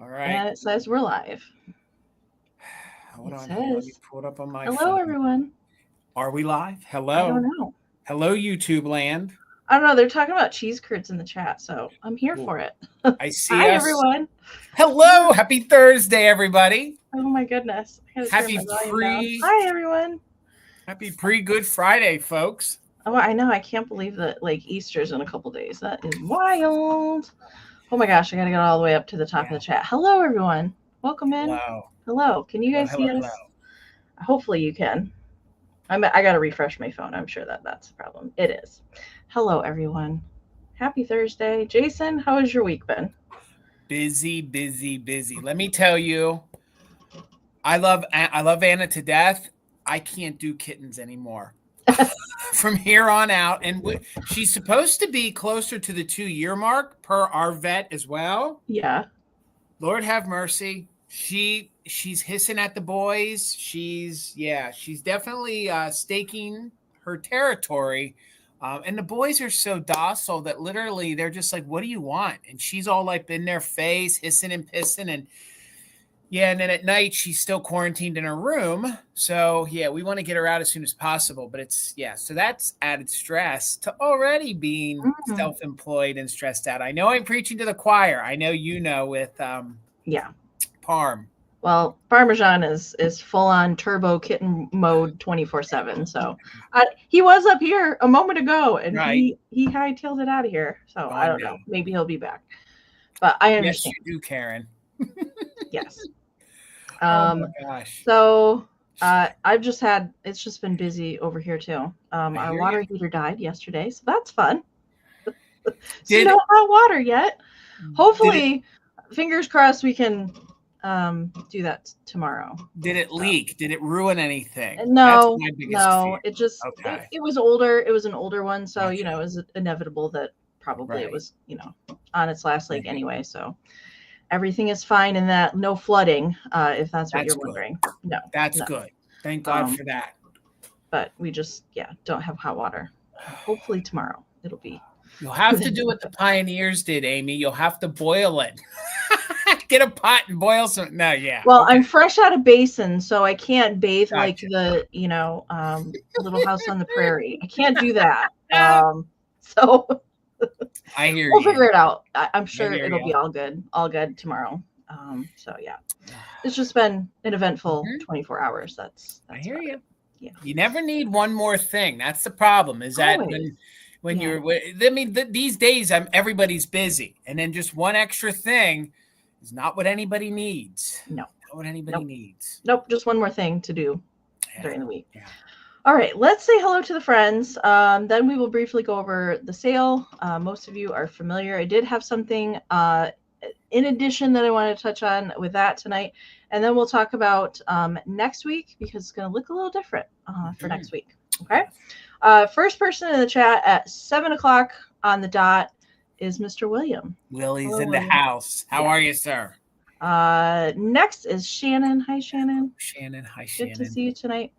All right. And it says we're live. Hold It on. Let me says, pull it up on my hello, phone. everyone. Are we live? I don't Hello. know. Hello, YouTube land. I don't know. They're talking about cheese curds in the chat, so I'm here Ooh, for it. I see Hi, us. everyone. Hello. Happy Thursday, everybody. Oh, my goodness. I gotta turn my Happy volume down. pre Hi, everyone. Happy pre-Good Friday, folks. Oh, I know. I can't believe that Easter's in a couple days. That is wild. Oh my gosh, I gotta get all the way up to the top of the chat. Hello, everyone. Welcome in. Hello. Hello. Can you guys see us? Hello. Hopefully you can. I gotta refresh my phone. I'm sure that's a problem. It is. Hello, everyone. Happy Thursday. Jason, how has your week been? Busy, busy, busy. Let me tell you, I love Anna to death. I can't do kittens anymore. From here on out, and she's supposed to be closer to the 2-year mark per our vet as well. Yeah. Lord have mercy. She's hissing at the boys. She's definitely staking her territory. And the boys are so docile that literally they're just like, what do you want? And she's all like in their face, hissing and pissing. And and then at night she's still quarantined in her room. So we want to get her out as soon as possible. But so that's added stress to already being self-employed and stressed out. I know I'm preaching to the choir. I know with Parm. Well, Parmesan is full on turbo kitten mode 24/7. So he was up here a moment ago, and he hightailed it out of here. So I don't know. Maybe he'll be back. But I understand. Yes, you do, Karen. Yes. Oh my gosh. So it's just been busy over here too. Our water heater died yesterday, so that's fun. So no hot water yet. Hopefully, fingers crossed, we can do that tomorrow. Did it leak? Did it ruin anything? No, that's my biggest fear. It just it was older. It was an older one, so it was inevitable that probably it was on its last leg anyway. So everything is fine in that. No flooding, if that's what you're wondering. No, that's good. Thank God for that. But we just don't have hot water. Hopefully tomorrow it'll be. You'll have to do what the pioneers did, Amy. You'll have to boil it. Get a pot and boil some. No, Well, I'm fresh out of basin, so I can't bathe like the Little House on the Prairie. I can't do that. So I hear we'll figure it out. I'm sure it'll be all good tomorrow. So it's just been an eventful 24 hours. That's I hear you. Yeah. You never need one more thing. That's the problem. Is that when you're? I mean, these days everybody's busy, and then just one extra thing is not what anybody needs. No, not what anybody needs. Nope, just one more thing to do during the week. Yeah. All right, let's say hello to the friends. Then we will briefly go over the sale. Most of you are familiar. I did have something in addition that I want to touch on with that tonight. And then we'll talk about next week because it's going to look a little different for next week. Okay. First person in the chat at 7:00 on the dot is Mr. William. Willie's in the house. How are you, sir? Next is Shannon. Hi, Shannon. Shannon. Hi, Shannon. Good to see you tonight.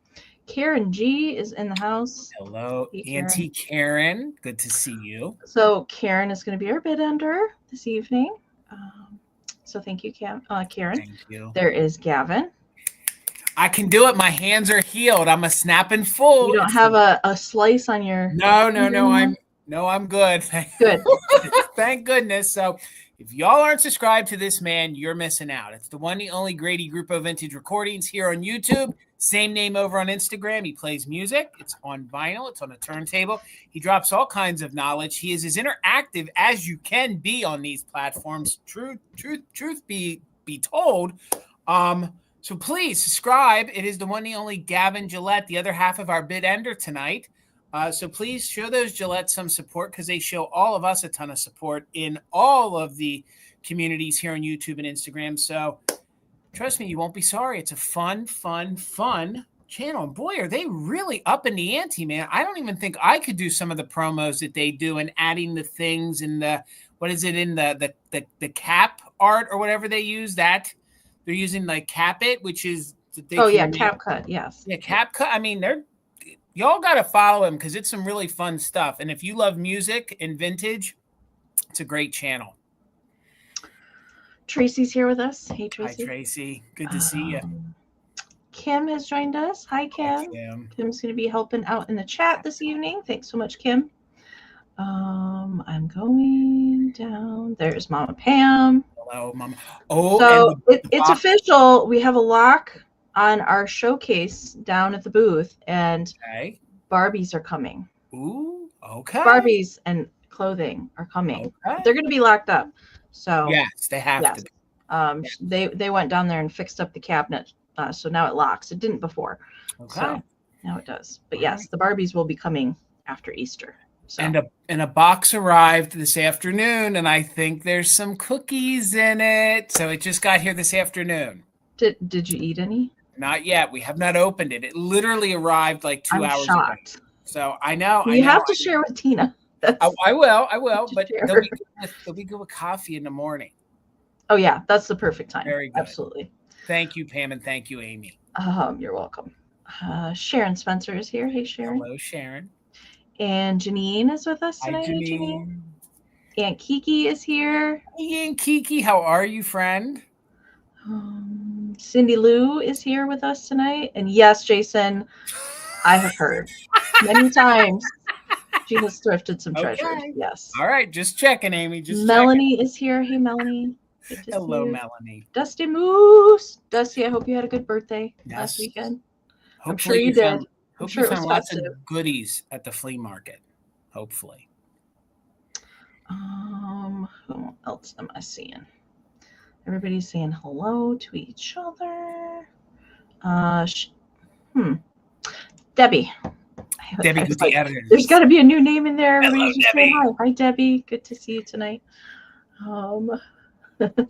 Karen G is in the house. Hello, Auntie Karen. Good to see you. So Karen is going to be our bid ender this evening. So thank you, Karen. Thank you. There is Gavin. I can do it. My hands are healed. I'm a snapping full. You don't have a slice on your. No, I'm good. Good. Thank goodness. So if y'all aren't subscribed to this man, you're missing out. It's the one, the only Grady Grupo Vintage Recordings here on YouTube. Same name over on Instagram. He plays music. It's on vinyl. It's on a turntable. He drops all kinds of knowledge. He is as interactive as you can be on these platforms. Truth be told. So please subscribe. It is the one, the only Gavin Gillette, the other half of our bid ender tonight. So please show those Gillette some support because they show all of us a ton of support in all of the communities here on YouTube and Instagram. So trust me, you won't be sorry. It's a fun channel. And boy, are they really up in the ante, man. I don't even think I could do some of the promos that they do and adding the things and the cap art or whatever they use. That they're using like Cap It, which is CapCut, yes. Yeah, CapCut. I mean, y'all got to follow him because it's some really fun stuff. And if you love music and vintage, it's a great channel. Tracy's here with us. Hey, Hi, Tracy. Tracy. Good to see you. Kim has joined us. Hi, Kim. Hi, Kim. Kim's going to be helping out in the chat this evening. Thanks so much, Kim. I'm going down. There's Mama Pam. Hello, Mama. Oh, so it's official. We have a lock on our showcase down at the booth, and Barbies are coming. Ooh, okay. Barbies and clothing are coming. Okay. They're going to be locked up. So yes, they have to be. They went down there and fixed up the cabinet, so now it locks. It didn't before. Okay. So now it does. But yes, the Barbies will be coming after Easter. So. And a box arrived this afternoon, and I think there's some cookies in it. So it just got here this afternoon. Did you eat any? Not yet. We have not opened it. It literally arrived like 2 hours ago. So I know. You have to share with Tina. I will. But they'll be good with coffee in the morning. Oh yeah, that's the perfect time. Very good. Absolutely. Thank you, Pam, and thank you, Amy. You're welcome. Sharon Spencer is here. Hey, Sharon. Hello, Sharon. And Janine is with us tonight. Hi, Janine. Aunt Kiki is here. Hey, Aunt Kiki. How are you, friend? Cindy Lou is here with us tonight. And yes, Jason, I have heard many times she has thrifted some treasures. Yes. All right. Just checking, Amy. Melanie is here. Hey, Melanie. Hello, Melanie. Dusty Moose. Dusty, I hope you had a good birthday last weekend. Hopefully I'm sure you did. Hope you found lots of goodies at the flea market. Hopefully. Who else am I seeing? Everybody's saying hello to each other. Debbie. Debbie with the editor. There's got to be a new name in there. Hello, Debbie. Hi, Debbie. Good to see you tonight.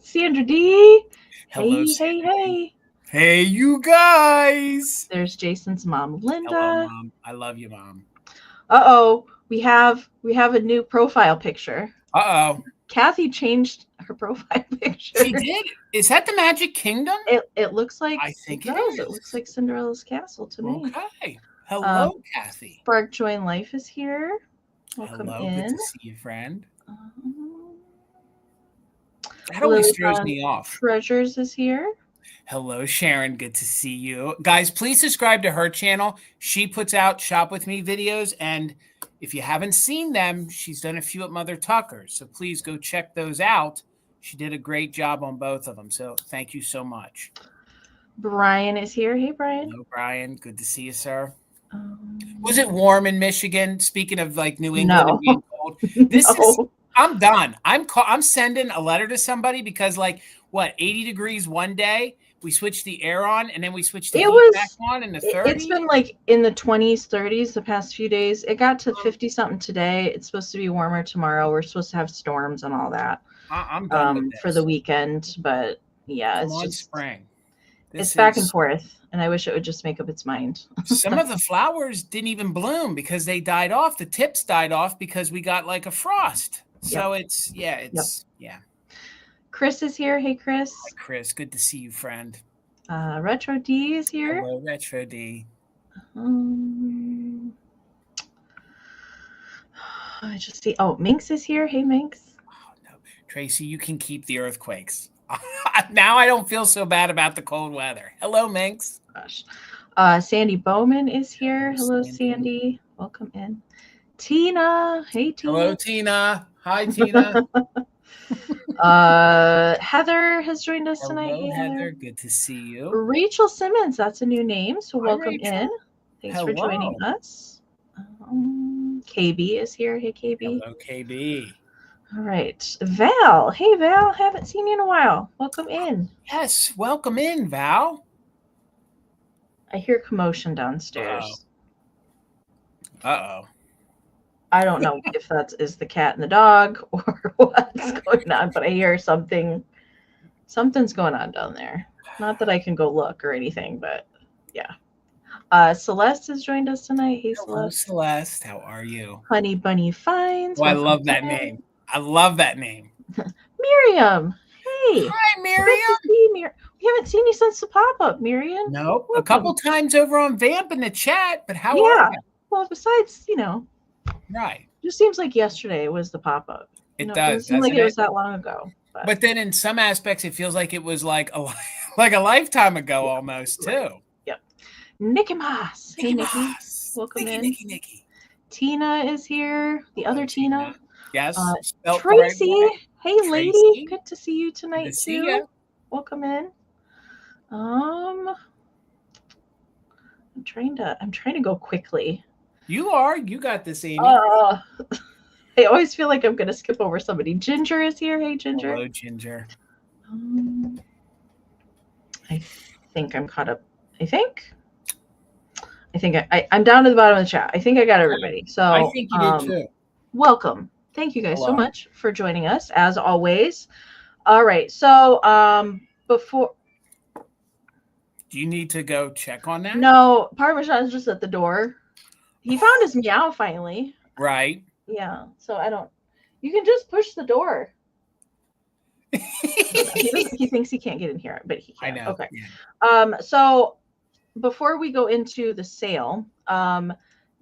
Sandra D. Hello, hey. Hey, you guys. There's Jason's mom, Linda. Hello, Mom. I love you, Mom. Uh-oh. We have a new profile picture. Uh-oh. Kathy changed her profile picture. She did? Is that the Magic Kingdom? It looks like I think it is. It looks like Cinderella's castle to me. Okay. Hello, Kathy. Spark Joy and Life is here. Welcome in. Good to see you, friend. That always throws me off. Treasures is here. Hello, Sharon. Good to see you. Guys, please subscribe to her channel. She puts out Shop With Me videos, and if you haven't seen them, she's done a few at Mother Tucker's. So please go check those out. She did a great job on both of them. So thank you so much. Brian is here. Hey, Brian. Hello, Brian. Good to see you, sir. Was it warm in Michigan? Speaking of like New England and being cold, I'm done. I'm sending a letter to somebody because 80 degrees one day. We switched the air on, and then we switched the heat back on in the 30s. It's been like in the 20s, 30s the past few days. It got to 50-something today. It's supposed to be warmer tomorrow. We're supposed to have storms and all that. I'm done with this. For the weekend, but yeah, it's just spring. It's back and forth, and I wish it would just make up its mind. Some of the flowers didn't even bloom because they died off. The tips died off because we got like a frost. So it's. Chris is here. Hey, Chris. Hi, Chris. Good to see you, friend. Retro D is here. Hello, Retro D. I just see. Oh, Minx is here. Hey, Minx. Oh, no. Tracy, you can keep the earthquakes. Now I don't feel so bad about the cold weather. Hello, Minx. Gosh. Sandy Bowman is here. Hello, Sandy. Welcome in. Tina. Hey, Tina. Hello, Tina. Hi, Tina. Heather has joined us tonight. Hello, Heather. Good to see you. Rachel Simmons. That's a new name. So welcome Rachel. in. Thanks for joining us. KB is here. Hey, KB. Hello, KB. All right. Val. Hey, Val. Haven't seen you in a while. Welcome in. Yes. Welcome in, Val. I hear commotion downstairs. Uh-oh. I don't know if that is the cat and the dog or what's going on, but I hear something's going on down there. Not that I can go look or anything, but yeah. Celeste has joined us tonight. Hey, Hello, Celeste. Celeste. How are you? Honey Bunny Finds. Oh, I love that name. I love that name. Miriam. Hey. Hi, Miriam. We haven't seen you since the pop-up, Miriam. Nope. A couple times over on Vamp in the chat, but how are you? Well, besides, Right. It just seems like yesterday was the pop-up. It does. It seems like it was that long ago. But then in some aspects, it feels like it was like a lifetime ago almost too. Right. Yep. Nikki Moss. Hey, Nikki. Welcome in. Nikki. Tina is here. The other Tina. Yes. Tracy. Hey, Tracy. Lady. Good to see you tonight too. See you. Welcome in. I'm trying to go quickly. You are. You got this, Amy. I always feel like I'm going to skip over somebody. Ginger is here. Hey, Ginger. Hello, Ginger. I think I'm caught up. I think I'm down to the bottom of the chat. I think I got everybody. So I think you did too. Welcome. Thank you guys so much for joining us, as always. All right. So before. Do you need to go check on that? No, Parmesan's just at the door. He found his meow finally. Right. Yeah. So you can just push the door. He thinks he can't get in here, but he can. I know. Okay. Yeah. So before we go into the sale,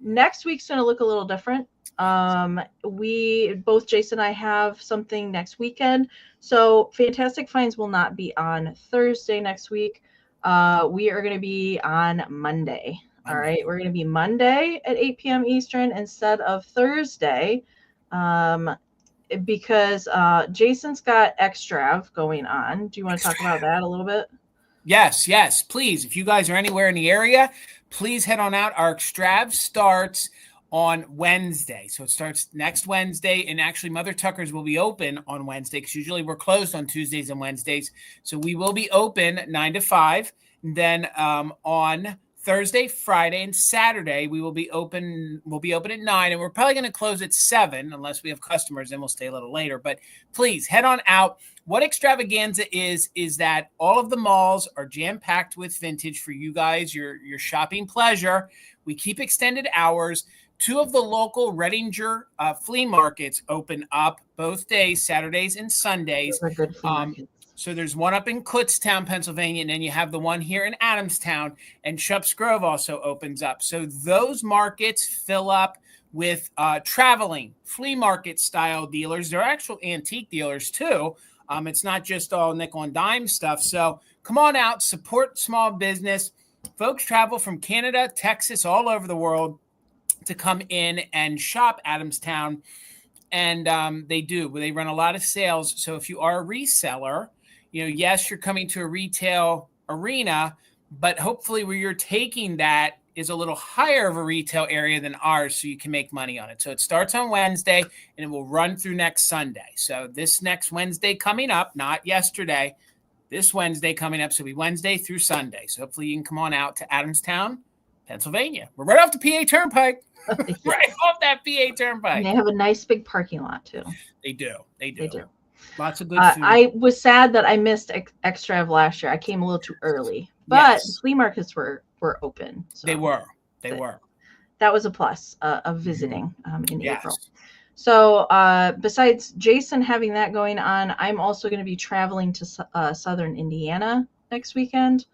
next week's going to look a little different. Both Jason and I have something next weekend. So Fantastic Finds will not be on Thursday next week. We are going to be on Monday. All right. We're going to be Monday at 8 p.m. Eastern instead of Thursday. Because Jason's got Extrav going on. Do you want to talk about that a little bit? Yes, please. If you guys are anywhere in the area, please head on out. Our Extrav starts on Wednesday. So it starts next Wednesday, and actually Mother Tuckers will be open on Wednesday because usually we're closed on Tuesdays and Wednesdays. So we will be open 9 to 5. And then on Thursday, Friday, and Saturday, we will be open. We'll be open at 9, and we're probably going to close at 7 unless we have customers, and we'll stay a little later. But please head on out. What Extravaganza is that all of the malls are jam-packed with vintage for you guys, your shopping pleasure. We keep extended hours. 2 of the local Redinger flea markets open up both days, Saturdays and Sundays. Those are good flea markets. So there's one up in Kutztown, Pennsylvania, and then you have the one here in Adamstown, and Shups Grove also opens up. So those markets fill up with traveling flea market style dealers. They're actual antique dealers too. It's not just all nickel and dime stuff. So come on out, support small business. Folks travel from Canada, Texas, all over the world to come in and shop Adamstown. And they do. They run a lot of sales. So if you are a reseller, yes, you're coming to a retail arena, but hopefully where you're taking that is a little higher of a retail area than ours, so you can make money on it. So it starts on Wednesday, and it will run through next Sunday. So this next Wednesday coming up, not yesterday, this Wednesday coming up, so it'll be Wednesday through Sunday. So hopefully you can come on out to Adamstown, Pennsylvania. We're right off the PA Turnpike. Right off that PA Turnpike. And they have a nice big parking lot, too. They do. Lots of good food. I was sad that I missed Extrav last year. I came a little too early, but flea markets were open. So they were. That was a plus of visiting in April. So besides Jason having that going on, I'm also going to be traveling to Southern Indiana next weekend,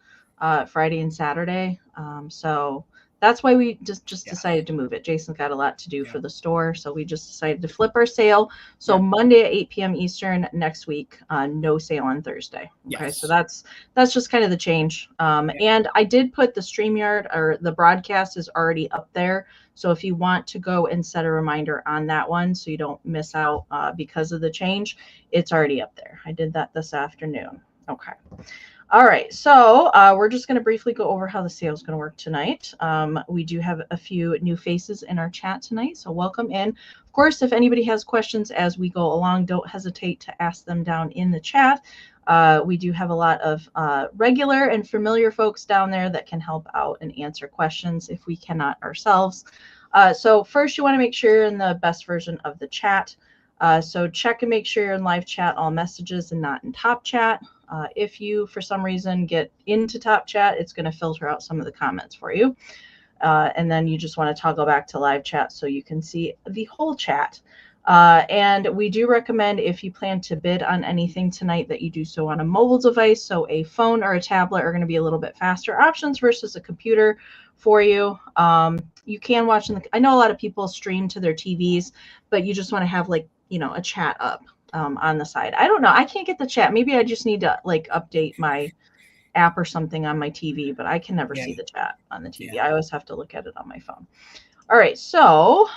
Friday and Saturday. So that's why we just decided to move it. Jason's got a lot to do for the store, so we just decided to flip our sale. So Monday at 8 p.m. Eastern next week, no sale on Thursday. Okay, so that's just kind of the change. And I did put the StreamYard, or the broadcast is already up there. So if you want to go and set a reminder on that one so you don't miss out because of the change, it's already up there. I did that this afternoon. Okay. All right, so we're just going to briefly go over how the sale is going to work tonight. We do have a few new faces in our chat tonight, so welcome in. Of course, if anybody has questions as we go along, don't hesitate to ask them down in the chat. We do have a lot of regular and familiar folks down there that can help out and answer questions if we cannot ourselves. So first, you want to make sure you're in the best version of the chat. So check and make sure you're in live chat, all messages, and not in top chat. If you, for some reason, get into top chat, it's going to filter out some of the comments for you. And then you just want to toggle back to live chat so you can see the whole chat. And we do recommend, if you plan to bid on anything tonight, that you do so on a mobile device. So a phone or a tablet are going to be a little bit faster options versus a computer for you. You can watch I know a lot of people stream to their TVs, but you just want to have a chat up. on the side. I don't know. I can't get the chat. Maybe I just need to like update my app or something on my TV, but I can never see the chat on the TV. I always have to look at it on my phone. All right. So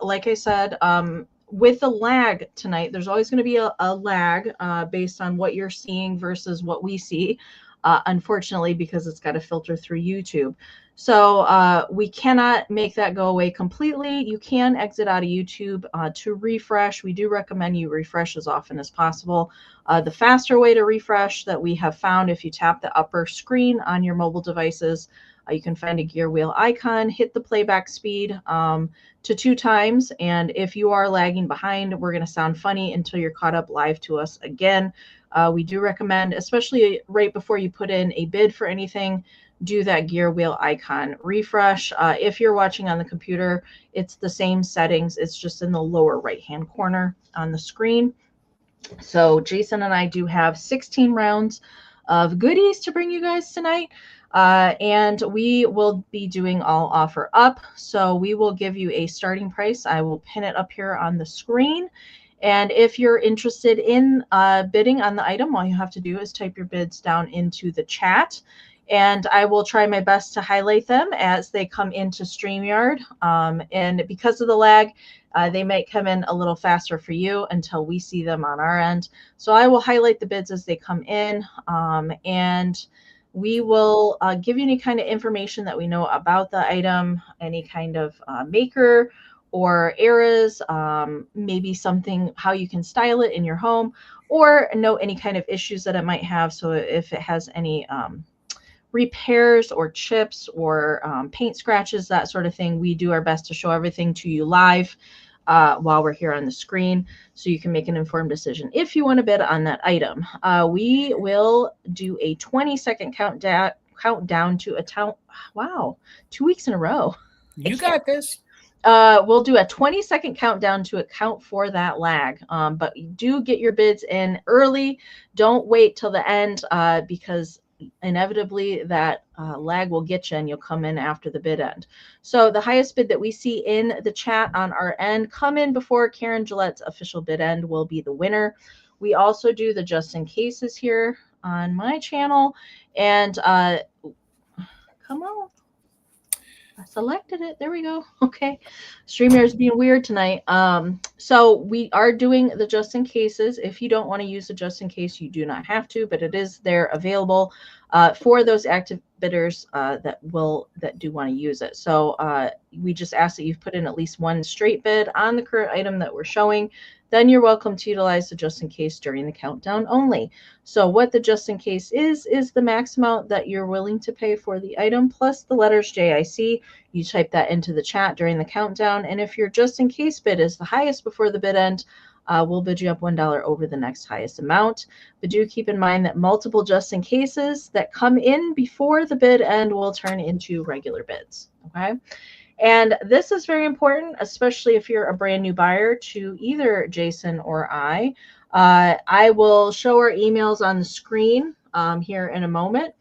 like I said, with the lag tonight, there's always going to be a lag based on what you're seeing versus what we see, unfortunately, because it's got to filter through YouTube. So we cannot make that go away completely. You can exit out of YouTube to refresh. We do recommend you refresh as often as possible. The faster way to refresh that we have found, if you tap the upper screen on your mobile devices, you can find a gear wheel icon, hit the playback speed to 2 times. And if you are lagging behind, we're going to sound funny until you're caught up live to us again. We do recommend, especially right before you put in a bid for anything, do that gear wheel icon refresh. If you're watching on the computer, it's the same settings. It's just in the lower right-hand corner on the screen. So Jason and I do have 16 rounds of goodies to bring you guys tonight. And we will be doing all offer up. So we will give you a starting price. I will pin it up here on the screen. And if you're interested in bidding on the item, all you have to do is type your bids down into the chat. And I will try my best to highlight them as they come into StreamYard. And because of the lag, they might come in a little faster for you until we see them on our end. So I will highlight the bids as they come in. And we will give you any kind of information that we know about the item, any kind of maker or eras, maybe something, how you can style it in your home, or know any kind of issues that it might have. So if it has any repairs or chips or paint scratches, that sort of thing, we do our best to show everything to you live while we're here on the screen, so you can make an informed decision if you want to bid on that item. We will do a 20-second countdown to account. Wow, 2 weeks in a row. You got this. We'll do a 20-second countdown to account for that lag. But do get your bids in early. Don't wait till the end because inevitably that lag will get you and you'll come in after the bid end. So the highest bid that we see in the chat on our end, come in before Karen Gillette's official bid end, will be the winner. We also do the just in cases here on my channel. And come on. I selected it. There we go. Okay. StreamYard is being weird tonight. So we are doing the just in cases. If you don't want to use the just in case, you do not have to, but it is there available for those active bidders that do want to use it. So we just ask that you've put in at least one straight bid on the current item that we're showing. Then you're welcome to utilize the just in case during the countdown only. So what the just in case is the max amount that you're willing to pay for the item plus the letters JIC. You type that into the chat during the countdown. And if your just in case bid is the highest before the bid end, we'll bid you up $1 over the next highest amount. But do keep in mind that multiple just in cases that come in before the bid end will turn into regular bids. Okay. And this is very important, especially if you're a brand new buyer to either Jason or I. I will show our emails on the screen here in a moment.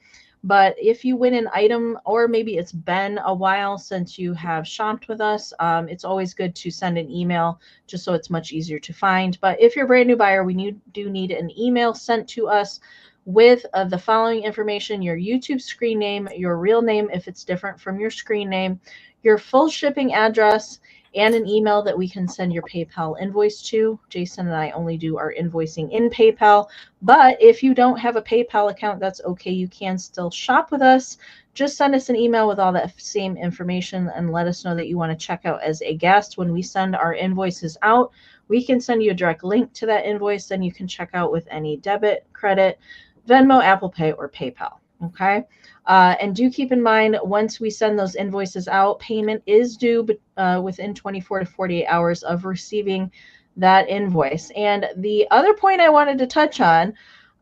But if you win an item, or maybe it's been a while since you have shopped with us, it's always good to send an email just so it's much easier to find. But if you're a brand new buyer, we do need an email sent to us with the following information: your YouTube screen name, your real name if it's different from your screen name, your full shipping address, and an email that we can send your PayPal invoice to. Jason and I only do our invoicing in PayPal, but if you don't have a PayPal account, that's okay. You can still shop with us. Just send us an email with all that same information and let us know that you want to check out as a guest. When we send our invoices out, we can send you a direct link to that invoice, and you can check out with any debit, credit, Venmo, Apple Pay, or PayPal. Okay. And do keep in mind, once we send those invoices out, payment is due within 24 to 48 hours of receiving that invoice. And the other point I wanted to touch on,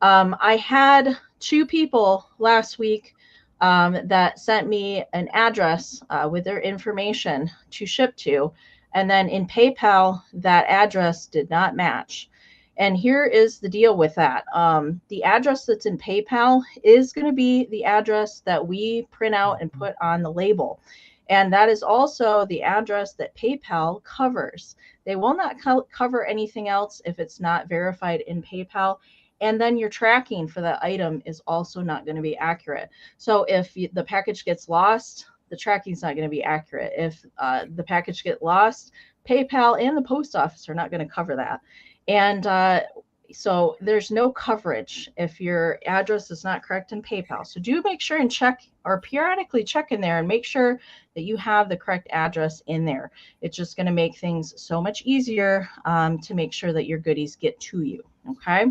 I had 2 people last week that sent me an address with their information to ship to. And then in PayPal, that address did not match. And here is the deal with that. The address that's in PayPal is going to be the address that we print out and put on the label. And that is also the address that PayPal covers. They will not cover anything else if it's not verified in PayPal. And then your tracking for that item is also not going to be accurate. So if the package gets lost, the tracking is not going to be accurate. If the package gets lost, PayPal and the post office are not going to cover that. And so there's no coverage if your address is not correct in PayPal. So do make sure and check, or periodically check in there and make sure that you have the correct address in there. It's just going to make things so much easier to make sure that your goodies get to you. Okay.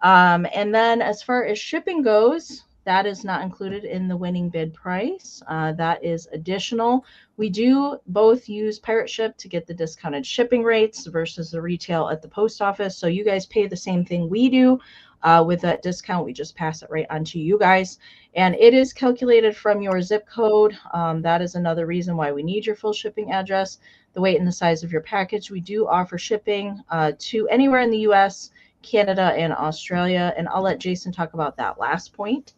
And then as far as shipping goes, that is not included in the winning bid price. That is additional. We do both use Pirate Ship to get the discounted shipping rates versus the retail at the post office. So you guys pay the same thing we do. With that discount, we just pass it right on to you guys. And it is calculated from your zip code. That is another reason why we need your full shipping address, the weight and the size of your package. We do offer shipping to anywhere in the U.S., Canada, and Australia. And I'll let Jason talk about that last point.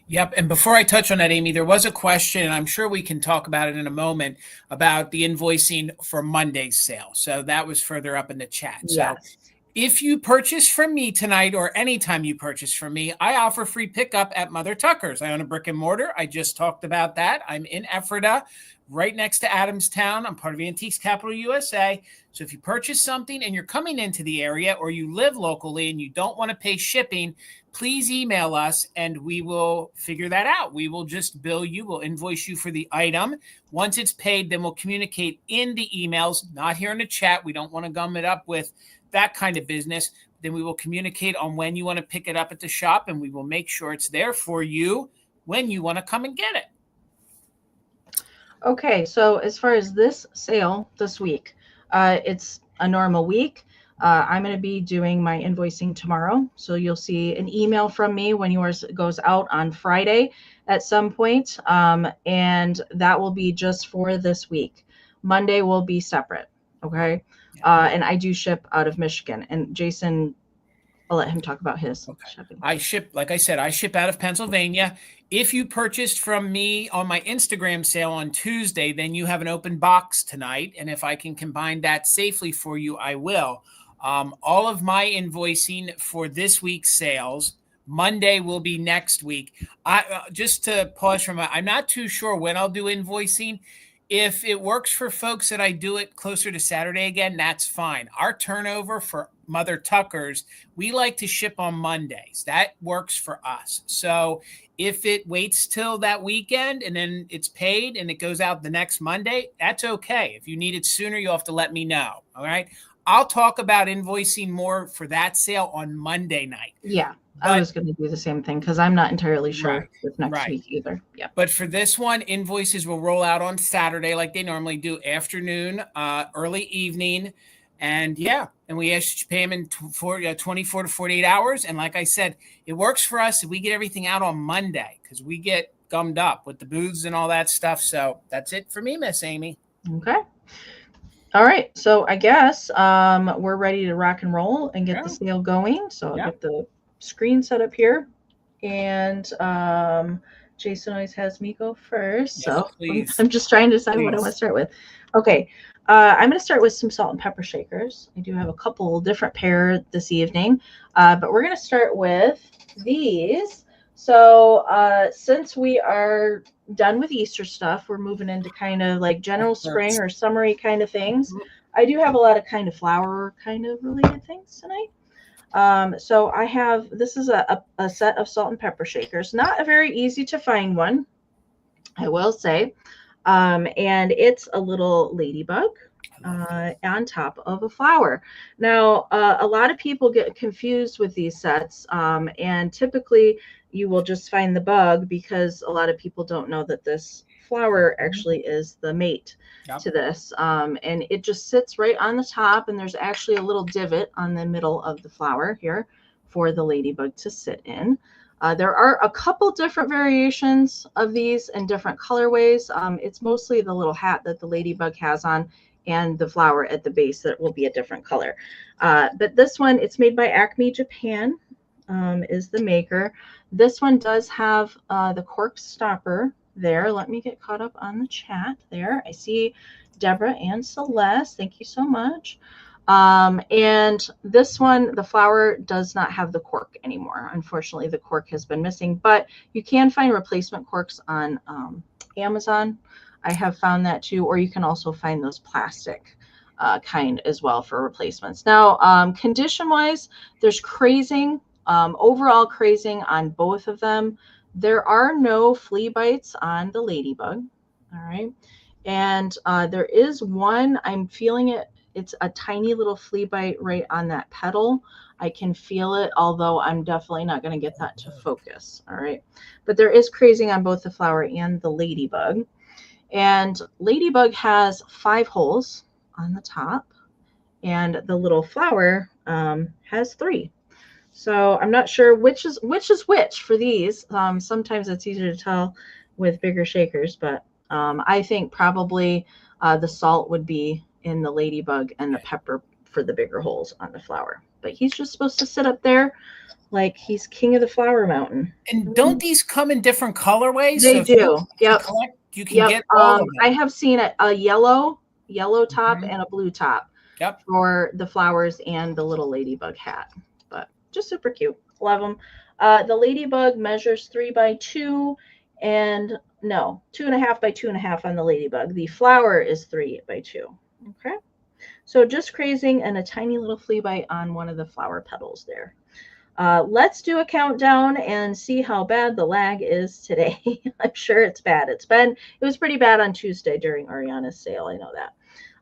Yep. And before I touch on that, Amy, there was a question, and I'm sure we can talk about it in a moment, about the invoicing for Monday's sale. So that was further up in the chat. Yes. So if you purchase from me tonight, or anytime you purchase from me, I offer free pickup at Mother Tucker's. I own a brick and mortar. I just talked about that. I'm in Ephrata, right next to Adamstown. I'm part of Antiques Capital USA. So if you purchase something and you're coming into the area, or you live locally and you don't want to pay shipping, please email us and we will figure that out. We will just bill you. We'll invoice you for the item. Once it's paid, then we'll communicate in the emails, not here in the chat. We don't want to gum it up with that kind of business. Then we will communicate on when you want to pick it up at the shop, and we will make sure it's there for you when you want to come and get it. Okay, so as far as this sale this week, it's a normal week. I'm going to be doing my invoicing tomorrow. So you'll see an email from me when yours goes out on Friday at some point. And that will be just for this week. Monday will be separate. Okay. And I do ship out of Michigan. And Jason, I'll let him talk about his shipping. I ship, like I said, I ship out of Pennsylvania. If you purchased from me on my Instagram sale on Tuesday, then you have an open box tonight. And if I can combine that safely for you, I will. All of my invoicing for this week's sales, Monday will be next week. Just to pause from, I'm not too sure when I'll do invoicing. If it works for folks that I do it closer to Saturday again, that's fine. Our turnover for Mother Tucker's, we like to ship on Mondays. That works for us. So if it waits till that weekend and then it's paid and it goes out the next Monday, that's okay. If you need it sooner, you'll have to let me know. All right. I'll talk about invoicing more for that sale on Monday night. Yeah. I was going to do the same thing because I'm not entirely sure with next week either. Yeah. But for this one, invoices will roll out on Saturday like they normally do, afternoon, early evening. And yeah, and we ask you to pay them in 24 to 48 hours. And like I said, it works for us if we get everything out on Monday because we get gummed up with the booths and all that stuff. So that's it for me, Miss Amy. Okay. All right. So I guess we're ready to rock and roll and get the sale going. So I'll get the screen set up here, and Jason always has me go first, so I'm just trying to decide what I want to start with. Okay, I'm going to start with some salt and pepper shakers. I do have a couple different pair this evening, but we're going to start with these. So since we are done with Easter stuff, we're moving into kind of like general spring or summery kind of things. I do have a lot of kind of flower kind of related things tonight. So I have, this is a set of salt and pepper shakers, not a very easy to find one, I will say. And it's a little ladybug on top of a flower. Now, a lot of people get confused with these sets, and typically you will just find the bug because a lot of people don't know that this flower actually is the mate to this, and it just sits right on the top, and there's actually a little divot on the middle of the flower here for the ladybug to sit in. There are a couple different variations of these in different colorways. It's mostly the little hat that the ladybug has on and the flower at the base that will be a different color. But this one, it's made by Acme Japan, is the maker. This one does have the cork stopper there. Let me get caught up on the chat there. I see Deborah and Celeste. Thank you so much. And this one, the flower does not have the cork anymore. Unfortunately, the cork has been missing, but you can find replacement corks on Amazon. I have found that too, or you can also find those plastic kind as well for replacements. Now, condition-wise, there's crazing, overall crazing on both of them. There are no flea bites on the ladybug, all right? And there is one, I'm feeling it, it's a tiny little flea bite right on that petal. I can feel it, although I'm definitely not going to get that to focus, all right? But there is crazing on both the flower and the ladybug. And ladybug has 5 holes on the top, and the little flower has 3. So I'm not sure which is which for these. Sometimes it's easier to tell with bigger shakers, but I think probably the salt would be in the ladybug and the pepper for the bigger holes on the flower. But he's just supposed to sit up there like he's king of the flower mountain. And don't these come in different colorways? They do. Yep. You can get all of them. I have seen a yellow top and a blue top for the flowers and the little ladybug hat. But just super cute. Love them. The ladybug measures 3 by 2 and no, 2.5 by 2.5 on the ladybug. The flower is 3 by 2. Okay. So just crazing and a tiny little flea bite on one of the flower petals there. Let's do a countdown and see how bad the lag is today. I'm sure it's bad. It was pretty bad on Tuesday during Ariana's sale. I know that.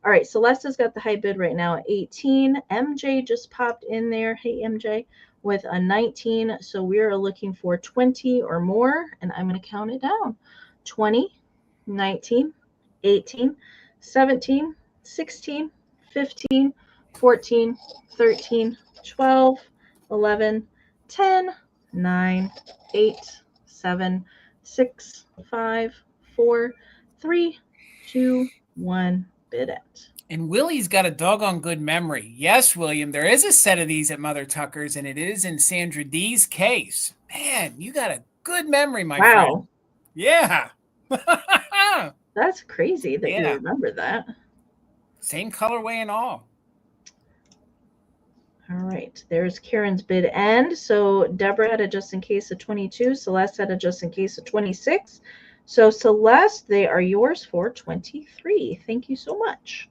All right. Celeste has got the high bid right now at 18. MJ just popped in there. Hey, MJ, with a 19. So we're looking for 20 or more, and I'm going to count it down. 20, 19, 18, 17, 16, 15, 14, 13, 12, 11, 10, 9, 8, 7, 6, 5, 4, 3, 2, 1, bid it. And Willie's got a doggone good memory. Yes, William, there is a set of these at Mother Tucker's, and it is in Sandra D's case. Man, you got a good memory, my friend. Yeah. That's crazy that you remember that. Same colorway and all. All right, there's Karen's bid end. So Deborah had a just in case of 22. Celeste had a just in case of 26. So Celeste, they are yours for 23. Thank you so much.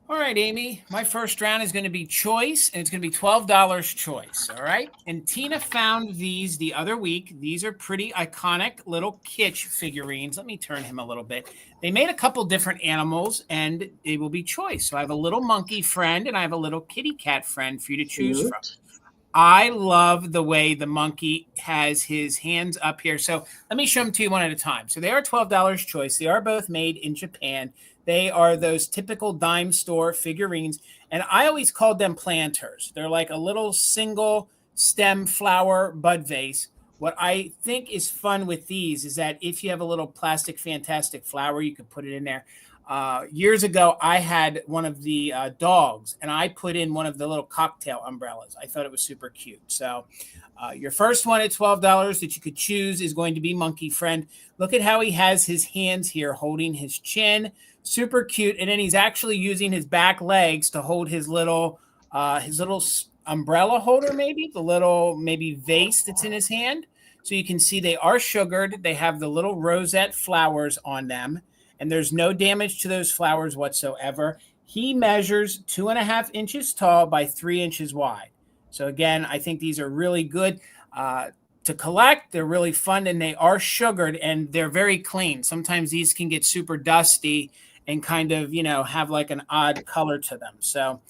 All right, Amy, my first round is going to be choice, and it's going to be $12 choice, all right? And Tina found these the other week. These are pretty iconic little kitsch figurines. Let me turn him a little bit. They made a couple different animals, and they will be choice. So I have a little monkey friend, and I have a little kitty cat friend for you to choose from. I love the way the monkey has his hands up here. So let me show them to you one at a time. So they are $12 choice. They are both made in Japan. They are those typical dime store figurines, and I always called them planters. They're like a little single stem flower bud vase. What I think is fun with these is that if you have a little plastic fantastic flower, you could put it in there. Years ago, I had one of the dogs, and I put in one of the little cocktail umbrellas. I thought it was super cute. So your first one at $12 that you could choose is going to be Monkey Friend. Look at how he has his hands here holding his chin. Super cute. And then he's actually using his back legs to hold his little umbrella holder, maybe the little vase that's in his hand. So you can see they are sugared. They have the little rosette flowers on them, and there's no damage to those flowers whatsoever. He measures 2.5 inches tall by 3 inches wide. So again, I think these are really good to collect. They're really fun, and they are sugared, and they're very clean. Sometimes these can get super dusty and kind of, have like an odd color to them. So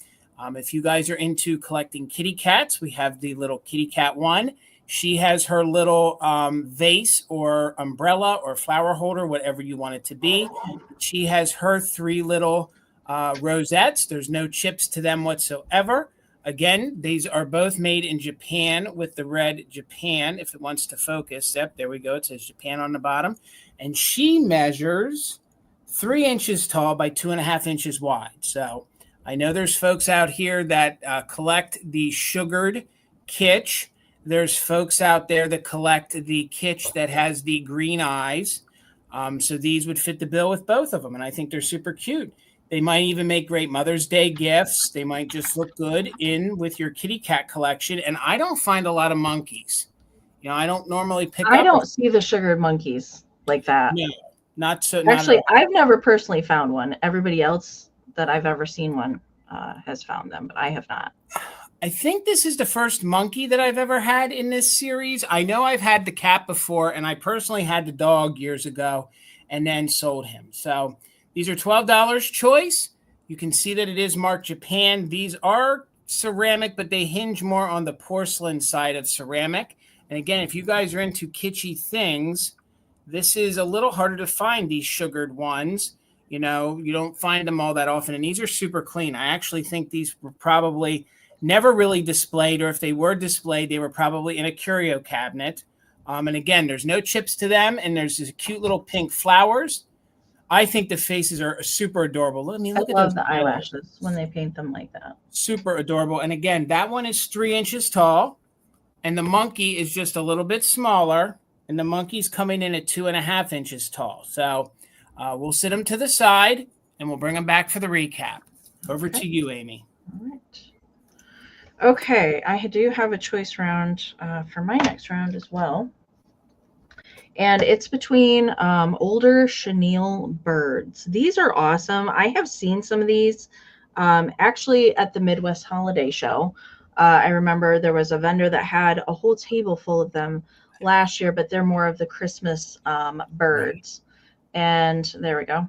if you guys are into collecting kitty cats, we have the little kitty cat one. She has her little vase or umbrella or flower holder, whatever you want it to be. She has her 3 little rosettes. There's no chips to them whatsoever. Again, these are both made in Japan with the red Japan, if it wants to focus. Yep, there we go. It says Japan on the bottom. And she measures 3 inches tall by 2.5 inches wide. So I know there's folks out here that collect the sugared kitsch. There's folks out there that collect the kitsch that has the green eyes. So these would fit the bill with both of them, and I think they're super cute. They might even make great Mother's Day gifts. They might just look good in with your kitty cat collection. And I don't find a lot of monkeys. You know, I don't normally pick up. I don't see the sugared monkeys like that. No, not so. Actually, not I've never personally found one. Everybody else that I've ever seen one has found them, but I have not. I think this is the first monkey that I've ever had in this series. I know I've had the cat before, and I personally had the dog years ago and then sold him. So these are $12 choice. You can see that it is marked Japan. These are ceramic, but they hinge more on the porcelain side of ceramic. And again, if you guys are into kitschy things, this is a little harder to find, these sugared ones. You know, you don't find them all that often. And these are super clean. I actually think these were probably never really displayed, or if they were displayed, they were probably in a curio cabinet. And again, there's no chips to them, and there's these cute little pink flowers. I think the faces are super adorable. I mean, look I at love those the eyelashes when they paint them like that. Super adorable. And again, that one is 3 inches tall, and the monkey is just a little bit smaller, and the monkey's coming in at 2.5 inches tall. So we'll sit them to the side, and we'll bring them back for the recap. Over to you, Amy. All right. Okay, I do have a choice round for my next round as well. And it's between older chenille birds. These are awesome. I have seen some of these actually at the Midwest Holiday Show. I remember there was a vendor that had a whole table full of them last year, but they're more of the Christmas birds. And there we go.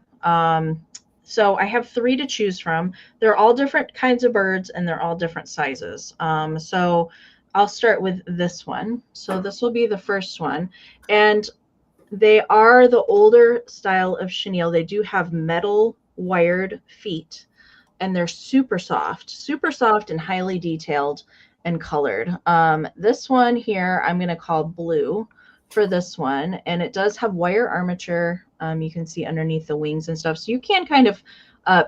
So I have 3 to choose from. They're all different kinds of birds, and they're all different sizes. So I'll start with this one. So this will be the first one. And they are the older style of chenille. They do have metal wired feet, and they're super soft and highly detailed and colored. This one here, I'm going to call blue for this one. And it does have wire armature. You can see underneath the wings and stuff. So you can kind of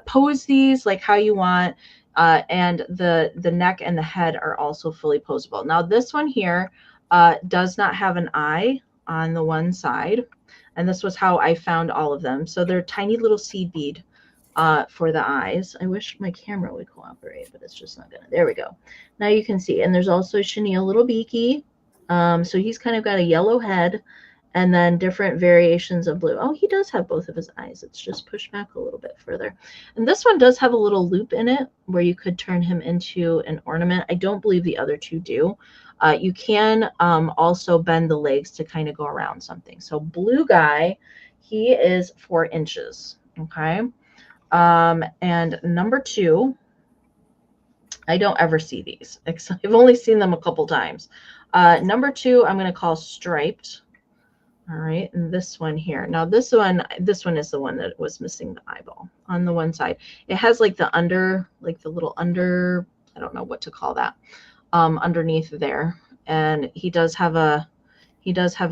pose these like how you want. And the neck and the head are also fully posable. Now this one here does not have an eye on the one side. And this was how I found all of them. So they're tiny little seed bead for the eyes. I wish my camera would cooperate, but it's just not gonna. There we go. Now you can see. And there's also chenille little beaky. So he's kind of got a yellow head, and then different variations of blue. Oh, he does have both of his eyes. It's just pushed back a little bit further. And this one does have a little loop in it where you could turn him into an ornament. I don't believe the other two do. You can also bend the legs to kind of go around something. So blue guy, he is 4 inches. Okay. And number 2, I don't ever see these. I've only seen them a couple times. Number 2, I'm going to call striped. All right, and this one here. Now this one is the one that was missing the eyeball on the one side. It has like the under, like the little under, I don't know what to call that, underneath there. And he does have a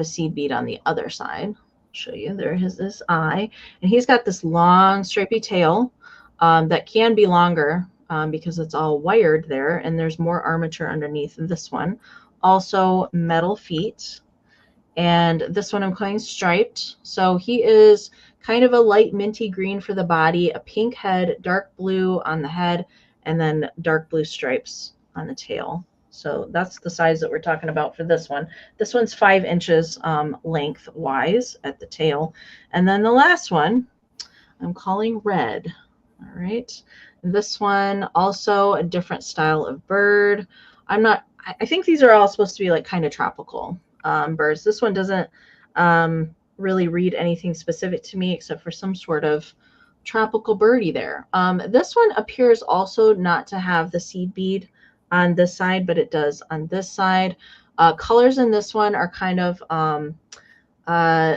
seed bead on the other side. I'll show you. There is this eye, and he's got this long stripy tail that can be longer because it's all wired there, and there's more armature underneath this one. Also metal feet. And this one I'm calling striped. So he is kind of a light minty green for the body, a pink head, dark blue on the head, and then dark blue stripes on the tail. So that's the size that we're talking about for this one. This one's 5 inches lengthwise at the tail. And then the last one I'm calling red. All right. This one also a different style of bird. I think these are all supposed to be like kind of tropical birds. This one doesn't really read anything specific to me except for some sort of tropical birdie there. This one appears also not to have the seed bead on this side, but it does on this side. Colors in this one are kind of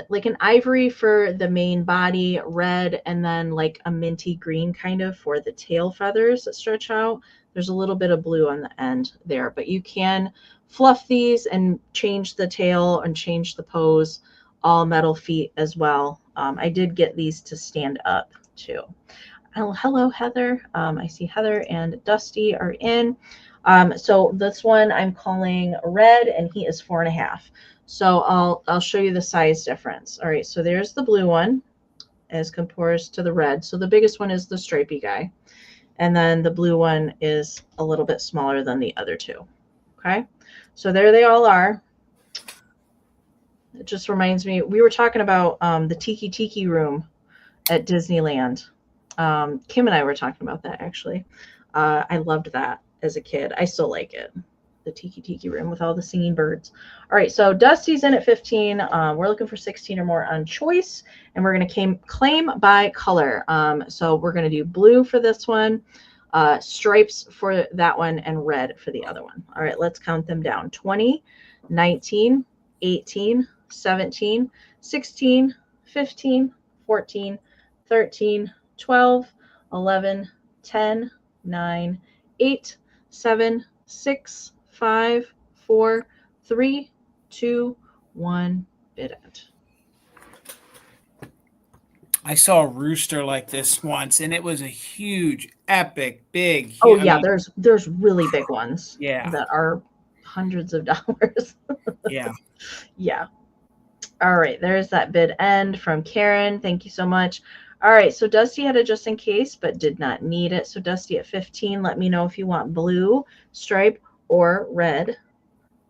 like an ivory for the main body, red, and then like a minty green kind of for the tail feathers that stretch out. There's a little bit of blue on the end there, but you can fluff these and change the tail and change the pose, all metal feet as well. I did get these to stand up too. Oh, hello, Heather. I see Heather and Dusty are in. So this one I'm calling red, and he is 4.5. So I'll show you the size difference. All right, so there's the blue one as compared to the red. So the biggest one is the stripy guy, and then the blue one is a little bit smaller than the other two. Okay, so there they all are. It just reminds me, we were talking about the Tiki room at Disneyland. Kim and I were talking about that, actually. I loved that as a kid. I still like it. The Tiki room with all the singing birds. All right, so Dusty's in at 15. We're looking for 16 or more on choice, and we're going to claim by color. So we're going to do blue for this one, stripes for that one, and red for the other one. All right, let's count them down. 20, 19, 18, 17, 16, 15, 14, 13, 12, 11, 10, 9, 8, 7, 6, 5, 4, 3, 2, 1, bid it. I saw a rooster like this once, and it was a huge, epic, big. Oh yeah, there's really big ones. Yeah, that are hundreds of dollars. Yeah. Yeah. All right, there's that bid end from Karen. Thank you so much. All right, so Dusty had a just in case, but did not need it. So Dusty at 15, let me know if you want blue, stripe, or red.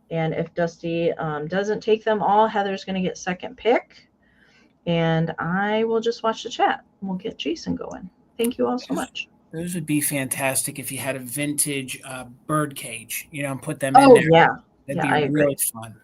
And if Dusty doesn't take them all, Heather's going to get second pick. And I will just watch the chat. We'll get Jason going. Thank you all so much. Those would be fantastic if you had a vintage bird cage, and put them in there. Yeah. That'd be really fun.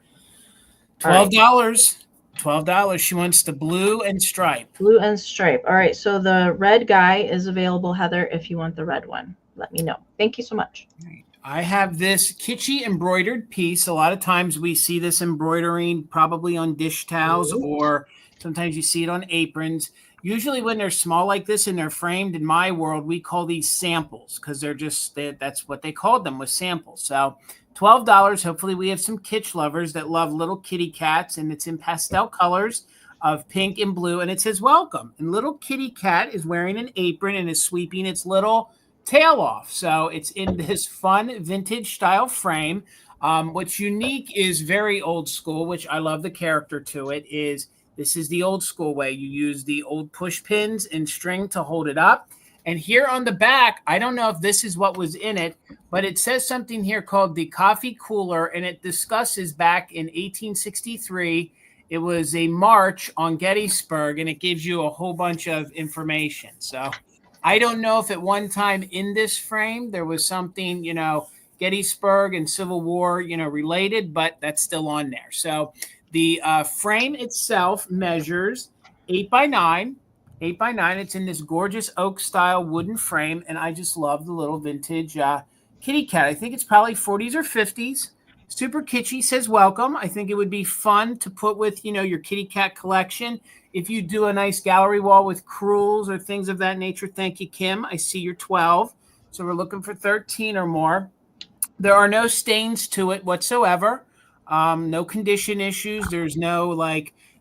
$12. $12. She wants the blue and stripe. Blue and stripe. All right. So the red guy is available, Heather, if you want the red one. Let me know. Thank you so much. Right. I have this kitschy embroidered piece. A lot of times we see this embroidering probably on dish towels, or sometimes you see it on aprons. Usually when they're small like this and they're framed, in my world, we call these samples because that's what they called them, was samples. So $12. Hopefully we have some kitsch lovers that love little kitty cats, and it's in pastel colors of pink and blue, and it says welcome. And little kitty cat is wearing an apron and is sweeping its little tail off. So it's in this fun vintage style frame. What's unique is very old school, which I love the character to it, is this is the old school way. You use the old push pins and string to hold it up. And here on the back, I don't know if this is what was in it, but it says something here called the coffee cooler, and it discusses back in 1863. It was a march on Gettysburg, and it gives you a whole bunch of information. So I don't know if at one time in this frame there was something, Gettysburg and Civil War, related, but that's still on there. So the frame itself measures 8 by 9. 8 by 9. It's in this gorgeous oak style wooden frame, and I just love the little vintage kitty cat. I think it's probably 40s or 50s. Super kitschy, says welcome. I think it would be fun to put with, your kitty cat collection. If you do a nice gallery wall with crewels or things of that nature, thank you, Kim. I see you're 12. So we're looking for 13 or more. There are no stains to it whatsoever. No condition issues. There's no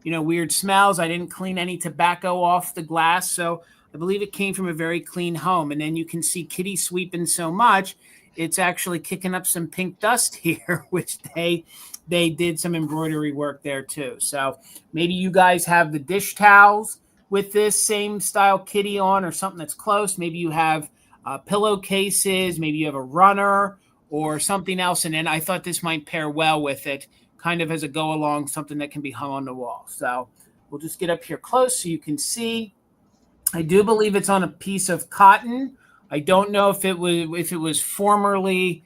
weird smells. I didn't clean any tobacco off the glass. So I believe it came from a very clean home. And then you can see Kitty sweeping so much, it's actually kicking up some pink dust here, which they did some embroidery work there too. So maybe you guys have the dish towels with this same style kitty on, or something that's close. Maybe you have pillowcases. Maybe you have a runner or something else. And then I thought this might pair well with it, kind of as a go along, something that can be hung on the wall. So we'll just get up here close so you can see. I do believe it's on a piece of cotton. I don't know if it was formerly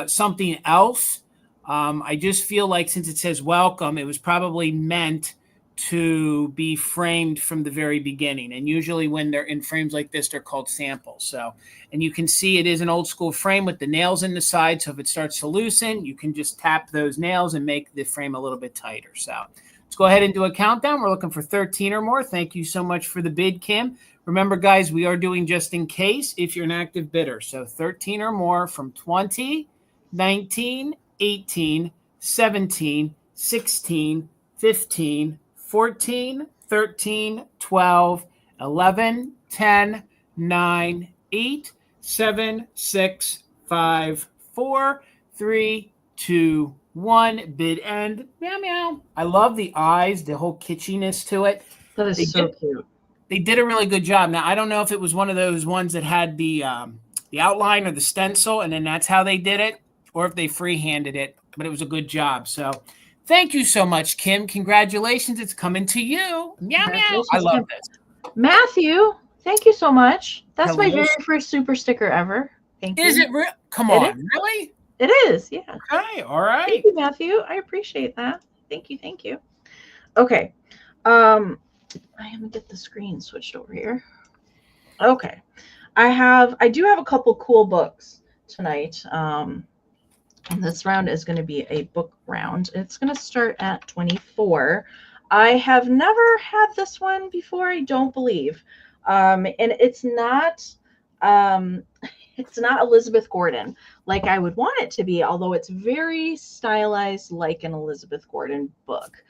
something else. I just feel like since it says welcome, it was probably meant to be framed from the very beginning. And usually when they're in frames like this, they're called samples. So, and you can see it is an old school frame with the nails in the side. So if it starts to loosen, you can just tap those nails and make the frame a little bit tighter. So let's go ahead and do a countdown. We're looking for 13 or more. Thank you so much for the bid, Kim. Remember, guys, we are doing just in case if you're an active bidder. So 13 or more from 20, 19, 18, 17, 16, 15, 14, 13, 12, 11, 10, 9, 8, 7, 6, 5, 4, 3, 2, 1. Bid end. Meow, meow. I love the eyes, the whole kitschiness to it. That is so cute. They did a really good job. Now, I don't know if it was one of those ones that had the outline or the stencil, and then that's how they did it, or if they free-handed it, but it was a good job. So thank you so much, Kim. Congratulations. It's coming to you. Meow, meow. I love Kim. this. Matthew, thank you so much. That's Hello. my very first super sticker ever. Thank you. Is it real? Come on. Really? It is, yeah. Okay, all right. Thank you, Matthew. I appreciate that. Thank you, thank you. Okay. I am gonna get the screen switched over here. Okay. I do have a couple cool books tonight. And this round is going to be a book round. It's going to start at 24. I have never had this one before, I don't believe. And it's not Elizabeth Gordon like I would want it to be, although it's very stylized like an Elizabeth Gordon book.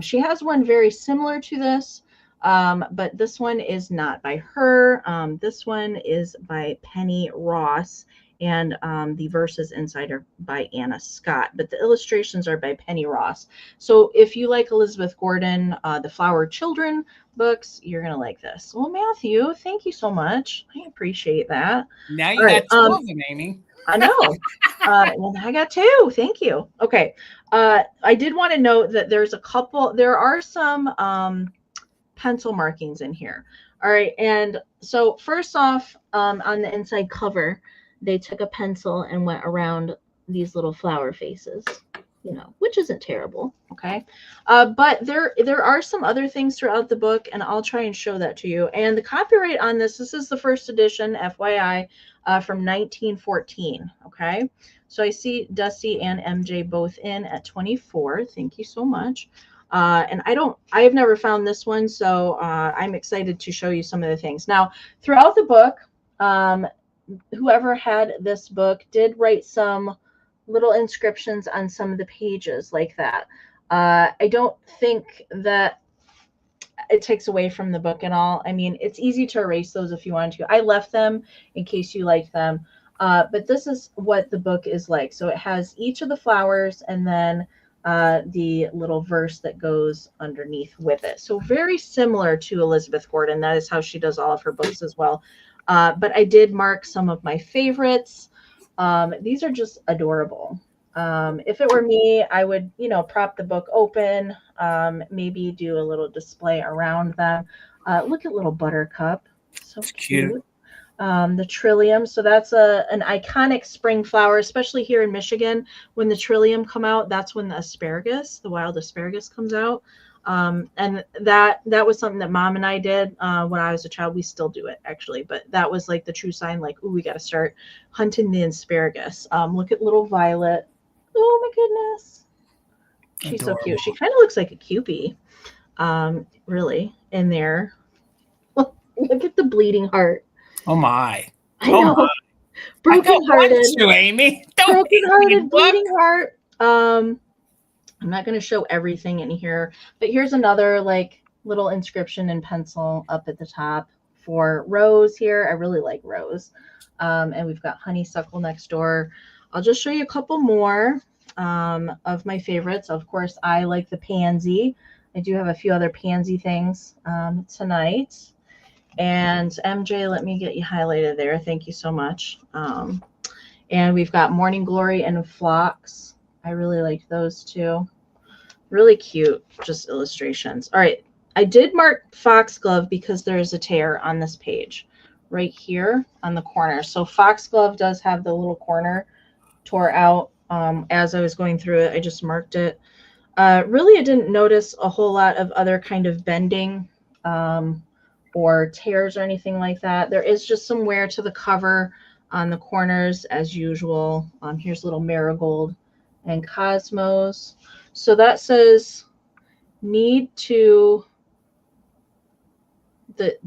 She has one very similar to this, but this one is not by her. This one is by Penny Ross, and the verses inside are by Anna Scott, but the illustrations are by Penny Ross. So if you like Elizabeth Gordon, the Flower Children books, you're going to like this. Well, Matthew, thank you so much. I appreciate that. Now you got 2 of them, Amy. I know. Well, I got 2. Thank you. Okay. I did want to note that there are some pencil markings in here. All right. And so first off, on the inside cover, they took a pencil and went around these little flower faces, which isn't terrible. Okay. But there are some other things throughout the book, and I'll try and show that to you. And the copyright on this is the first edition, FYI, from 1914. Okay. So I see Dusty and MJ both in at 24. Thank you so much. And I have never found this one, so I'm excited to show you some of the things. Now, throughout the book, whoever had this book did write some little inscriptions on some of the pages like that. I don't think that it takes away from the book at all. I mean, it's easy to erase those if you want to. I left them in case you like them. But this is what the book is like. So it has each of the flowers and then the little verse that goes underneath with it. So very similar to Elizabeth Gordon. That is how she does all of her books as well. But I did mark some of my favorites. These are just adorable. If it were me, I would, prop the book open, maybe do a little display around them. Look at little Buttercup. So cute. The trillium. So that's an iconic spring flower, especially here in Michigan. When the trillium come out, that's when the wild asparagus comes out. And that was something that Mom and I did when I was a child. We still do it, actually, but that was like the true sign, like, ooh, we got to start hunting the asparagus. Look at little Violet. Oh my goodness. She's adorable. So cute. She kind of looks like a Cupid, really, in there. Look at the bleeding heart. Oh my. I know. My. Broken-hearted. You, Amy. Broken-hearted, bleeding heart. I'm not going to show everything in here, but here's another little inscription in pencil up at the top for Rose here. I really like Rose. And we've got honeysuckle next door. I'll just show you a couple more of my favorites. Of course, I like the pansy. I do have a few other pansy things tonight. And MJ, let me get you highlighted there. Thank you so much. And we've got Morning Glory and Phlox. I really like those too. Really cute, just illustrations. All right, I did mark Foxglove because there's a tear on this page right here on the corner. So Foxglove does have the little corner tore out. As I was going through it, I just marked it. Really, I didn't notice a whole lot of other kind of bending or tears or anything like that. There is just some wear to the cover on the corners as usual. Here's little Marigold and Cosmos. So that says the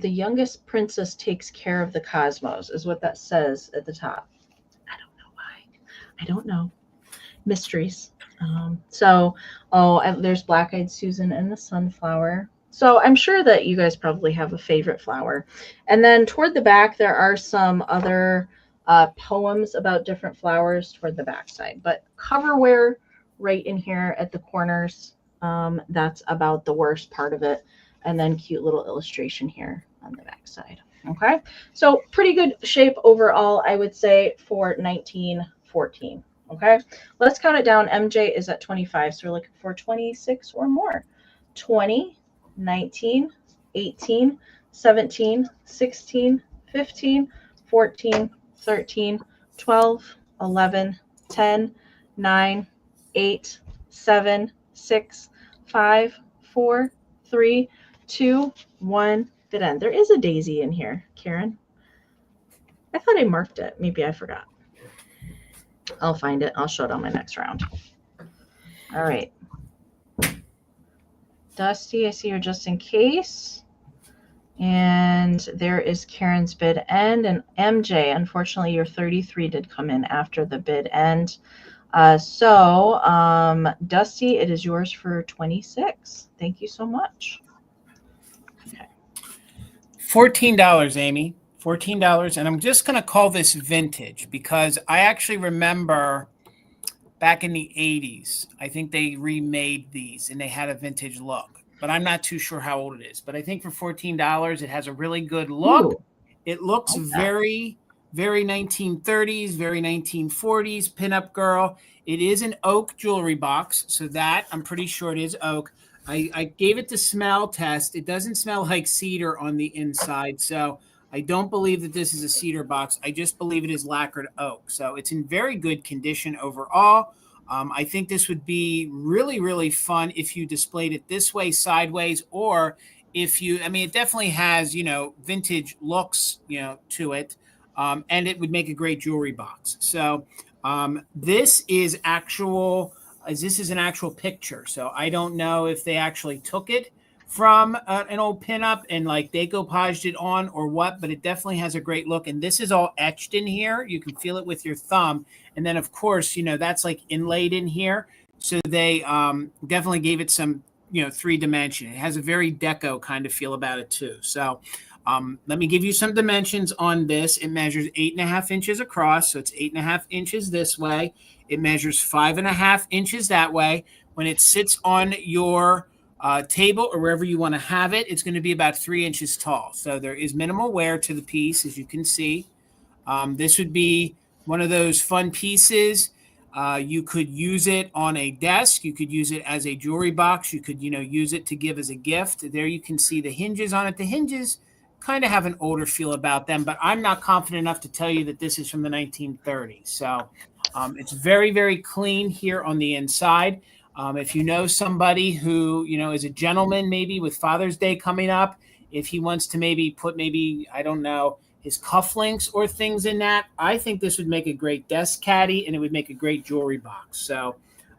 youngest princess takes care of the cosmos is what that says at the top. I don't know why. I don't know. Mysteries. There's Black-Eyed Susan and the sunflower. So I'm sure that you guys probably have a favorite flower. And then toward the back, there are some other poems about different flowers toward the backside. But coverware right in here at the corners, that's about the worst part of it. And then cute little illustration here on the backside. Okay, so pretty good shape overall, I would say, for 1914. Okay, let's count it down. MJ is at 25, so we're looking for 26 or more. 20, 19, 18, 17, 16, 15, 14, 13, 12, 11, 10, 9, 8, 7, 6, 5, 4, 3, 2, 1. Bid end. There is a daisy in here, Karen. I thought I marked it. Maybe I forgot. I'll find it. I'll show it on my next round. All right. Dusty, I see you're just in case. And there is Karen's bid end. And MJ, unfortunately, your 33 did come in after the bid end. Dusty, it is yours for 26. Thank you so much. Okay. $14, Amy. $14. And I'm just going to call this vintage because I actually remember back in the 80s, I think they remade these and they had a vintage look. But I'm not too sure how old it is. But I think for $14, it has a really good look. Ooh, it looks very, very 1930s, very 1940s, pinup girl. It is an oak jewelry box. So that, I'm pretty sure it is oak. I gave it the smell test. It doesn't smell like cedar on the inside. So I don't believe that this is a cedar box. I just believe it is lacquered oak. So it's in very good condition overall. I think this would be really, really fun if you displayed it this way, sideways, or if you, I mean, it definitely has, you know, vintage looks, you know, to it. And it would make a great jewelry box. So this is an actual picture. So I don't know if they actually took it from an old pinup and like decoupaged it on or what, but it definitely has a great look. And this is all etched in here. You can feel it with your thumb. And then of course, you know, that's like inlaid in here. So they definitely gave it some, you know, 3-dimension. It has a very deco kind of feel about it too. So let me give you some dimensions on this. It measures 8.5 inches across. So it's 8.5 inches this way. It measures 5.5 inches that way. When it sits on your table or wherever you want to have it, it's going to be about 3 inches tall. So there is minimal wear to the piece, as you can see. This would be one of those fun pieces. You could use it on a desk. You could use it as a jewelry box. You could, you know, use it to give as a gift. There you can see the hinges on it. The hinges kind of have an older feel about them, but I'm not confident enough to tell you that this is from the 1930s. So it's very, very clean here on the inside. If you know somebody who, you know, is a gentleman, maybe with Father's Day coming up, if he wants to maybe put I don't know, his cufflinks or things in that, I think this would make a great desk caddy and it would make a great jewelry box. So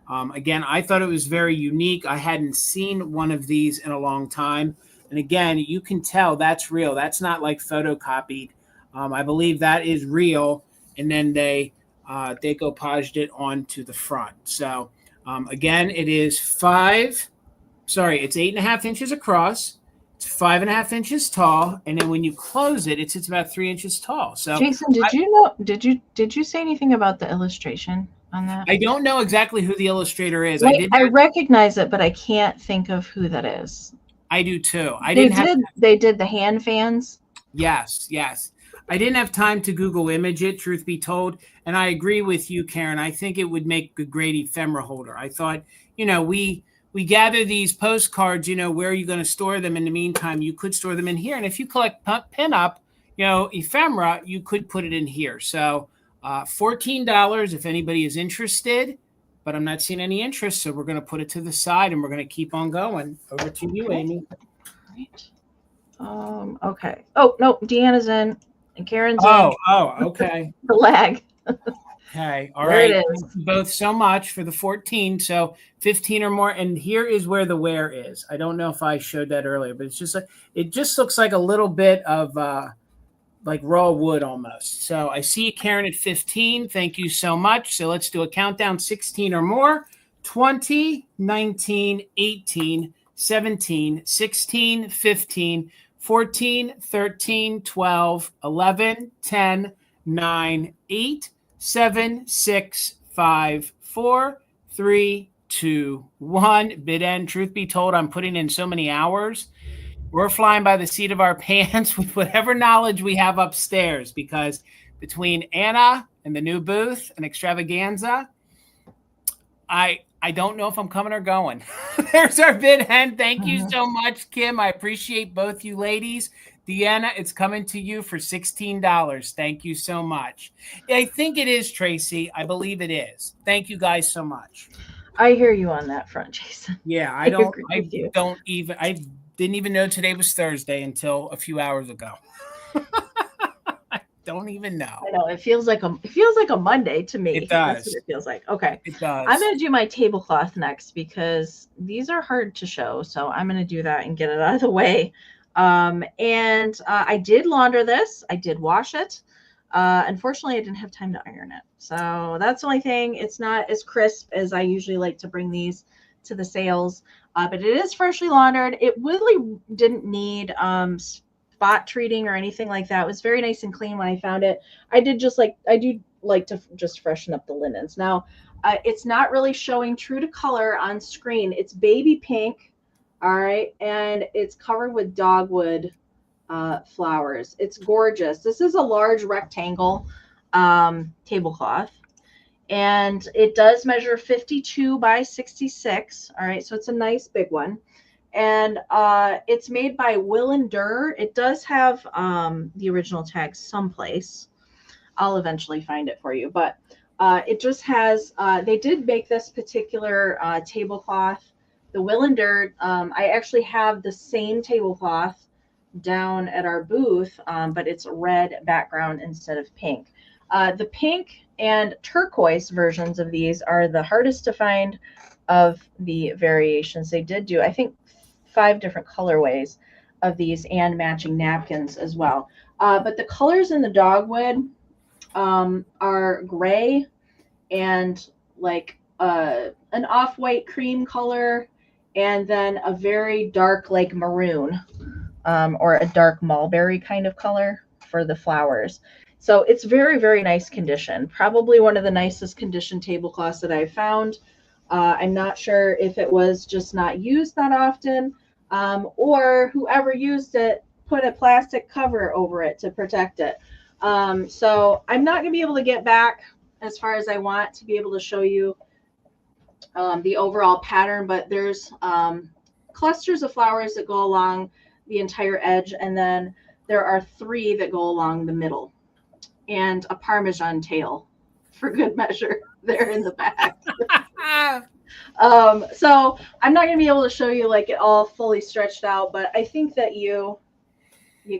again, I thought it was very unique. I hadn't seen one of these in a long time. And again, you can tell that's real. That's not like photocopied. I believe that is real. And then they decoupaged it onto the front. So again, it is it's 8.5 inches across. It's 5.5 inches tall. And then when you close it, it's about 3 inches tall. So Jason, did you say anything about the illustration on that? I don't know exactly who the illustrator is. I recognize it, but I can't think of who that is. I do too. They did the hand fans. Yes. I didn't have time to Google image it, truth be told. And I agree with you, Karen. I think it would make a great ephemera holder. I thought, you know, we gather these postcards, you know, where are you going to store them? In the meantime, you could store them in here. And if you collect pinup, you know, ephemera, you could put it in here. So $14 if anybody is interested, but I'm not seeing any interest. So we're going to put it to the side and we're going to keep on going. Over to you, Amy. Right. Okay. Oh, no, Deanna's in and Karen's in. Oh, okay. The lag. Okay. All right. Thank you both so much for the 14. So 15 or more. And here is where the wear is. I don't know if I showed that earlier, but it's just like, it just looks like a little bit of like raw wood almost. So I see you, Karen, at 15. Thank you so much. So let's do a countdown, 16 or more. 20, 19, 18, 17, 16, 15, 14, 13, 12, 11, 10, 9, 8, 7, 6, 5, 4, 3, 2, 1. Bid end. Truth be told, I'm putting in so many hours. We're flying by the seat of our pants with whatever knowledge we have upstairs, because between Anna and the new booth and extravaganza, I don't know if I'm coming or going. There's our bid end. Thank you so much, Kim. I appreciate both you ladies. Deanna, it's coming to you for $16. Thank you so much. I think it is, Tracy. I believe it is. Thank you guys so much. I hear you on that front, Jason. Yeah, I didn't even know today was Thursday until a few hours ago. I don't even know. I know it feels like a Monday to me. It does. That's what it feels like. Okay. It does. I'm going to do my tablecloth next because these are hard to show. So I'm going to do that and get it out of the way. I did launder this. I did wash it. Unfortunately, I didn't have time to iron it. So that's the only thing. It's not as crisp as I usually like to bring these to the sales. But it is freshly laundered. It really didn't need spot treating or anything like that. It was very nice and clean when I found it. I do like to just freshen up the linens. Now, it's not really showing true to color on screen. It's baby pink, all right, and it's covered with dogwood flowers. It's gorgeous. This is a large rectangle tablecloth. And it does measure 52 by 66. All right, so it's a nice big one. And it's made by Will and Durr. It does have the original tag someplace. I'll eventually find it for you. But it just has, they did make this particular tablecloth. The Will and Durr, I actually have the same tablecloth down at our booth, but it's a red background instead of pink. The pink and turquoise versions of these are the hardest to find of the variations. They did do, I think, 5 different colorways of these and matching napkins as well. But the colors in the dogwood are gray and like an off-white cream color, and then a very dark like maroon or a dark mulberry kind of color for the flowers. So it's very, very nice condition. Probably one of the nicest condition tablecloths that I've found. I'm not sure if it was just not used that often, or whoever used it put a plastic cover over it to protect it. So I'm not going to be able to get back as far as I want to be able to show you the overall pattern, but there's clusters of flowers that go along the entire edge, and then there are 3 that go along the middle, and a Parmesan tail for good measure there in the back. So I'm not going to be able to show you like it all fully stretched out, but I think that you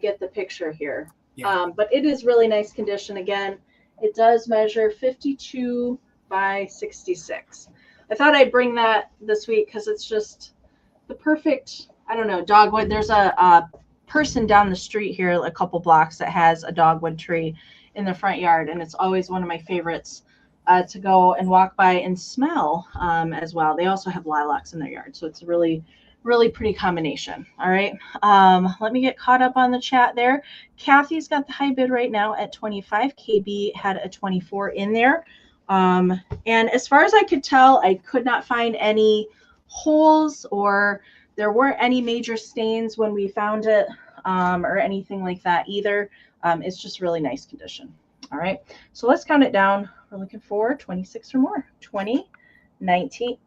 get the picture here. Yeah. But it is really nice condition. Again, it does measure 52 by 66. I thought I'd bring that this week because it's just the perfect, I don't know, dogwood. There's a person down the street here, a couple blocks, that has a dogwood tree in the front yard, and it's always one of my favorites to go and walk by and smell as well. They also have lilacs in their yard, so it's a really, really pretty combination. All right, let me get caught up on the chat there. Kathy's got the high bid right now at 25. KB had a 24 in there. And as far as I could tell, I could not find any holes, or there weren't any major stains when we found it, or anything like that either. It's just really nice condition. All right, so let's count it down. We're looking for 26 or more. 20, 19,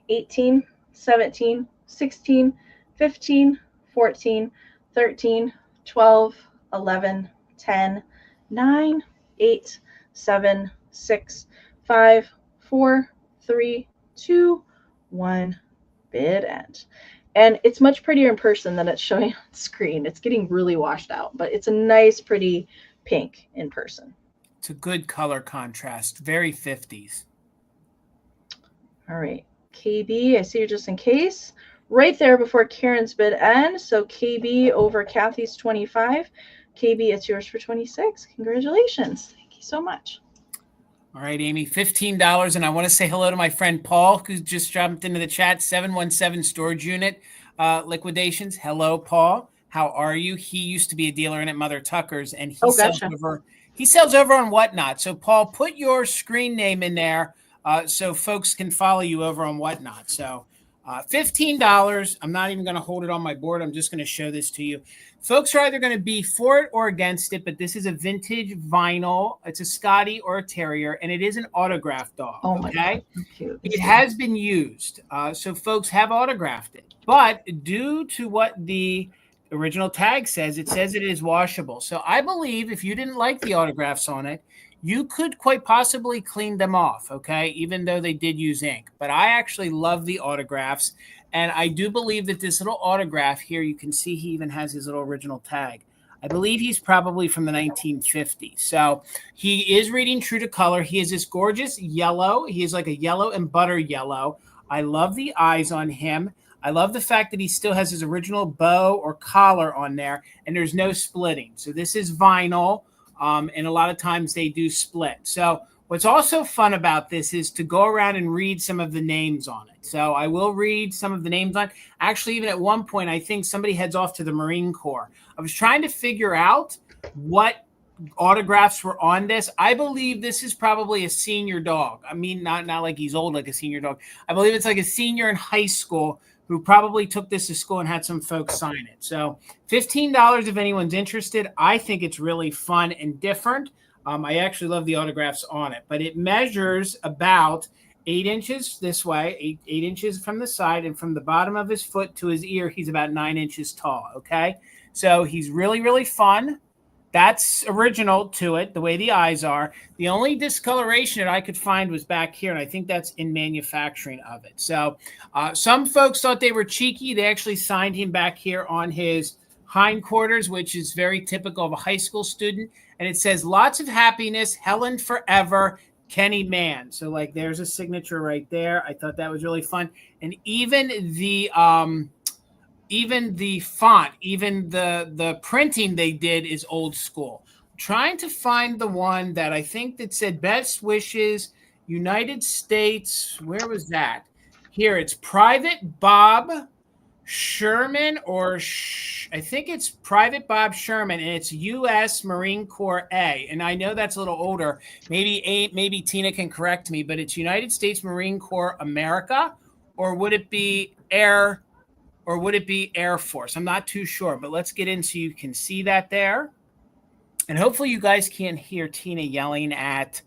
18, 17, 16, 15, 14, 13, 12, 11, 10, 9, 8, 7, 6, 5, 4, 3, 2, 1. Bid end. And it's much prettier in person than it's showing on screen. It's getting really washed out, but it's a nice, pretty pink in person. It's a good color contrast. Very 50s. All right. KB, I see you just in case. Right there before Karen's bid end. So KB over Kathy's 25. KB, it's yours for 26. Congratulations. Thank you so much. All right, Amy, $15. And I want to say hello to my friend Paul, who just jumped into the chat. 717 storage unit liquidations. Hello, Paul. How are you? He used to be a dealer in at Mother Tucker's, and he sells over He sells over on Whatnot. So, Paul, put your screen name in there so folks can follow you over on Whatnot. So, $15. I'm not even going to hold it on my board. I'm just going to show this to you. Folks are either going to be for it or against it, but this is a vintage vinyl. It's a Scotty or a Terrier, and it is an autographed dog. Oh my God, so cute. It has been used. So folks have autographed it. But due to what the original tag says, it says it is washable. So I believe if you didn't like the autographs on it, you could quite possibly clean them off, okay, even though they did use ink. But I actually love the autographs, and I do believe that this little autograph here, you can see he even has his little original tag. I believe he's probably from the 1950s. So he is reading true to color. He is this gorgeous yellow. He is like a yellow and butter yellow. I love the eyes on him. I love the fact that he still has his original bow or collar on there, and there's no splitting. So this is vinyl. And a lot of times they do split. So what's also fun about this is to go around and read some of the names on it. So I will read some of the names on. Actually, even at one point, I think somebody heads off to the Marine Corps. I was trying to figure out what autographs were on this. I believe this is probably a senior dog. I mean, not like he's old like a senior dog. I believe it's like a senior in high school who probably took this to school and had some folks sign it. So $15 if anyone's interested. I think it's really fun and different. I actually love the autographs on it, but it measures about 8 inches this way, 8 inches from the side, and from the bottom of his foot to his ear, he's about 9 inches tall. Okay. So he's really, really fun. That's original to it, the way the eyes are. The only discoloration that I could find was back here, and I think that's in manufacturing of it. So some folks thought they were cheeky. They actually signed him back here on his hindquarters, which is very typical of a high school student. And it says, "Lots of happiness, Helen forever, Kenny Mann." So, like, there's a signature right there. I thought that was really fun. And even the font, even the printing they did is old school. I'm trying to find the one that I think that said "Best Wishes, United States." Where was that? Here, it's Private Bob Sherman, or I think it's Private Bob Sherman, and it's U.S. Marine Corps A. And I know that's a little older. Maybe Tina can correct me, but it's United States Marine Corps America, or would it be Air Force? I'm not too sure, but let's get in so you can see that there. And hopefully you guys can't hear Tina yelling at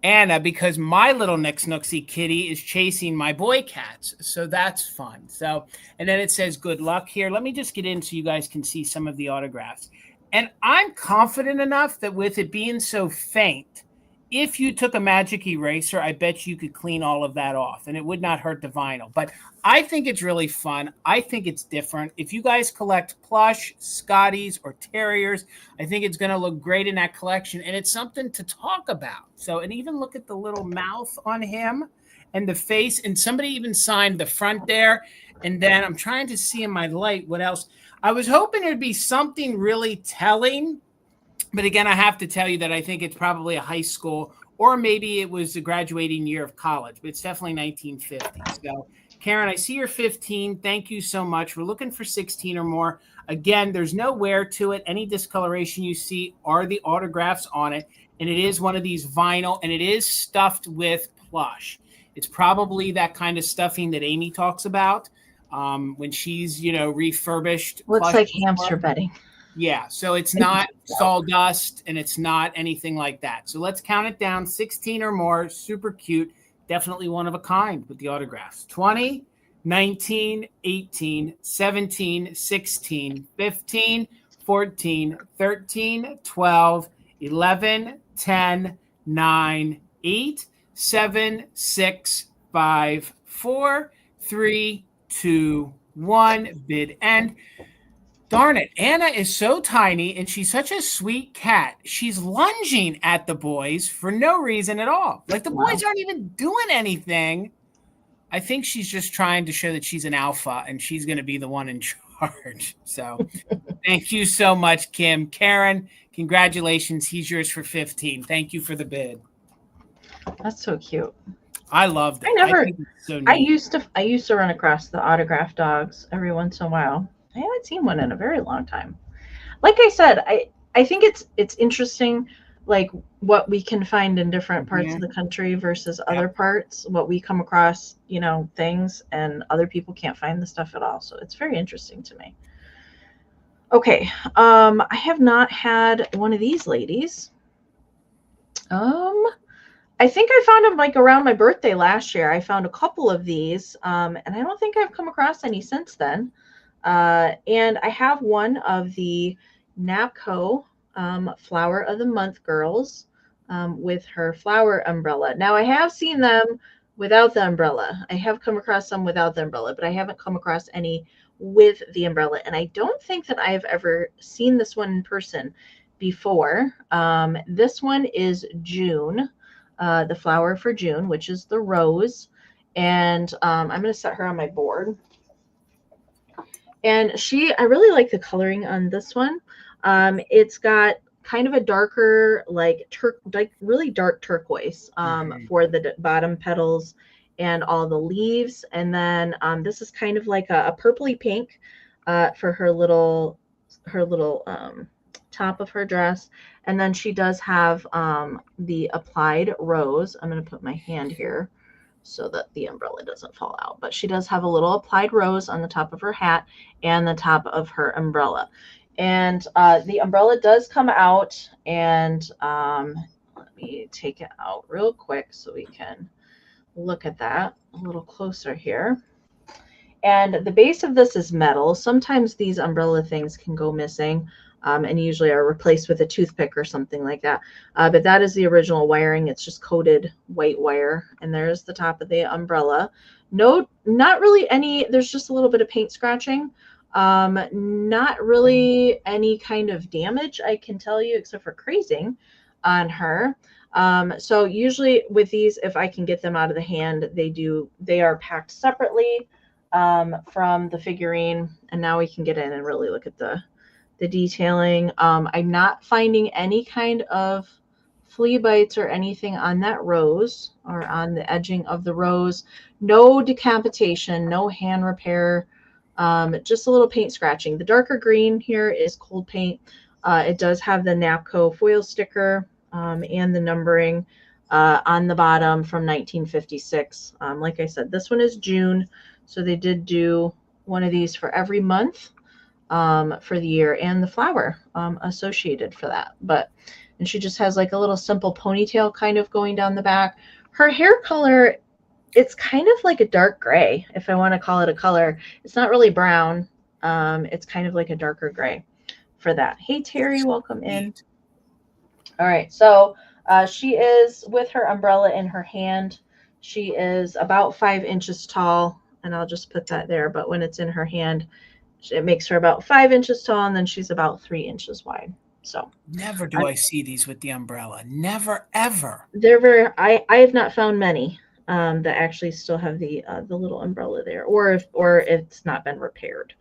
Anna, because my little Nix Nooksy kitty is chasing my boy cats. So that's fun. So, and then it says "Good luck" here. Let me just get in so you guys can see some of the autographs. And I'm confident enough that with it being so faint, if you took a magic eraser, I bet you could clean all of that off and it would not hurt the vinyl. But I think it's really fun. I think it's different. If you guys collect plush, Scotties, or Terriers, I think it's going to look great in that collection. And it's something to talk about. So, and even look at the little mouth on him and the face. And somebody even signed the front there. And then I'm trying to see in my light what else. I was hoping there'd be something really telling. But again, I have to tell you that I think it's probably a high school, or maybe it was the graduating year of college, but it's definitely 1950. So, Karen, I see you're 15. Thank you so much. We're looking for 16 or more. Again, there's no wear to it. Any discoloration you see are the autographs on it. And it is one of these vinyl, and it is stuffed with plush. It's probably that kind of stuffing that Amy talks about when she's, refurbished. Looks like hamster bedding. Yeah, so it's not sawdust and it's not anything like that. So let's count it down. 16 or more, super cute, definitely one of a kind with the autographs. 20, 19, 18, 17, 16, 15, 14, 13, 12, 11, 10, 9, 8, 7, 6, 5, 4, 3, 2, 1. Bid end. Darn it. Anna is so tiny and she's such a sweet cat. She's lunging at the boys for no reason at all. Like, the boys aren't even doing anything. I think she's just trying to show that she's an alpha and she's going to be the one in charge. So thank you so much, Kim. Karen, congratulations. He's yours for 15. Thank you for the bid. That's so cute. I love that. I used to run across the autographed dogs every once in a while. I haven't seen one in a very long time. Like I said, I think it's interesting. like what we can find in different parts of the country versus other parts, what we come across, you know, things, and other people can't find the stuff at all. So it's very interesting to me. Okay. I have not had one of these ladies. I think I found them like around my birthday last year. I found a couple of these, and I don't think I've come across any since then. And I have one of the NAPCO Flower of the Month girls with her flower umbrella. Now, I have seen them without the umbrella. I have come across some without the umbrella, but I haven't come across any with the umbrella. And I don't think that I have ever seen this one in person before. This one is June, the flower for June, which is the rose. And I'm going to set her on my board. And I really like the coloring on this one. It's got kind of a darker, like really dark turquoise for the bottom petals and all the leaves. And then this is kind of like a purpley pink for her little top of her dress. And then she does have the applied rose. I'm going to put my hand here so that the umbrella doesn't fall out. But she does have a little applied rose on the top of her hat and the top of her umbrella. And the umbrella does come out, and let me take it out real quick so we can look at that a little closer here. And the base of this is metal. Sometimes these umbrella things can go missing and usually are replaced with a toothpick or something like that. But that is the original wiring. It's just coated white wire. And there's the top of the umbrella. No, not really any, there's just a little bit of paint scratching. Not really any kind of damage, I can tell you, except for crazing on her. So usually with these, if I can get them out of the hand, they are packed separately from the figurine. And now we can get in and really look at the detailing. I'm not finding any kind of flea bites or anything on that rose or on the edging of the rose. No decapitation, no hand repair, just a little paint scratching. The darker green here is cold paint. It does have the NAPCO foil sticker and the numbering on the bottom from 1956. Like I said, this one is June, so they did do one of these for every month for the year, and the flower associated for that. And she just has like a little simple ponytail kind of going down the back. Her hair color, it's kind of like a dark gray, if I want to call it a color. It's not really brown. It's kind of like a darker gray for that. Hey, Terry, welcome in. All right, so she is with her umbrella in her hand. She is about 5 inches tall, and I'll just put that there. But when it's in her hand, it makes her about 5 inches tall, and then she's about 3 inches wide. So never do I see these with the umbrella. Never, ever. They're very. I have not found many that actually still have the little umbrella there, or it's not been repaired.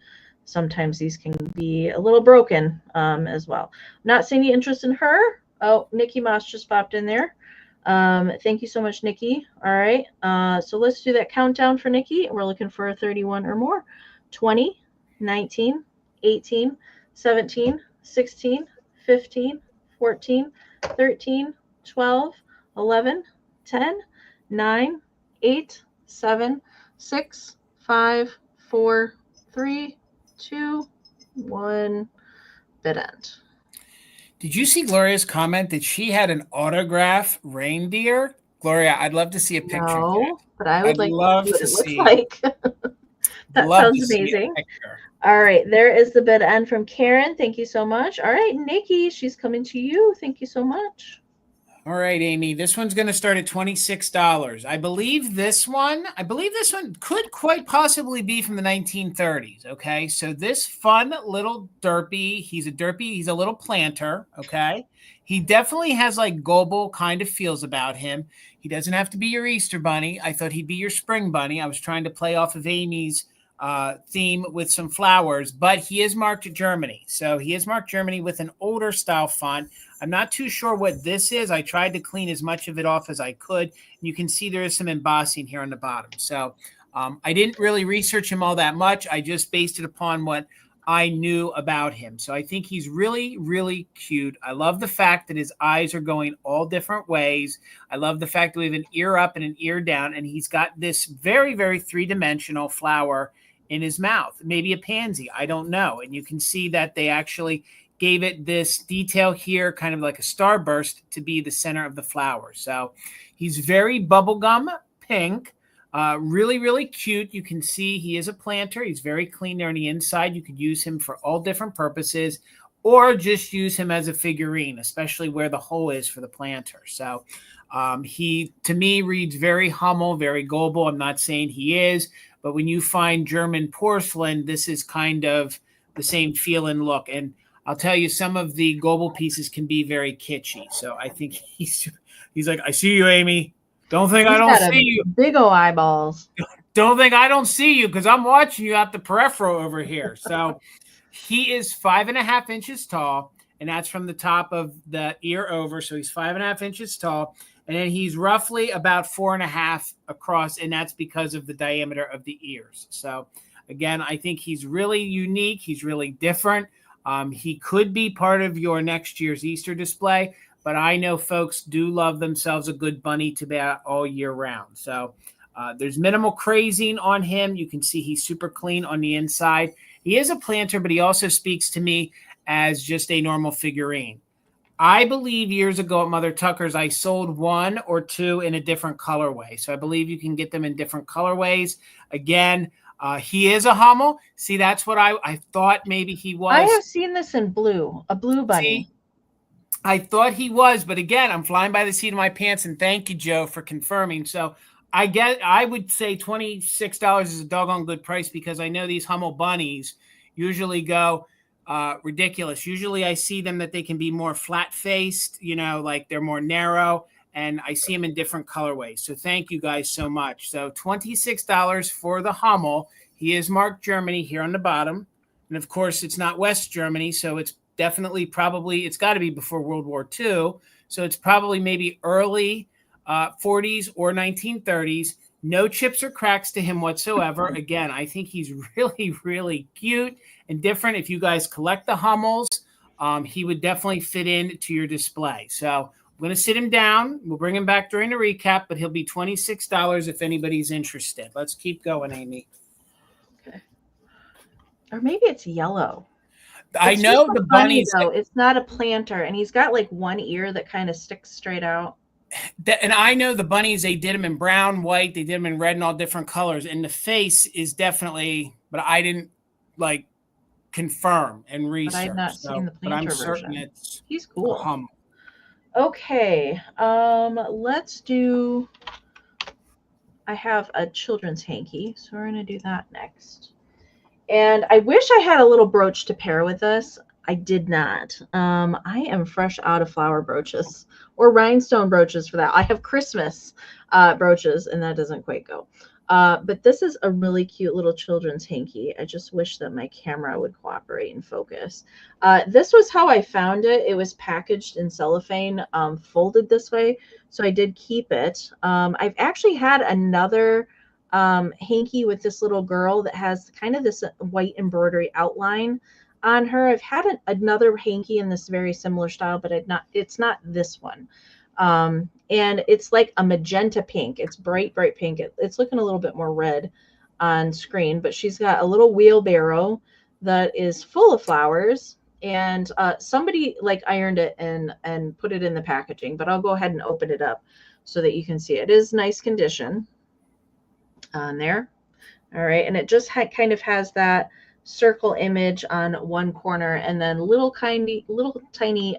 Sometimes these can be a little broken as well. Not seeing any interest in her. Oh, Nikki Moss just popped in there. Thank you so much, Nikki. All right. So let's do that countdown for Nikki. We're looking for a 31 or more. 20, 19, 18, 17, 16, 15, 14, 13, 12, 11, 10, 9, 8, 7, 6, 5, 4, 3, 2, 1. Bid end. Did you see Gloria's comment that she had an autograph reindeer? Gloria, I'd love to see a picture. No, but I would like to see what it looks like. That sounds amazing. All right, there is the bid end from Karen. Thank you so much. All right, Nikki, she's coming to you. Thank you so much. All right, Amy, this one's going to start at $26. I believe this one could quite possibly be from the 1930s. Okay, so this fun little derpy, he's a little planter. Okay, he definitely has like Goebel kind of feels about him. He doesn't have to be your Easter bunny. I thought he'd be your spring bunny. I was trying to play off of Amy's theme with some flowers, but he is marked Germany. So he is marked Germany with an older style font. I'm not too sure what this is. I tried to clean as much of it off as I could. You can see there is some embossing here on the bottom. So I didn't really research him all that much. I just based it upon what I knew about him. So I think he's really, really cute. I love the fact that his eyes are going all different ways. I love the fact that we have an ear up and an ear down, and he's got this very, very three-dimensional flower in his mouth, maybe a pansy. I don't know. And you can see that they actually gave it this detail here, kind of like a starburst, to be the center of the flower. So he's very bubblegum pink. Really, really cute. You can see he is a planter. He's very clean there on the inside. You could use him for all different purposes, or just use him as a figurine, especially where the hole is for the planter. So he, to me, reads very Hummel, very Goebel. I'm not saying he is, but when you find German porcelain, this is kind of the same feel and look. And I'll tell you, some of the Goebel pieces can be very kitschy. So I think he's like, I see you, Amy. Don't think I don't see you. Big ol' eyeballs. Don't think I don't see you, because I'm watching you out the peripheral over here. So he is 5.5 inches tall, and that's from the top of the ear over. So he's 5.5 inches tall, and then he's roughly about 4.5 across, and that's because of the diameter of the ears. So again, I think he's really unique. He's really different. He could be part of your next year's Easter display. But I know folks do love themselves a good bunny to be out all year round. So there's minimal crazing on him. You can see he's super clean on the inside. He is a planter, but he also speaks to me as just a normal figurine. I believe years ago at Mother Tucker's, I sold 1 or 2 in a different colorway. So I believe you can get them in different colorways. Again, he is a Hummel. See, that's what I thought maybe he was. I have seen this in blue, a blue bunny. See? I thought he was, but again, I'm flying by the seat of my pants, and thank you, Joe, for confirming. So I would say $26 is a doggone good price, because I know these Hummel bunnies usually go ridiculous. Usually I see them that they can be more flat-faced, like they're more narrow, and I see them in different colorways. So thank you guys so much. So $26 for the Hummel. He is marked Germany here on the bottom. And of course, it's not West Germany, so it's definitely probably, it's got to be before World War II. So it's probably maybe early 40s or 1930s. No chips or cracks to him whatsoever. Again, I think he's really, really cute and different. If you guys collect the Hummels, he would definitely fit into your display. So I'm going to sit him down. We'll bring him back during the recap, but he'll be $26 if anybody's interested. Let's keep going, Amy. Okay. Or maybe it's yellow. I know the bunnies, though. It's not a planter, and he's got like one ear that kind of sticks straight out. And I know the bunnies, they did them in brown, white, they did them in red and all different colors. And the face is definitely, but I didn't like confirm and research. But I've not seen the planter version. He's cool. Okay, let's do. I have a children's hanky, so we're gonna do that next. And I wish I had a little brooch to pair with this. I did not. I am fresh out of flower brooches, or rhinestone brooches for that. I have Christmas brooches, and that doesn't quite go. But this is a really cute little children's hanky. I just wish that my camera would cooperate and focus. This was how I found it. It was packaged in cellophane, folded this way. So I did keep it. I've actually had another hanky with this little girl that has kind of this white embroidery outline on her. I've had another hanky in this very similar style, but it's not this one. And it's like a magenta pink. It's bright, bright pink. It's looking a little bit more red on screen, but she's got a little wheelbarrow that is full of flowers, and somebody like ironed it and put it in the packaging, but I'll go ahead and open it up so that you can see it. It is nice condition on there. All right. And it just kind of has that circle image on one corner, and then little tiny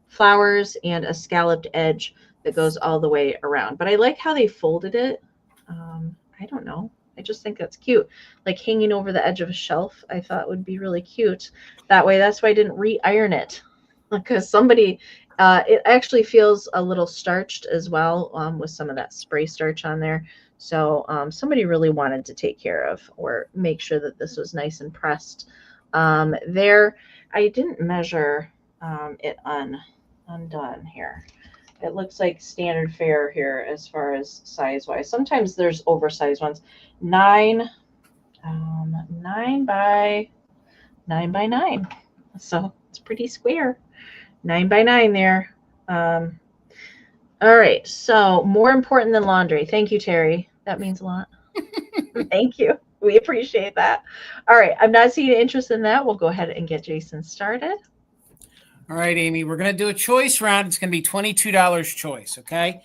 flowers and a scalloped edge that goes all the way around. But I like how they folded it. I don't know. I just think that's cute. Like hanging over the edge of a shelf, I thought would be really cute. That way, that's why I didn't re-iron it, because somebody, it actually feels a little starched as well, with some of that spray starch on there. So somebody really wanted to take care of or make sure that this was nice and pressed there. I didn't measure it undone here. It looks like standard fare here as far as size wise. Sometimes there's oversized ones. 9 by 9 by 9. So it's pretty square. 9 by 9 there. All right. So more important than laundry. Thank you, Terry. That means a lot. Thank you. We appreciate that. All right. I'm not seeing interest in that. We'll go ahead and get Jason started. All right, Amy, we're going to do a choice round. It's going to be $22 choice, okay?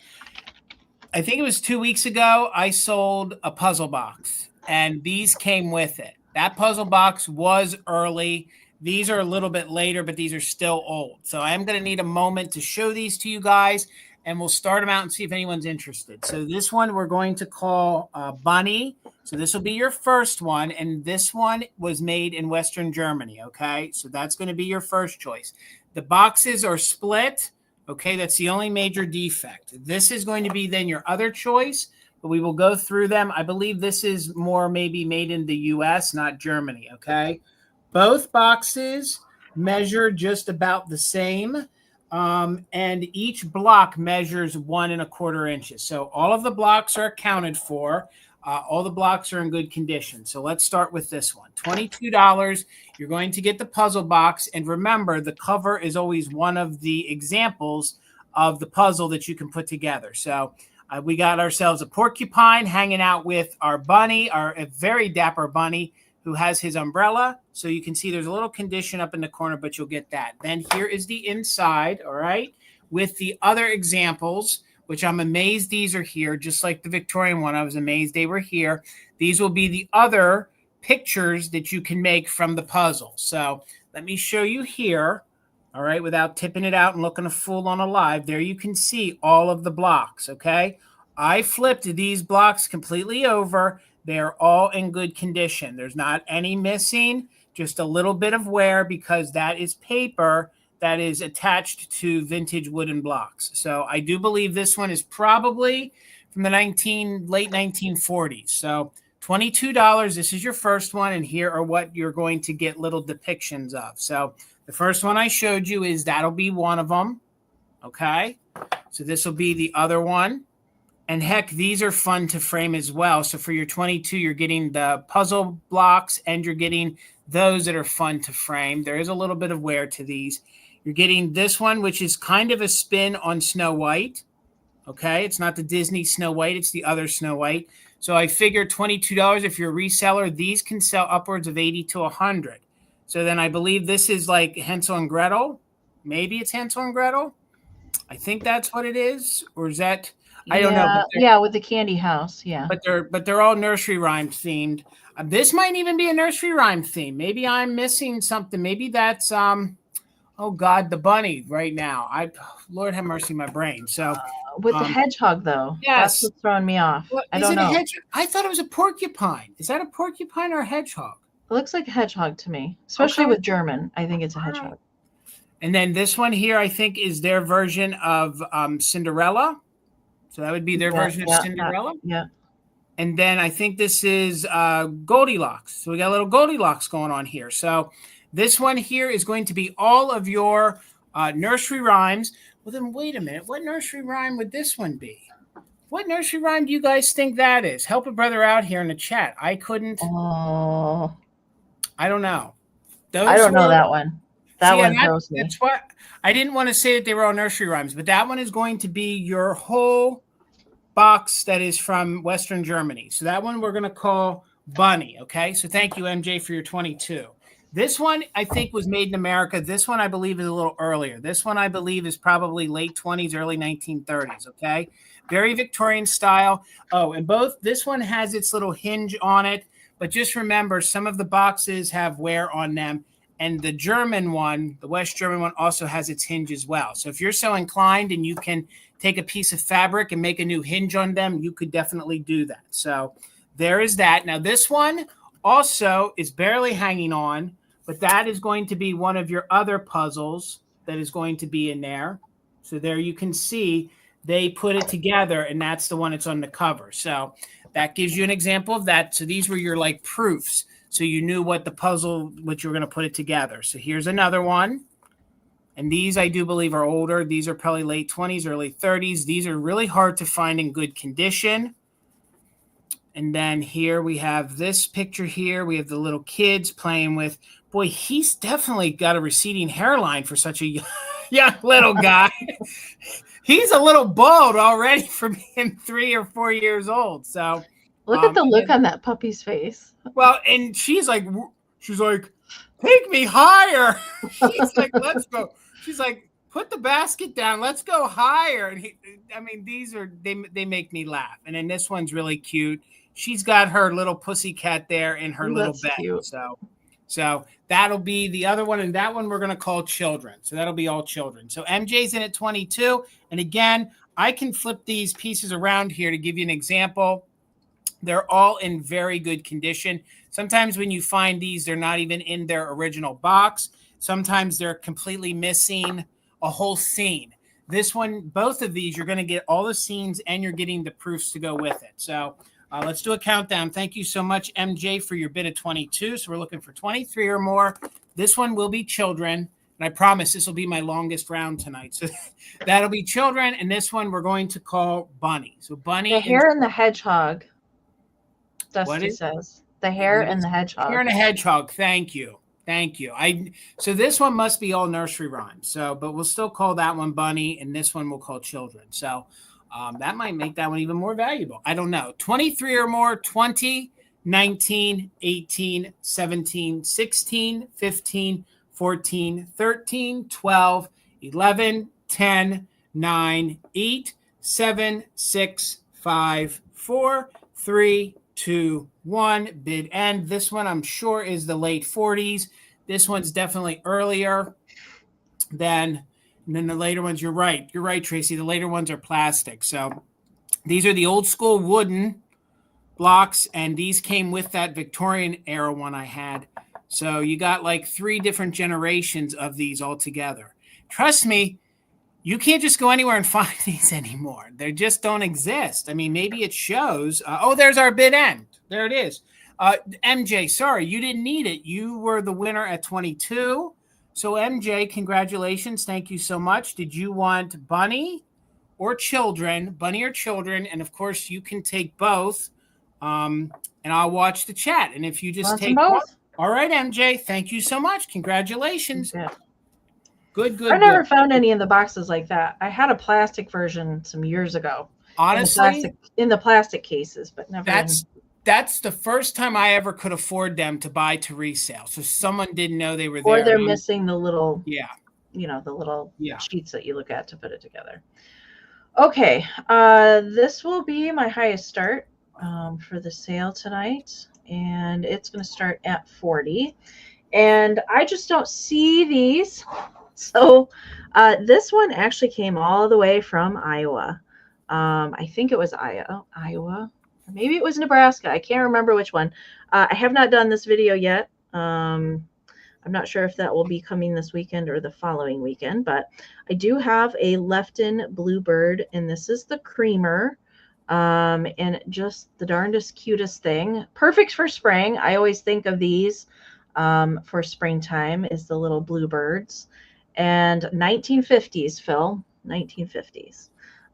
I think it was 2 weeks ago, I sold a puzzle box, and these came with it. That puzzle box was early. These are a little bit later, but these are still old. So I am going to need a moment to show these to you guys, and we'll start them out and see if anyone's interested. So this one we're going to call Bunny. So this will be your first one, and this one was made in Western Germany, okay? So that's going to be your first choice. The boxes are split. Okay, that's the only major defect. This is going to be then your other choice, but we will go through them. I believe this is more maybe made in the US, not Germany, okay? Both boxes measure just about the same, and each block measures 1 1/4 inches. So all of the blocks are accounted for. All the blocks are in good condition. So let's start with this one. $22. You're going to get the puzzle box. And remember, the cover is always one of the examples of the puzzle that you can put together. So we got ourselves a porcupine hanging out with our bunny, a very dapper bunny who has his umbrella. So you can see there's a little condition up in the corner, but you'll get that. Then here is the inside, all right, with the other examples, which I'm amazed these are here, just like the Victorian one. I was amazed they were here. These will be the other pictures that you can make from the puzzle. So let me show you here, all right, without tipping it out and looking a fool on a live. There you can see all of the blocks, okay? I flipped these blocks completely over. They're all in good condition. There's not any missing, just a little bit of wear because that is paper that is attached to vintage wooden blocks. So I do believe this one is probably from the late 1940s. So $22, this is your first one, and here are what you're going to get little depictions of. So the first one I showed you that'll be one of them, okay? So this will be the other one. And heck, these are fun to frame as well. So for your 22, you're getting the puzzle blocks, and you're getting those that are fun to frame. There is a little bit of wear to these. You're getting this one, which is kind of a spin on Snow White. Okay, it's not the Disney Snow White, it's the other Snow White. So I figured $22, if you're a reseller, these can sell upwards of 80 to 100. So then I believe this is like Hansel and Gretel. Maybe it's Hansel and Gretel. I think that's what it is. Or is that, I don't know. Yeah, with the candy house, yeah. But they're all nursery rhyme themed. This might even be a nursery rhyme theme. Maybe I'm missing something. Maybe that's oh God, the bunny right now. Lord have mercy, my brain. So with the hedgehog though, yes, that's what's throwing me off. Well, I don't know. I thought it was a porcupine. Is that a porcupine or a hedgehog? It looks like a hedgehog to me, especially with German. I think it's a hedgehog. Right. And then this one here, I think, is their version of Cinderella. So that would be their version of Cinderella. Yeah. And then I think this is Goldilocks. So we got a little Goldilocks going on here. So this one here is going to be all of your nursery rhymes. Well, then wait a minute. What nursery rhyme would this one be? What nursery rhyme do you guys think that is? Help a brother out here in the chat. I couldn't. Oh. I don't know. I don't know that one. That one throws me. That's what I didn't want to say that they were all nursery rhymes, but that one is going to be your whole box that is from Western Germany. So that one we're going to call Bunny. Okay. So thank you, MJ, for your 22. This one, I think, was made in America. This one, I believe, is a little earlier. This one, I believe, is probably late 20s, early 1930s, okay? Very Victorian style. Oh, and this one has its little hinge on it, but just remember, some of the boxes have wear on them, and the German one, the West German one, also has its hinge as well. So if you're so inclined and you can take a piece of fabric and make a new hinge on them, you could definitely do that. So there is that. Now, this one also is barely hanging on, but that is going to be one of your other puzzles that is going to be in there. So there you can see they put it together, and that's the one that's on the cover. So that gives you an example of that. So these were your like proofs. So you knew what you were going to put it together. So here's another one. And these I do believe are older. These are probably late 20s, early 30s. These are really hard to find in good condition. And then here we have this picture here. We have the little kids playing with, boy, he's definitely got a receding hairline for such a young little guy. He's a little bald already for being 3 or 4 years old. So look at the look on that puppy's face. Well, and she's like, take me higher. He's like, let's go. She's like, put the basket down. Let's go higher. And they make me laugh. And then this one's really cute. She's got her little pussycat there in her little bed. Cute. So that'll be the other one. And that one we're going to call children. So that'll be all children. So MJ's in at 22. And again, I can flip these pieces around here to give you an example. They're all in very good condition. Sometimes when you find these, they're not even in their original box. Sometimes they're completely missing a whole scene. This one, both of these, you're going to get all the scenes and you're getting the proofs to go with it. So let's do a countdown. Thank you so much, MJ, for your bid of 22. So we're looking for 23 or more. This one will be children. And I promise this will be my longest round tonight. So that'll be children. And this one we're going to call Bunny. So Bunny. The Hare and the Hedgehog. Dusty says the Hare and the Hedgehog. Hare and the Hedgehog. Thank you. So this one must be all nursery rhymes. So, but we'll still call that one Bunny, and this one we'll call children. So that might make that one even more valuable. I don't know. 23 or more, 20, 19, 18, 17, 16, 15, 14, 13, 12, 11, 10, 9, 8, 7, 6, 5, 4, 3, 2, 1. Bid end. This one I'm sure is the late 40s. This one's definitely earlier than and then the later ones. You're right, Tracy. The later ones are plastic. So these are the old school wooden blocks, and these came with that Victorian era one I had. So you got like 3 different generations of these all together. Trust me, you can't just go anywhere and find these anymore. They just don't exist. I mean, maybe it shows. There's our bid end. There it is. MJ, sorry, you didn't need it. You were the winner at 22. So MJ, congratulations. Thank you so much. Did you want Bunny or children? Bunny or children? And of course, you can take both. And I'll watch the chat. And if you just take both. All right, MJ. Thank you so much. Congratulations. Yeah. Good. I never found any in the boxes like that. I had a plastic version some years ago. Honestly, in the plastic cases, but never. That's the first time I ever could afford them to buy to resale. So someone didn't know they were there. Or they're missing the little, the little Yeah. sheets that you look at to put it together. Okay, this will be my highest start for the sale tonight, and it's going to start at 40. And I just don't see these. So this one actually came all the way from Iowa. I think it was Iowa. Maybe it was Nebraska. I can't remember which one. I have not done this video yet. I'm not sure if that will be coming this weekend or the following weekend, but I do have a Lefton Bluebird, and this is the creamer. And just the darndest cutest thing. Perfect for spring. I always think of these for springtime is the little bluebirds. And 1950s, Phil. 1950s.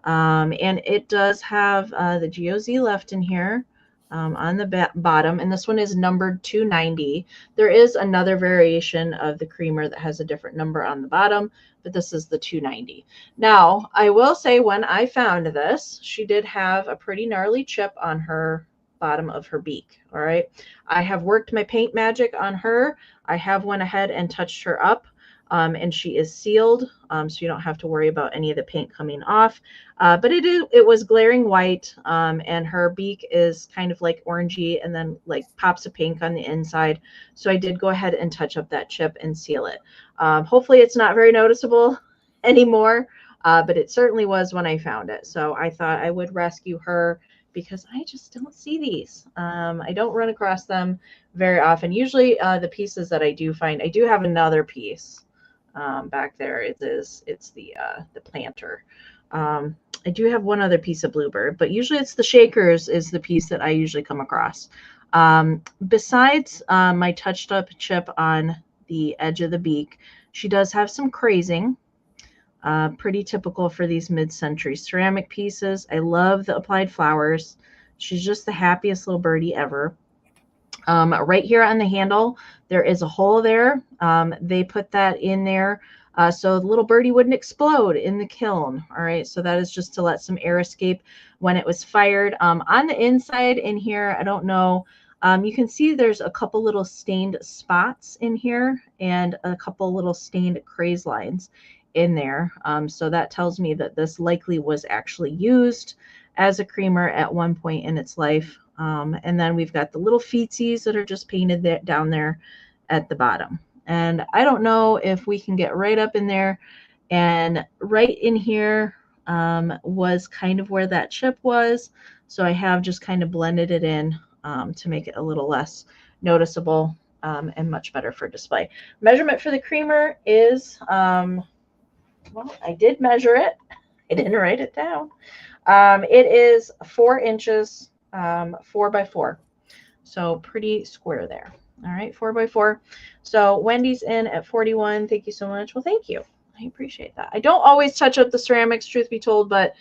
And it does have the GOZ left in here on the bottom, and this one is numbered 290. There is another variation of the creamer that has a different number on the bottom, but this is the 290. Now, I will say when I found this, she did have a pretty gnarly chip on her bottom of her beak. All right. I have worked my paint magic on her. I have went ahead and touched her up. And she is sealed, so you don't have to worry about any of the paint coming off. But it was glaring white, and her beak is kind of like orangey and then like pops of pink on the inside. So I did go ahead and touch up that chip and seal it. Hopefully it's not very noticeable anymore, but it certainly was when I found it. So I thought I would rescue her because I just don't see these. I don't run across them very often. Usually the pieces that I do find, I do have another piece. Back there it's the planter. I do have one other piece of bluebird, but usually it's the shakers is the piece that I usually come across. Besides my touched up chip on the edge of the beak, she does have some crazing, pretty typical for these mid-century ceramic pieces. I love the applied flowers. She's just the happiest little birdie ever. Right here on the handle, there is a hole there. They put that in there so the little birdie wouldn't explode in the kiln. All right, so that is just to let some air escape when it was fired. On the inside in here, I don't know, you can see there's a couple little stained spots in here and a couple little stained craze lines in there. So that tells me that this likely was actually used as a creamer at one point in its life. And then we've got the little feetsies that are just painted down there at the bottom. And I don't know if we can get right up in there, and right in here was kind of where that chip was. So I have just kind of blended it in to make it a little less noticeable and much better for display. Measurement for the creamer is, well, I did measure it. I didn't write it down. It is 4 inches, 4 by 4. So pretty square there. All right, 4 by 4. So Wendy's in at 41. Thank you so much. Well, thank you. I appreciate that. I don't always touch up the ceramics, truth be told, but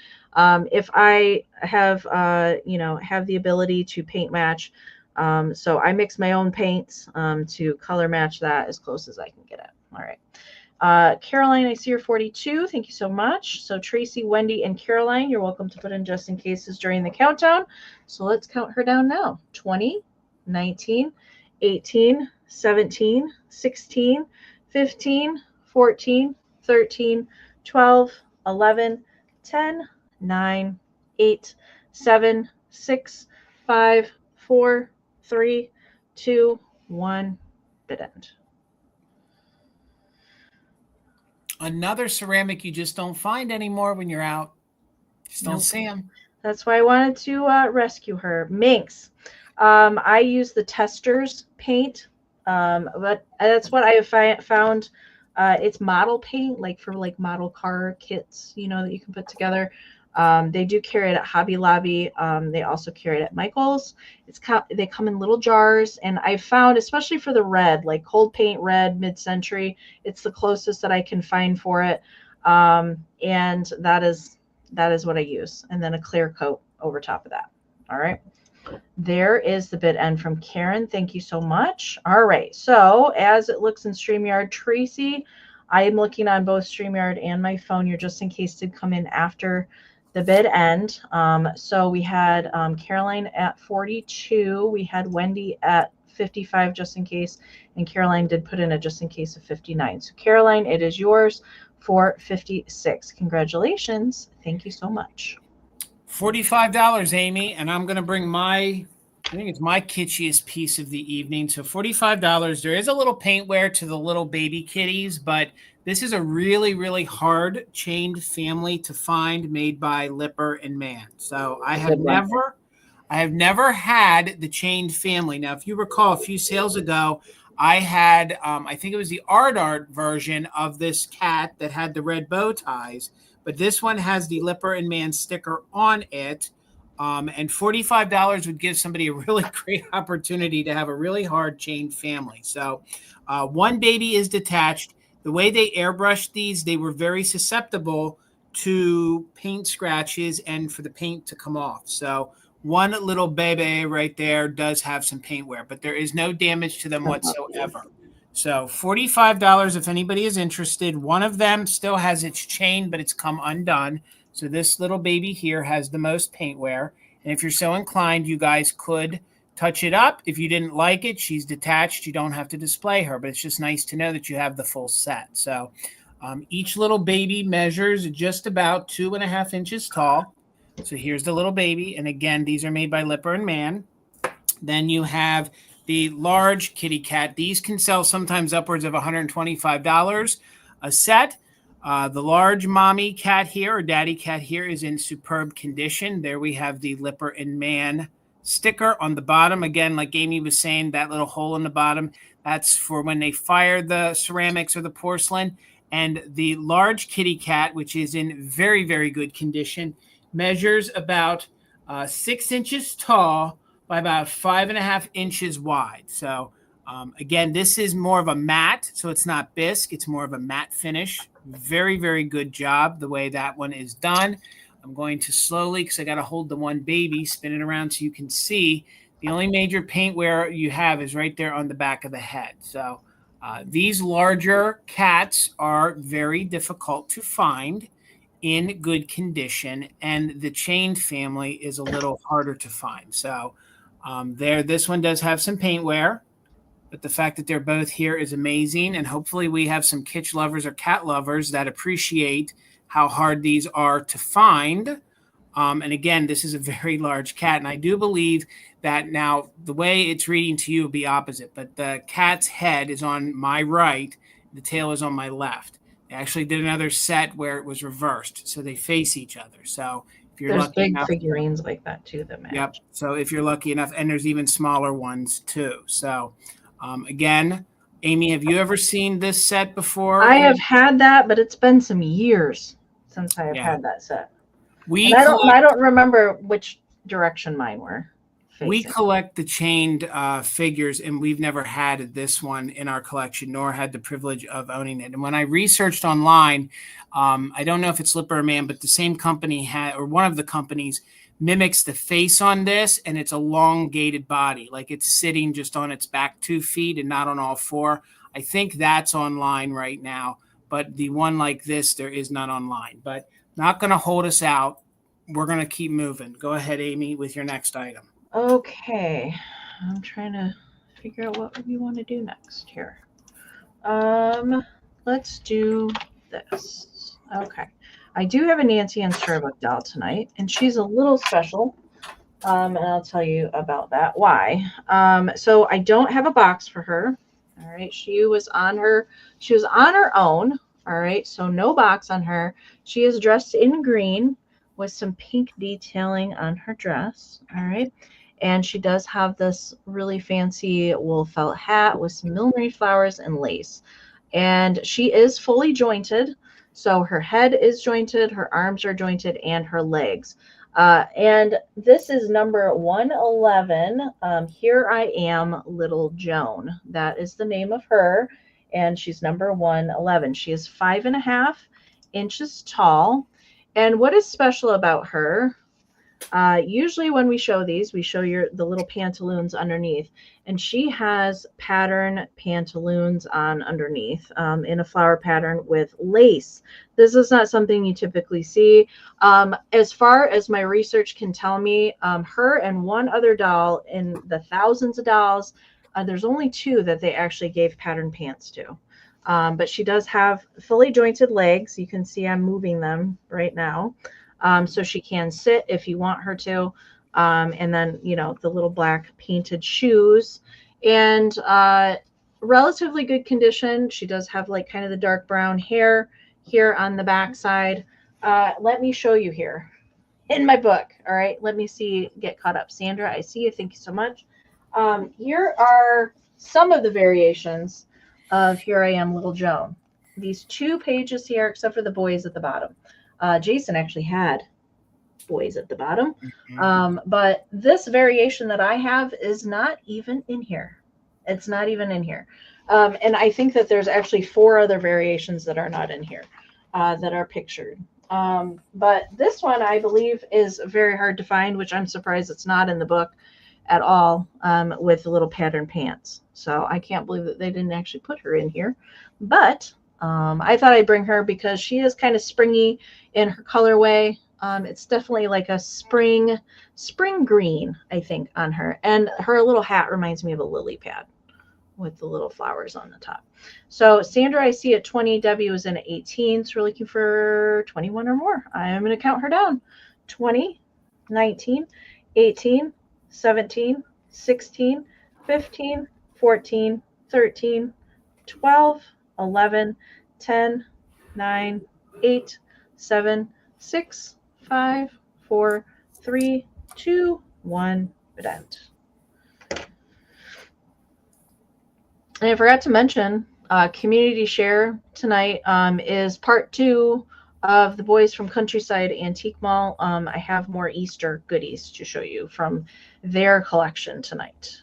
if I have, have the ability to paint match, so I mix my own paints to color match that as close as I can get it. All right. Caroline, I see you're 42. Thank you so much. So Tracy, Wendy, and Caroline, you're welcome to put in just in cases during the countdown. So let's count her down now. 20, 19, 18, 17, 16, 15, 14, 13, 12, 11, 10, 9, 8, 7, 6, 5, 4, 3, 2, 1, bid end. Another ceramic you just don't find anymore when you're out. Just don't see them. That's why I wanted to rescue her. Minx. I use the Testers paint, but that's what I have found. It's model paint, like for like model car kits, that you can put together. They do carry it at Hobby Lobby. They also carry it at Michael's. They come in little jars, and I've found, especially for the red, like cold paint red, mid-century, it's the closest that I can find for it. And that is what I use. And then a clear coat over top of that. All right. There is the bid end from Karen. Thank you so much. All right. So as it looks in StreamYard, Tracy, I am looking on both StreamYard and my phone. Your just in case did come in after the bid end. So we had Caroline at 42. We had Wendy at 55 just in case, and Caroline did put in a just in case of 59. So Caroline, it is yours for 56. Congratulations. Thank you so much. $45, Amy, and I'm going to bring I think it's my kitschiest piece of the evening. So $45. There is a little paintware to the little baby kitties, but this is a really, really hard chained family to find, made by Lipper and Mann. So I have never had the chained family. Now, if you recall, a few sales ago, I had, I think it was the art version of this cat that had the red bow ties. But this one has the Lipper and Mann sticker on it. And $45 would give somebody a really great opportunity to have a really hard chained family. So one baby is detached. The way they airbrushed these, they were very susceptible to paint scratches and for the paint to come off. So one little baby right there does have some paint wear, but there is no damage to them whatsoever. So $45 if anybody is interested. One of them still has its chain, but it's come undone. So this little baby here has the most paint wear. And if you're so inclined, you guys could touch it up. If you didn't like it, she's detached. You don't have to display her, but it's just nice to know that you have the full set. So each little baby measures just about 2.5 inches tall. So here's the little baby. And again, these are made by Lipper and Mann. Then you have the large kitty cat. These can sell sometimes upwards of $125 a set. The large mommy cat here or daddy cat here is in superb condition. There we have the Lipper and Mann sticker on the bottom. Again, like Amy was saying, that little hole in the bottom, that's for when they fire the ceramics or the porcelain. And the large kitty cat, which is in very, very good condition, measures about 6 inches tall by about 5.5 inches wide. So again, this is more of a matte, so it's not bisque. It's more of a matte finish. Very, very good job the way that one is done. I'm going to slowly, because I got to hold the one baby, spin it around so you can see. The only major paint wear you have is right there on the back of the head. So these larger cats are very difficult to find in good condition, and the chained family is a little harder to find. So this one does have some paint wear, but the fact that they're both here is amazing. And hopefully we have some kitsch lovers or cat lovers that appreciate how hard these are to find. And again, this is a very large cat. And I do believe that now the way it's reading to you will be opposite, but the cat's head is on my right. The tail is on my left. They actually did another set where it was reversed. So they face each other. So if you're there's lucky big enough, figurines like that too that match. Yep. So if you're lucky enough, and there's even smaller ones too. So again, Amie, have you ever seen this set before? I have had that, but it's been some years since I have had that set. I don't remember which direction mine were facing. We collect the chained figures, and we've never had this one in our collection, nor had the privilege of owning it. And when I researched online, I don't know if it's Slipper or Man, but the same company had, or one of the companies mimics the face on this, and it's elongated body, like it's sitting just on its back 2 feet and not on all four. I think that's online right now, but the one like this, there is none online. But not going to hold us out. We're going to keep moving. Go ahead, Amie, with your next item. Okay. I'm trying to figure out what we want to do next here. Let's do this. Okay. I do have a Nancy and Starbuck doll tonight, and she's a little special. And I'll tell you about that. Why? So I don't have a box for her. All right. She was on her own. All right. So no box on her. She is dressed in green with some pink detailing on her dress. All right. And she does have this really fancy wool felt hat with some millinery flowers and lace. And she is fully jointed. So her head is jointed, her arms are jointed, and her legs. And this is number 111. Here I Am, Little Joan. That is the name of her. And she's number 111. She is 5.5 inches tall. And what is special about her? Usually when we show these, we show the little pantaloons underneath, and she has pattern pantaloons on underneath in a flower pattern with lace. This is not something you typically see. As far as my research can tell me, her and one other doll in the thousands of dolls, there's only 2 that they actually gave pattern pants to. But she does have fully jointed legs. You can see I'm moving them right now. So she can sit if you want her to. And then, the little black painted shoes, and relatively good condition. She does have like kind of the dark brown hair here on the back side. Let me show you here in my book. All right. Let me get caught up. Sandra, I see you. Thank you so much. Here are some of the variations of Here I Am, Little Joan. These 2 pages here, except for the boys at the bottom. Jason actually had boys at the bottom. But this variation that I have is not even in here. It's not even in here. And I think that there's actually 4 other variations that are not in here that are pictured. But this one, I believe, is very hard to find, which I'm surprised it's not in the book at all, with the little pattern pants. So I can't believe that they didn't actually put her in here. But I thought I'd bring her because she is kind of springy in her colorway. It's definitely like a spring green, I think, on her. And her little hat reminds me of a lily pad with the little flowers on the top. So Sandra, I see at 20. W is in at 18. So we're looking for 21 or more. I'm going to count her down. 20, 19, 18, 17, 16, 15, 14, 13, 12, 11, 10, 9, 8, 7, 6, 5, 4, 3, 2, 1, event. And I forgot to mention, community share tonight is part 2 of the boys from Countryside Antique Mall. I have more Easter goodies to show you from their collection tonight.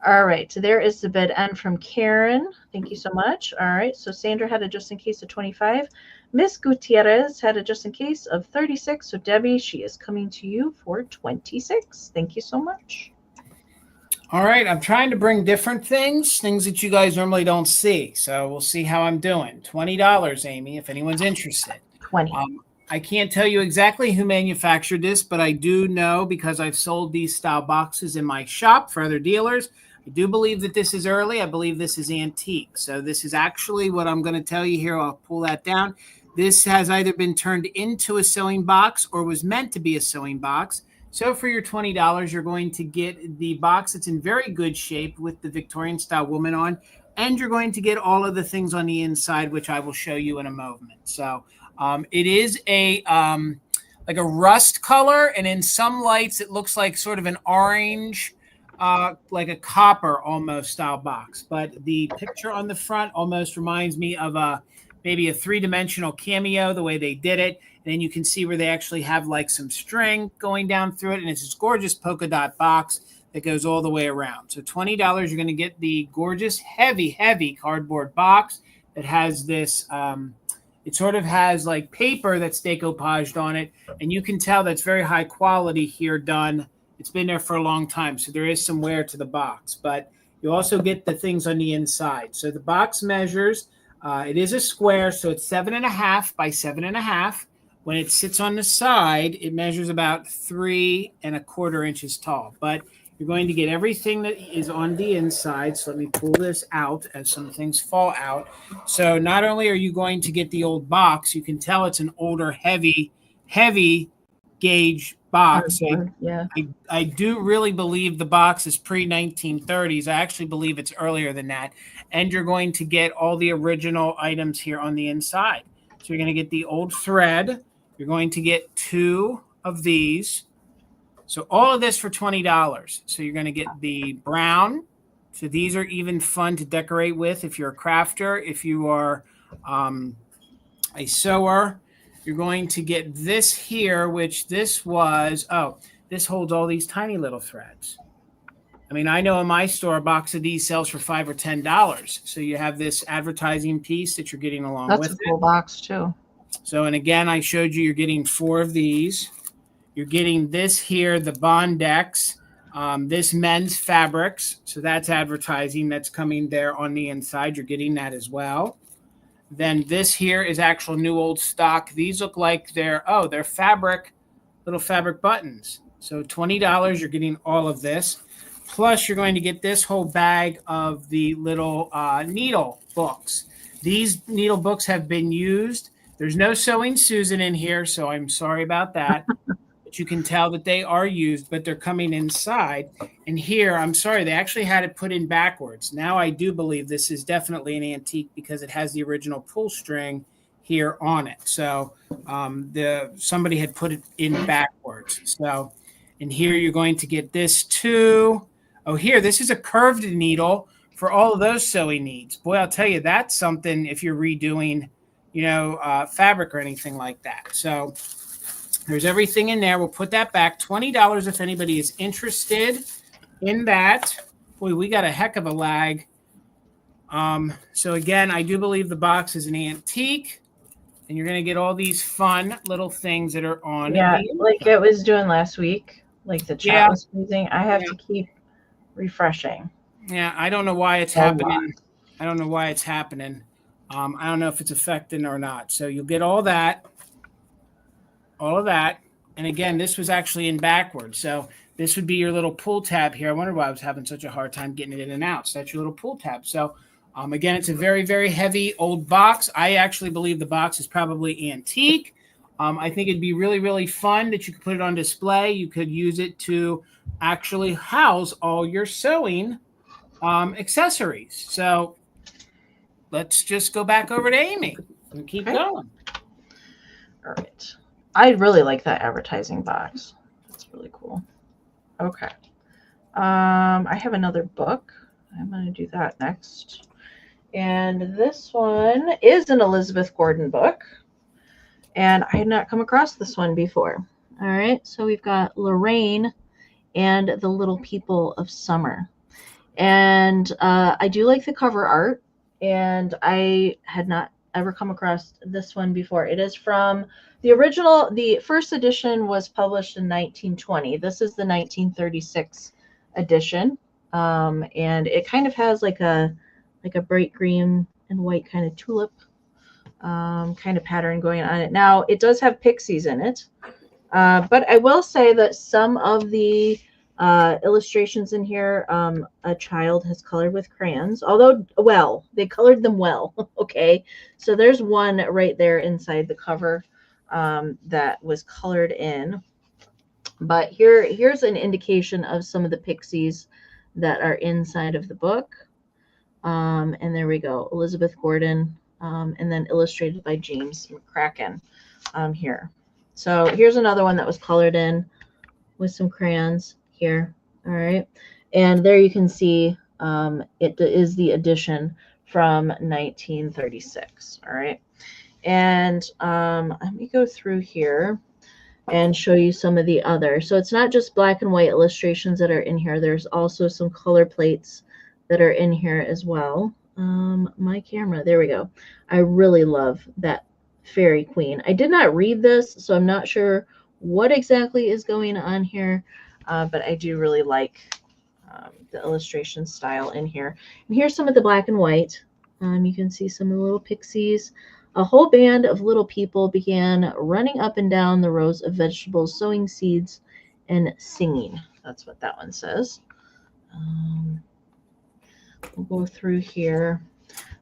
All right, so there is the bid end from Karen. Thank you so much. All right, so Sandra had a just in case of 25. Miss Gutierrez had a just in case of 36. So Debbie, she is coming to you for 26. Thank you so much. All right, I'm trying to bring different things that you guys normally don't see. So we'll see how I'm doing. $20, Amy, if anyone's interested. 20. I can't tell you exactly who manufactured this, but I do know because I've sold these style boxes in my shop for other dealers. I do believe that this is early. I believe this is antique. So this is actually what I'm going to tell you here. I'll pull that down. This has either been turned into a sewing box or was meant to be a sewing box. So for your $20, you're going to get the box that's in very good shape with the Victorian style woman on, and you're going to get all of the things on the inside, which I will show you in a moment. So it is a like a rust color, and in some lights it looks like sort of an orange, like a copper almost style box. But the picture on the front almost reminds me of maybe a three-dimensional cameo, the way they did it. And then you can see where they actually have like some string going down through it, and it's this gorgeous polka dot box that goes all the way around. So $20, you're going to get the gorgeous, heavy, heavy cardboard box that has this. It sort of has like paper that's decoupaged on it, and you can tell that's very high quality here done. It's been there for a long time, so there is some wear to the box, but you also get the things on the inside. So the box measures, it is a square, so it's 7.5 by 7.5. When it sits on the side, it measures about 3¼ inches tall, but you're going to get everything that is on the inside. So let me pull this out as some things fall out. So not only are you going to get the old box, you can tell it's an older, heavy gauge box. Yeah. I do really believe the box is pre-1930s. I actually believe it's earlier than that. And you're going to get all the original items here on the inside. So you're going to get the old thread. You're going to get 2 of these. So all of this for $20. So you're going to get the brown. So these are even fun to decorate with if you're a crafter. If you are a sewer, you're going to get this here, which this was, this holds all these tiny little threads. I mean, I know in my store, a box of these sells for $5 or $10. So you have this advertising piece that you're getting along with it. That's a cool box too. So, and again, I showed you, you're getting 4 of these. You're getting this here, the Bondex, this men's fabrics. So that's advertising that's coming there on the inside. You're getting that as well. Then this here is actual new old stock. These look like they're fabric, little fabric buttons. So $20, you're getting all of this. Plus, you're going to get this whole bag of the little needle books. These needle books have been used. There's no Sewing Susan in here, so I'm sorry about that. But you can tell that they are used, but they're coming inside. And here, I'm sorry, they actually had it put in backwards. Now I do believe this is definitely an antique because it has the original pull string here on it. So somebody had put it in backwards. So, and here you're going to get this too. Oh, here, this is a curved needle for all of those sewing needs. Boy, I'll tell you, that's something if you're redoing, fabric or anything like that. So there's everything in there. We'll put that back. $20 if anybody is interested in that. Boy, we got a heck of a lag. So again, I do believe the box is an antique, and you're going to get all these fun little things that are on. Yeah, like it was doing last week. Like the chat was freezing. I have to keep refreshing. Yeah, I don't know why it's happening. I don't know why it's happening. I don't know if it's affecting or not. So you'll get all that. All of that. And again, this was actually in backwards. So this would be your little pull tab here. I wonder why I was having such a hard time getting it in and out. So that's your little pull tab. So again, it's a very, very heavy old box. I actually believe the box is probably antique. I think it'd be really, really fun that you could put it on display. You could use it to actually house all your sewing accessories. So let's just go back over to Amy and keep going. All right. I really like that advertising box. That's really cool. Okay. I have another book. I'm going to do that next. And this one is an Elizabeth Gordon book. And I had not come across this one before. All right. So we've got Lorraine and the Little People of Summer. And I do like the cover art, and I had not ever come across this one before. It is from the original. The first edition was published in 1920. This is the 1936 edition, and it kind of has like a bright green and white kind of tulip kind of pattern going on it. Now it does have pixies in it, but I will say that some of the illustrations in here, a child has colored with crayons, although, well, they colored them well. Okay, so there's one right there inside the cover that was colored in. But here's an indication of some of the pixies that are inside of the book. And there we go, Elizabeth Gordon, and then illustrated by James McCracken here. So here's another one that was colored in with some crayons here. All right. And there you can see it is the edition from 1936. All right. And let me go through here and show you some of the other. So it's not just black and white illustrations that are in here. There's also some color plates that are in here as well. My camera, there we go. I really love that Fairy Queen. I did not read this, so I'm not sure what exactly is going on here, but I do really like the illustration style in here. And here's some of the black and white. You can see some of the little pixies. A whole band of little people began running up and down the rows of vegetables, sowing seeds, and singing. That's what that one says. We'll go through here.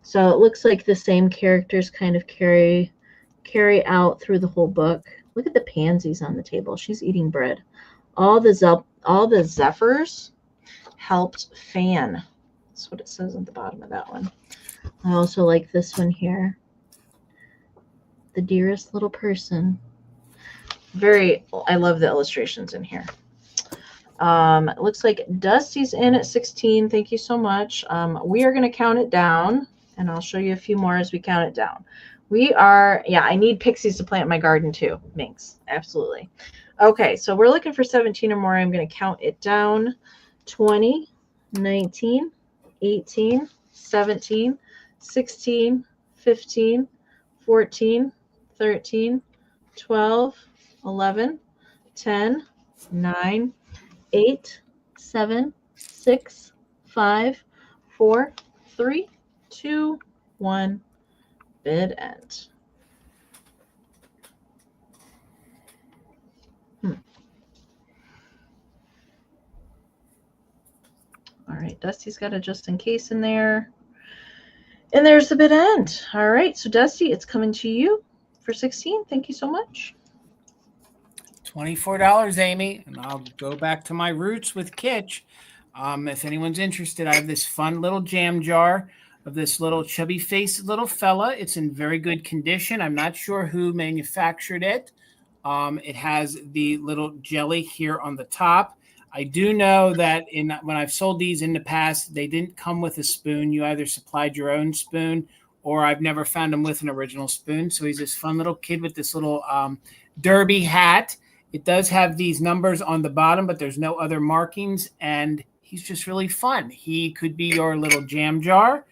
So it looks like the same characters kind of carry out through the whole book. Look at the pansies on the table. She's eating bread. All the zephyrs helped fan. That's what it says at the bottom of that one. I also like this one here. The dearest little person. I love the illustrations in here. It looks like Dusty's in at 16. Thank you so much. We are going to count it down, and I'll show you a few more as we count it down. I need pixies to plant my garden too. Minx, absolutely. Okay, so we're looking for 17 or more. I'm going to count it down. 20, 19, 18, 17, 16, 15, 14, 13, 12, 11, 10, 9, 8, 7, 6, 5, 4, 3, 2, 1. Bid end. All right, Dusty's got a just in case in there. And there's the bid end. All right, so Dusty, it's coming to you for 16. Thank you so much. $24, Amy, and I'll go back to my roots with Kitsch. If anyone's interested, I have this fun little jam jar of this little chubby faced little fella. It's in very good condition. I'm not sure who manufactured it. It has the little jelly here on the top. I do know that when I've sold these in the past, they didn't come with a spoon. You either supplied your own spoon, or I've never found him with an original spoon. So he's this fun little kid with this little derby hat. It does have these numbers on the bottom, but there's no other markings, and he's just really fun. He could be your little jam jar.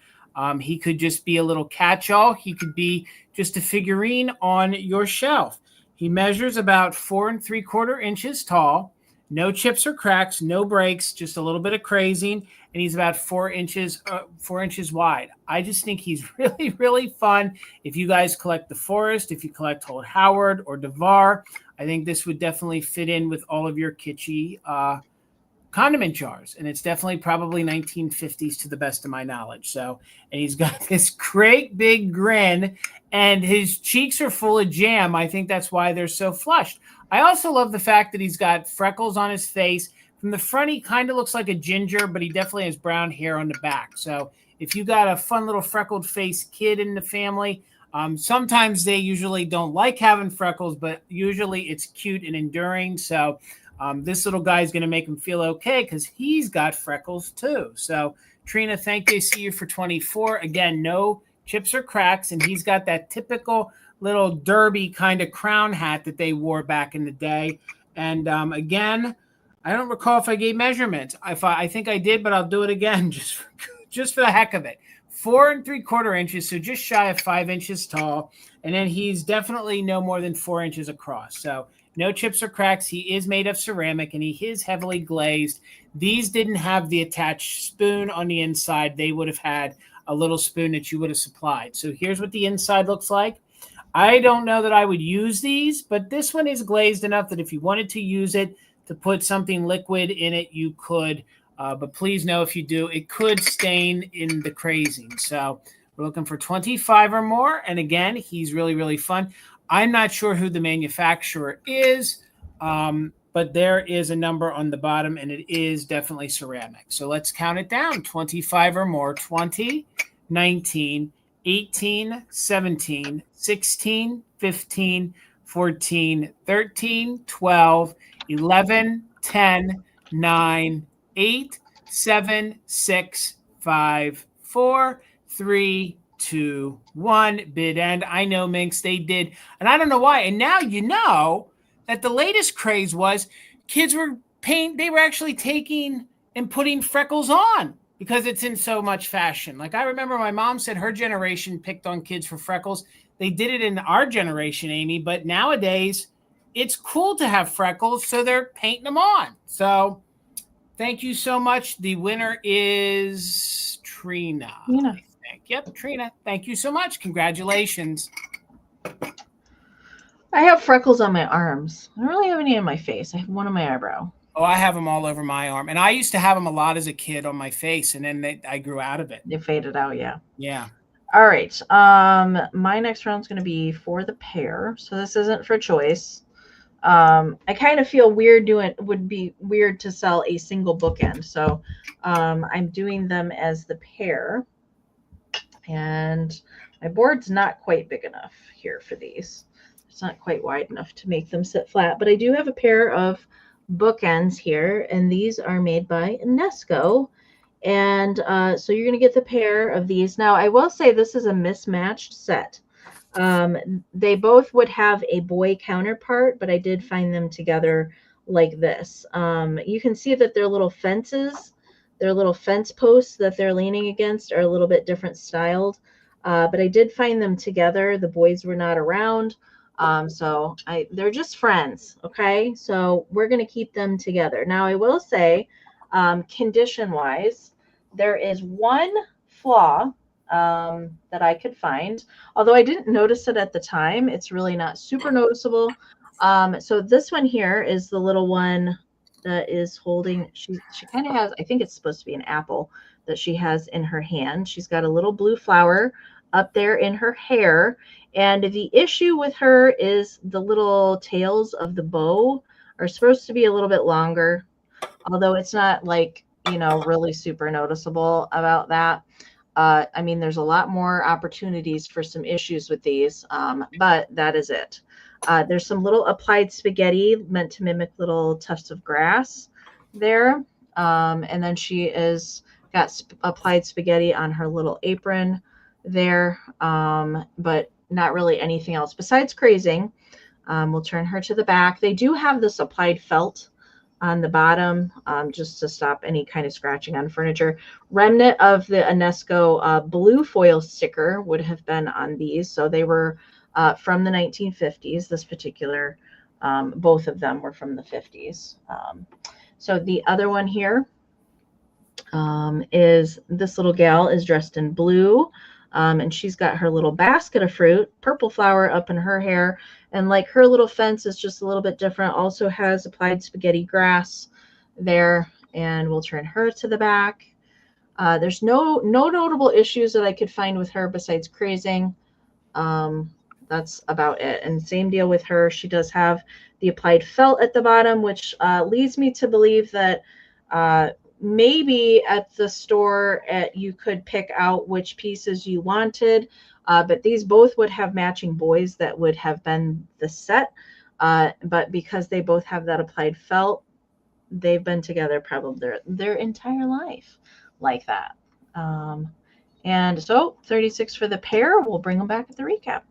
He could just be a little catch-all. He could be just a figurine on your shelf. He measures about 4 3/4 inches tall. No chips or cracks, no breaks, just a little bit of crazing, and he's about 4 inches wide. I just think he's really, really fun. If you guys collect the Forest, if you collect Old Howard or Devar, I think this would definitely fit in with all of your kitschy condiment jars, and it's definitely probably 1950s to the best of my knowledge. So, and he's got this great big grin, and his cheeks are full of jam. I think that's why they're so flushed. I also love the fact that he's got freckles on his face. From the front, he kind of looks like a ginger, but he definitely has brown hair on the back. So if you got a fun little freckled face kid in the family, sometimes they usually don't like having freckles, but usually it's cute and enduring. So this little guy is going to make him feel okay because he's got freckles too. So Trina, thank you. See you for 24. Again, no chips or cracks, and he's got that typical little derby kind of crown hat that they wore back in the day. And again, I don't recall if I gave measurements. I think I did, but I'll do it again just for the heck of it. 4 3/4 inches, so just shy of 5 inches tall. And then he's definitely no more than 4 inches across. So no chips or cracks. He is made of ceramic and he is heavily glazed. These didn't have the attached spoon on the inside. They would have had a little spoon that you would have supplied. So here's what the inside looks like. I don't know that I would use these, but this one is glazed enough that if you wanted to use it to put something liquid in it, you could. But please know if you do, it could stain in the crazing. So we're looking for 25 or more. And again, he's really, really fun. I'm not sure who the manufacturer is, but there is a number on the bottom, and it is definitely ceramic. So let's count it down. 25 or more. 20, 19, 18, 17, 16, 15, 14, 13, 12, 11, 10, 9, 8, 7, 6, 5, 4, 3, 2, 1. Bid end. I know, Minx, they did. And I don't know why. And now you know that the latest craze was kids were they were actually taking and putting freckles on because it's in so much fashion. Like I remember my mom said her generation picked on kids for freckles. They did it in our generation, Amy, but nowadays it's cool to have freckles, so they're painting them on. So thank you so much. The winner is Trina. I think. Yep, Trina. Thank you so much. Congratulations. I have freckles on my arms. I don't really have any on my face. I have one on my eyebrow. Oh, I have them all over my arm. And I used to have them a lot as a kid on my face, and then I grew out of it. They faded out, yeah. Yeah. All right. My next round is going to be for the pair. So this isn't for choice. I kind of feel weird would be weird to sell a single bookend. So I'm doing them as the pair. And my board's not quite big enough here for these. It's not quite wide enough to make them sit flat, but I do have a pair of bookends here, and these are made by Nesco. And so you're going to get the pair of these. Now, I will say this is a mismatched set. They both would have a boy counterpart, but I did find them together like this. You can see that their little fences, their little fence posts that they're leaning against are a little bit different styled. But I did find them together. The boys were not around. So they're just friends. Okay. So we're going to keep them together. Now I will say, condition wise, there is one flaw, that I could find, although I didn't notice it at the time. It's really not super noticeable. So this one here is the little one that is holding, she kind of has, I think it's supposed to be an apple that she has in her hand. She's got a little blue flower up there in her hair. And the issue with her is the little tails of the bow are supposed to be a little bit longer, although it's not like, you know, really super noticeable about that. I mean, there's a lot more opportunities for some issues with these, but that is it. There's some little applied spaghetti meant to mimic little tufts of grass there. And then she is got applied spaghetti on her little apron there, but not really anything else besides crazing. We'll turn her to the back. They do have this applied felt on the bottom, just to stop any kind of scratching on furniture. Remnant of the Nesco blue foil sticker would have been on these. So they were from the 1950s. This particular, both of them were from the 50s. So the other one here is this little gal is dressed in blue. And she's got her little basket of fruit, purple flower up in her hair. And like her little fence is just a little bit different. Also has applied spaghetti grass there. And we'll turn her to the back. There's no notable issues that I could find with her besides crazing. That's about it. And same deal with her. She does have the applied felt at the bottom, which leads me to believe that maybe at the store you could pick out which pieces you wanted, but these both would have matching boys that would have been the set, but because they both have that applied felt, they've been together probably their entire life like that. And so 36 for the pair. We'll bring them back at the recap.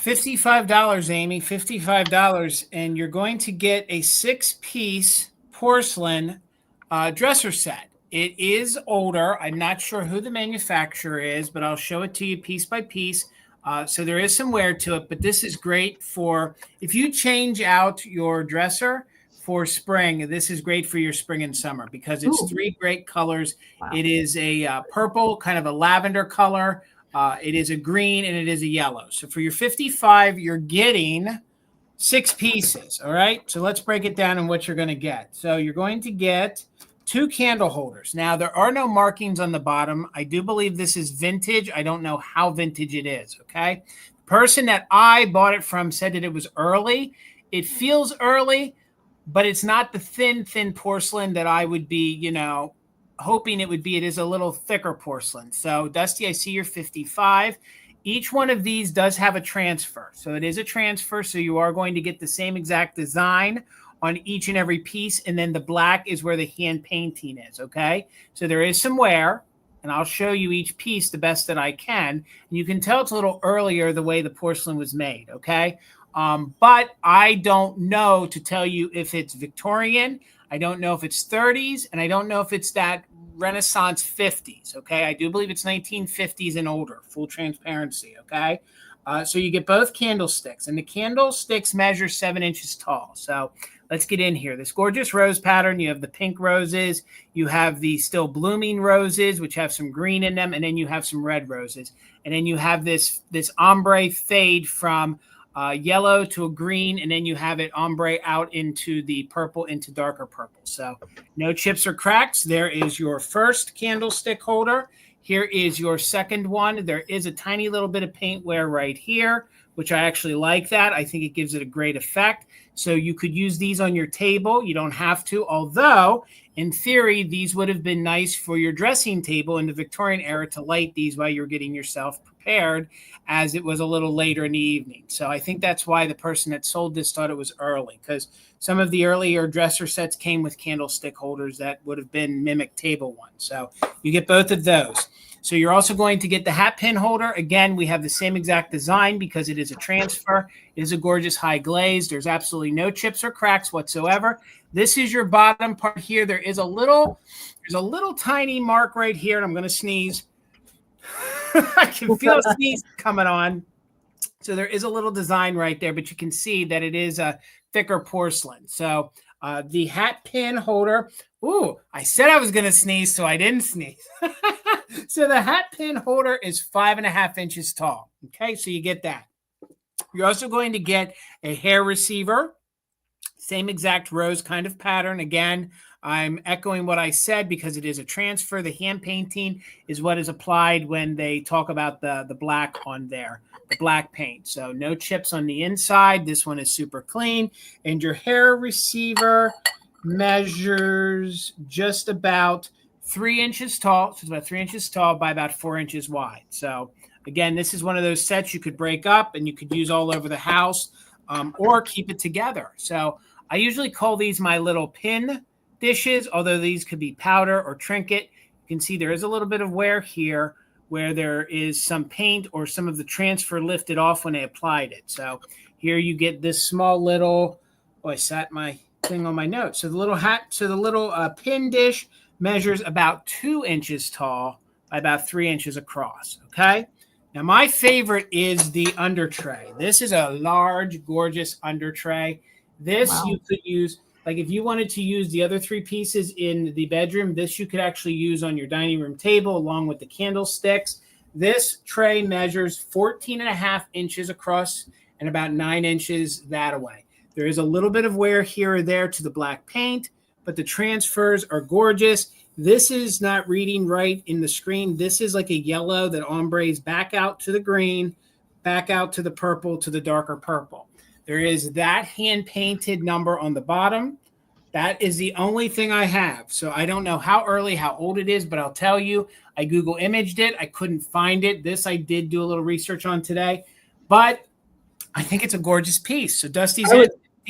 $55, Amy, $55. And you're going to get a 6-piece porcelain dresser set. It is older. I'm not sure who the manufacturer is, but I'll show it to you piece by piece. So there is some wear to it, but this is great for if you change out your dresser for spring. This is great for your spring and summer because it's 3 great colors. Wow. It is a purple, kind of a lavender color. It is a green, and it is a yellow. So for your 55, you're getting 6 pieces. All right. So let's break it down and what you're going to get. So you're going to get 2 candle holders. Now, there are no markings on the bottom. I do believe this is vintage. I don't know how vintage it is, okay? The person that I bought it from said that it was early. It feels early, but it's not the thin porcelain that I would be, hoping it would be. It is a little thicker porcelain. So, Dusty, I see you're 55. Each one of these does have a transfer. So, it is a transfer, so you are going to get the same exact design on each and every piece, and then the black is where the hand painting is, okay? So there is some wear, and I'll show you each piece the best that I can. And you can tell it's a little earlier the way the porcelain was made, okay? But I don't know to tell you if it's Victorian, I don't know if it's 30s, and I don't know if it's that Renaissance 50s, okay? I do believe it's 1950s and older, full transparency, okay? So you get both candlesticks, and the candlesticks measure 7 inches tall. So let's get in here. This gorgeous rose pattern. You have the pink roses. You have the still blooming roses, which have some green in them, and then you have some red roses. And then you have this ombre fade from yellow to a green, and then you have it ombre out into the purple, into darker purple. So no chips or cracks. There is your first candlestick holder. Here is your second one. There is a tiny little bit of paint wear right here, which I actually like that. I think it gives it a great effect. So you could use these on your table. You don't have to, although in theory, these would have been nice for your dressing table in the Victorian era to light these while you're getting yourself prepared, as it was a little later in the evening. So I think that's why the person that sold this thought it was early, because some of the earlier dresser sets came with candlestick holders that would have been mimic table ones. So you get both of those. So you're also going to get the hat pin holder. Again, we have the same exact design because it is a transfer. It is a gorgeous high glaze. There's absolutely no chips or cracks whatsoever. This is your bottom part here. There's a little tiny mark right here, and I'm going to sneeze. I can feel a sneeze coming on. So there is a little design right there, but you can see that it is a thicker porcelain. So the hat pin holder. Ooh, I said I was going to sneeze, so I didn't sneeze. So the hat pin holder is 5.5 inches tall. Okay, so you get that. You're also going to get a hair receiver. Same exact rose kind of pattern. Again, I'm echoing what I said because it is a transfer. The hand painting is what is applied when they talk about the black on there, the black paint. So no chips on the inside. This one is super clean. And your hair receiver measures just about 3 inches tall. So it's about 3 inches tall by about 4 inches wide. So again, this is one of those sets you could break up and you could use all over the house or keep it together. So I usually call these my little pin dishes, although these could be powder or trinket. You can see there is a little bit of wear here where there is some paint or some of the transfer lifted off when they applied it. So here you get this small little, I sat my thing on my notes. So the little pin dish measures about 2 inches tall by about 3 inches across. Okay. Now my favorite is the under tray. This is a large, gorgeous under tray. This you could use, like if you wanted to use the other 3 pieces in the bedroom, this you could actually use on your dining room table along with the candlesticks. This tray measures 14.5 inches across and about 9 inches that away. There is a little bit of wear here or there to the black paint, but the transfers are gorgeous. This is not reading right in the screen. This is like a yellow that ombres back out to the green, back out to the purple, to the darker purple. There is that hand-painted number on the bottom. That is the only thing I have. So I don't know how early, how old it is, but I'll tell you, I Google imaged it. I couldn't find it. This I did do a little research on today, but I think it's a gorgeous piece. So Dusty's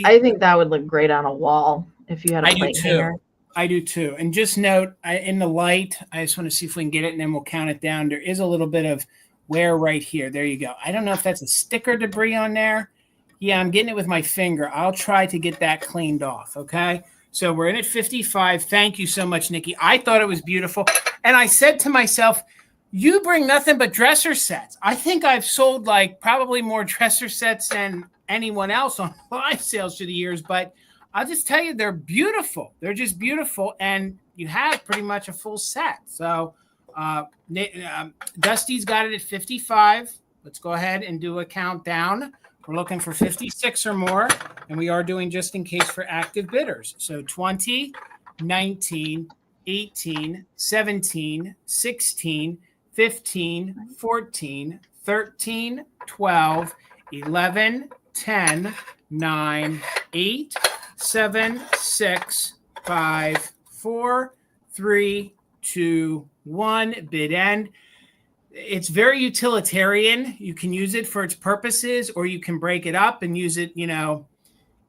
I think that would look great on a wall if you had a plate hanger. I do too. And just note, in the light, I just want to see if we can get it, and then we'll count it down. There is a little bit of wear right here. There you go. I don't know if that's a sticker debris on there. Yeah, I'm getting it with my finger. I'll try to get that cleaned off, okay? So we're in at 55. Thank you so much, Nikki. I thought it was beautiful. And I said to myself, you bring nothing but dresser sets. I think I've sold like probably more dresser sets than anyone else on live sales through the years, but I'll just tell you, they're beautiful. They're just beautiful. And you have pretty much a full set. So Dusty's got it at 55. Let's go ahead and do a countdown. We're looking for 56 or more, and we are doing just in case for active bidders. So 20, 19, 18, 17, 16, 15, 14, 13, 12, 11, 10, 9, 8, 7, 6, 5, 4, 3, 2, 1. Bid end. It's very utilitarian. You can use it for its purposes, or you can break it up and use it, you know,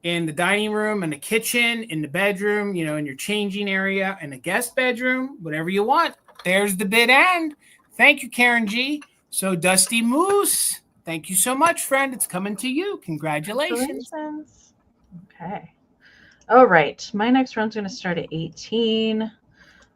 in the dining room, in the kitchen, in the bedroom, you know, in your changing area, in the guest bedroom, whatever you want. There's the bid end. Thank you, Karen G. So Dusty Moose, thank you so much, friend. It's coming to you. Congratulations. Okay. All right. My next run's going to start at 18.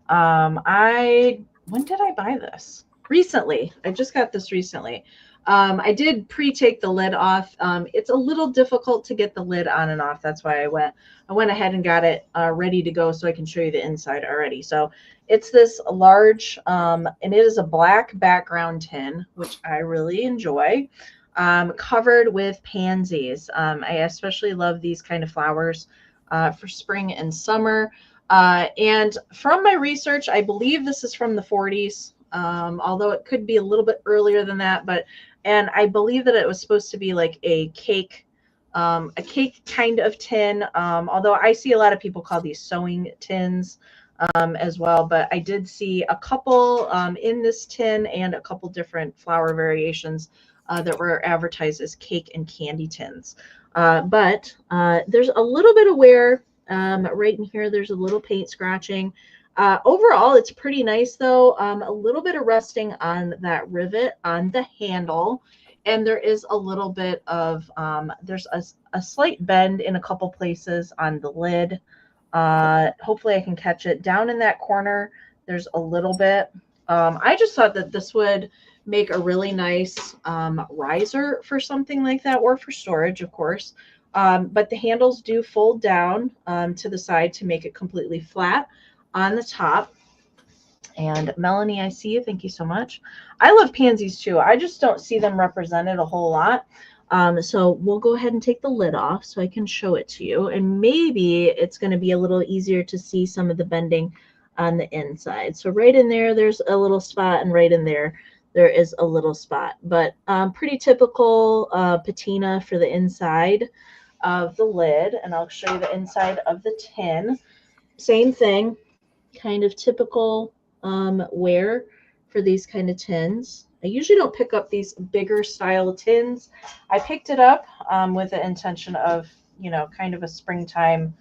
When did I buy this? Recently. I just got this recently. I did pre-take the lid off. It's a little difficult to get the lid on and off. That's why I went ahead and got it ready to go so I can show you the inside already. So it's this large, and it is a black background tin, which I really enjoy, covered with pansies. I especially love these kind of flowers for spring and summer. And from my research, I believe this is from the 40s. Although it could be a little bit earlier than that, and I believe that it was supposed to be like a cake kind of tin. Although I see a lot of people call these sewing tins as well, but I did see a couple in this tin and a couple different flower variations that were advertised as cake and candy tins. But there's a little bit of wear right in here. There's a little paint scratching. Overall, it's pretty nice, though. A little bit of rusting on that rivet on the handle. And there is a little bit of, there's a slight bend in a couple places on the lid. Hopefully I can catch it. Down in that corner, there's a little bit. I just thought that this would make a really nice riser for something like that, or for storage, of course. But the handles do fold down to the side to make it completely flat on the top. And Melanie, I see you. Thank you so much. I love pansies too. I just don't see them represented a whole lot. So we'll go ahead and take the lid off so I can show it to you. And maybe it's going to be a little easier to see some of the bending on the inside. So right in there, there's a little spot, and right in there, there is a little spot. But pretty typical patina for the inside of the lid. And I'll show you the inside of the tin. Same thing. Kind of typical wear for these kind of tins. I usually don't pick up these bigger style tins. I picked it up with the intention of, you know, kind of a springtime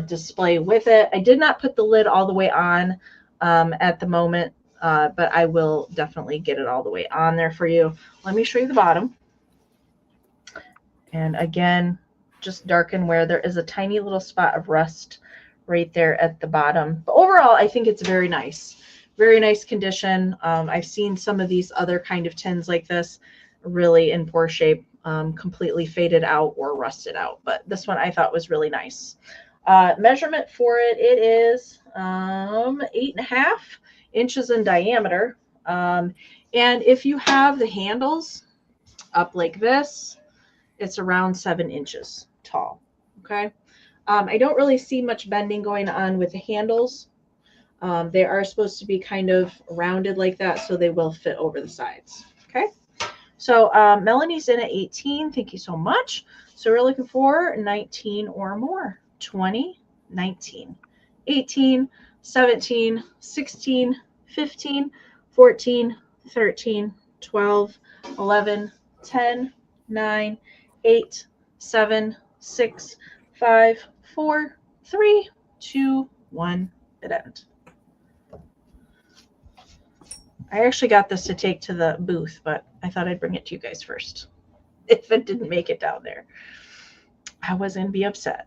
display with it. I did not put the lid all the way on at the moment, but I will definitely get it all the way on there for you. Let me show you the bottom. And again, just darken where there is a tiny little spot of rust right there at the bottom. But overall, I think it's very nice. Very nice condition. I've seen some of these other kind of tins like this really in poor shape, completely faded out or rusted out. But this one I thought was really nice. Measurement for it, it is 8.5 inches in diameter. And if you have the handles up like this, it's around 7 inches tall. Okay. I don't really see much bending going on with the handles. They are supposed to be kind of rounded like that, so they will fit over the sides. Okay. So Melanie's in at 18. Thank you so much. So we're looking for 19 or more. 20, 19, 18, 17, 16, 15, 14, 13, 12, 11, 10, 9, 8, 7, 6, 5, 4, 3, 2, 1, bid end. I actually got this to take to the booth, but I thought I'd bring it to you guys first. If it didn't make it down there, I was going to be upset.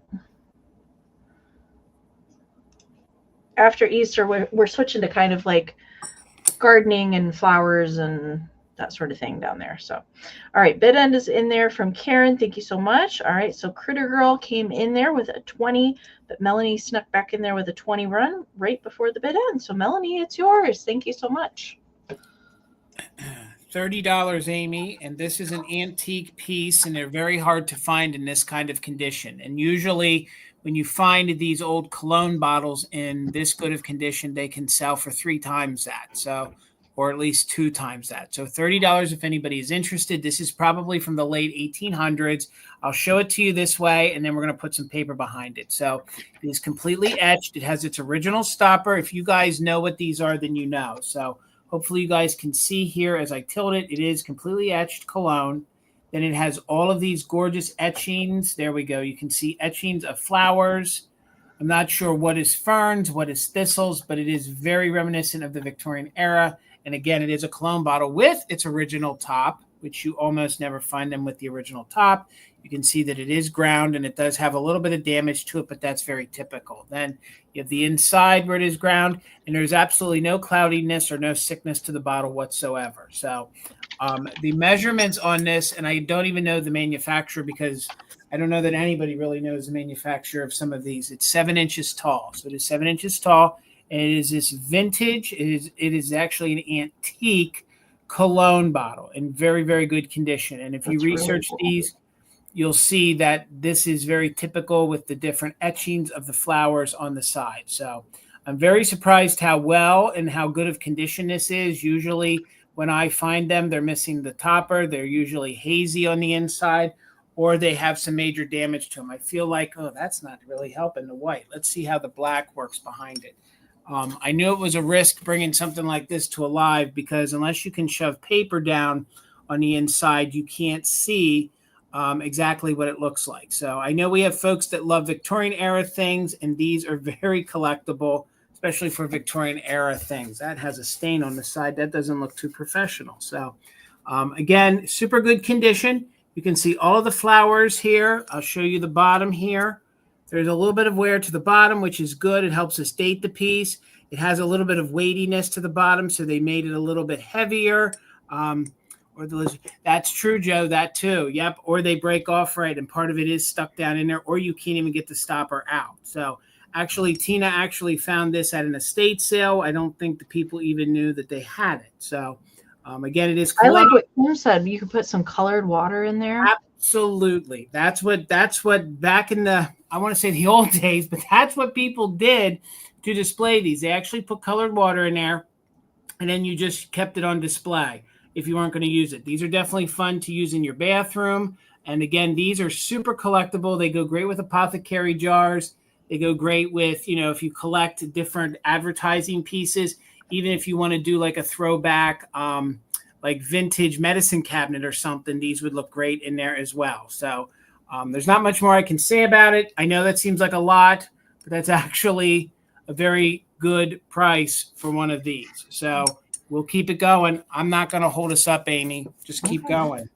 After Easter, we're switching to kind of like gardening and flowers and that sort of thing down there. So, all right, bid end is in there from Karen. Thank you so much. All right, so Critter Girl came in there with a 20, but Melanie snuck back in there with a 20 run right before the bid end. So Melanie, it's yours. Thank you so much. $30, Amy, and this is an antique piece, and they're very hard to find in this kind of condition. And usually when you find these old cologne bottles in this good of condition, they can sell for 3 times that. So, or at least 2 times that. So $30 if anybody is interested. This is probably from the late 1800s. I'll show it to you this way, and then we're going to put some paper behind it. So it is completely etched. It has its original stopper. If you guys know what these are, then you know. So hopefully you guys can see here as I tilt it. It is completely etched cologne. Then it has all of these gorgeous etchings. There we go. You can see etchings of flowers. I'm not sure what is ferns, what is thistles, but it is very reminiscent of the Victorian era. And again, it is a cologne bottle with its original top, which you almost never find them with the original top. You can see that it is ground and it does have a little bit of damage to it, but that's very typical. Then you have the inside where it is ground, and there's absolutely no cloudiness or no sickness to the bottle whatsoever. So the measurements on this, and I don't even know the manufacturer because I don't know that anybody really knows the manufacturer of some of these. It's 7 inches tall. So it is 7 inches tall. And it is this vintage. It is actually an antique cologne bottle in very, very good condition. And if you research these, you'll see that this is very typical with the different etchings of the flowers on the side. So I'm very surprised how well and how good of condition this is. Usually when I find them, they're missing the topper. They're usually hazy on the inside, or they have some major damage to them. I feel like, oh, that's not really helping the white. Let's see how the black works behind it. I knew it was a risk bringing something like this to a live because unless you can shove paper down on the inside, you can't see exactly what it looks like. So I know we have folks that love Victorian era things, and these are very collectible, especially for Victorian era things. That has a stain on the side. That doesn't look too professional. So again, super good condition. You can see all of the flowers here. I'll show you the bottom here. There's a little bit of wear to the bottom, which is good. It helps us date the piece. It has a little bit of weightiness to the bottom, so they made it a little bit heavier. That's true, Joe. That too. Yep. Or they break off right, and part of it is stuck down in there, or you can't even get the stopper out. So actually, Tina actually found this at an estate sale. I don't think the people even knew that they had it. So again, it is. I like what Kim said. You could put some colored water in there. Absolutely. That's what back in the, I want to say the old days, but that's what people did to display these. They actually put colored water in there, and then you just kept it on display if you weren't going to use it. These are definitely fun to use in your bathroom. And again, these are super collectible. They go great with apothecary jars. They go great with, if you collect different advertising pieces, even if you want to do like a throwback, like vintage medicine cabinet or something, these would look great in there as well. So there's not much more I can say about it. I know that seems like a lot, but that's actually a very good price for one of these. So we'll keep it going. I'm not going to hold us up, Amy. Just keep going.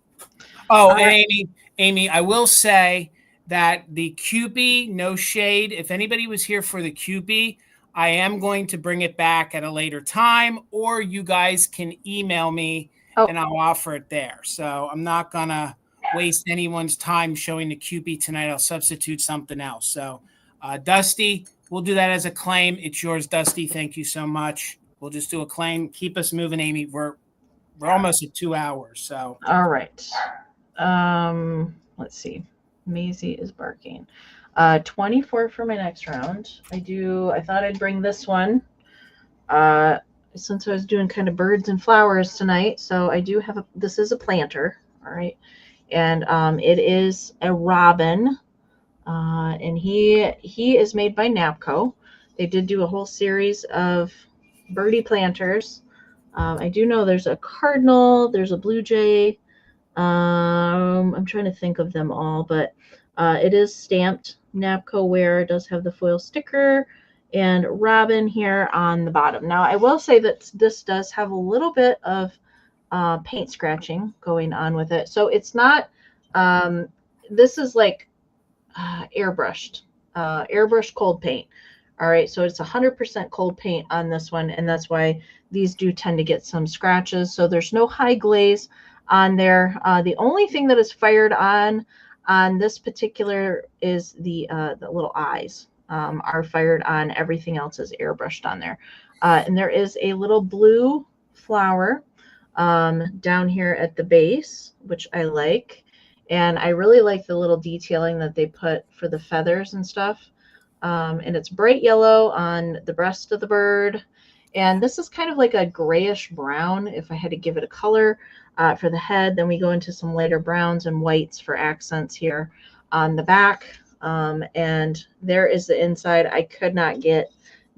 Oh, and Amy, I will say that the Kewpie, no shade. If anybody was here for the Kewpie, I am going to bring it back at a later time, or you guys can email me and I'll offer it there. So I'm not going to waste anyone's time showing the Kewpie tonight. I'll substitute something else. So Dusty, we'll do that as a claim. It's yours, Dusty. Thank you so much. We'll just do a claim. Keep us moving, Amy. We're almost at 2 hours. So all right. Let's see. Maisie is barking. 24 for my next round. I thought I'd bring this one since I was doing kind of birds and flowers tonight. So I do have this is a planter. All right. And it is a robin. And he is made by Napco. They did do a whole series of birdie planters. I do know there's a cardinal, there's a blue jay. I'm trying to think of them all, but it is stamped Napco ware. It does have the foil sticker, and robin here on the bottom. Now, I will say that this does have a little bit of paint scratching going on with it. So it's not, this is like airbrushed cold paint. All right, so it's 100% cold paint on this one, and that's why these do tend to get some scratches. So there's no high glaze on there. The only thing that is fired on this particular is the little eyes are fired on. Everything else is airbrushed on there. And there is a little blue flower down here at the base, which I like. And I really like the little detailing that they put for the feathers and stuff. And it's bright yellow on the breast of the bird. And this is kind of like a grayish brown if I had to give it a color for the head. Then we go into some lighter browns and whites for accents here on the back. And there is the inside. I could not get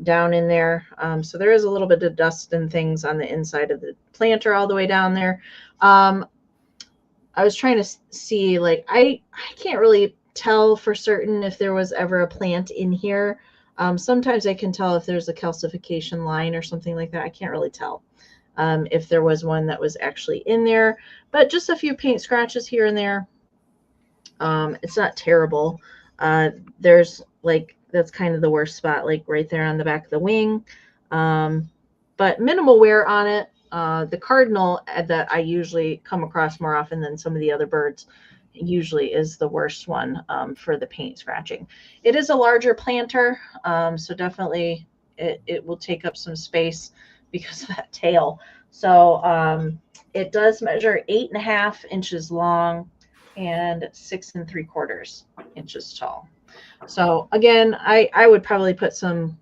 down in there. So there is a little bit of dust and things on the inside of the planter all the way down there. I was trying to see, like, I can't really tell for certain if there was ever a plant in here. Sometimes I can tell if there's a calcification line or something like that. I can't really tell if there was one that was actually in there, but just a few paint scratches here and there. It's not terrible. There's like, that's kind of the worst spot, like right there on the back of the wing. But minimal wear on it. The cardinal that I usually come across more often than some of the other birds usually is the worst one for the paint scratching. It is a larger planter, so definitely it will take up some space because of that tail. So it does measure 8.5 inches long and 6 3/4 inches tall. So again, I would probably put some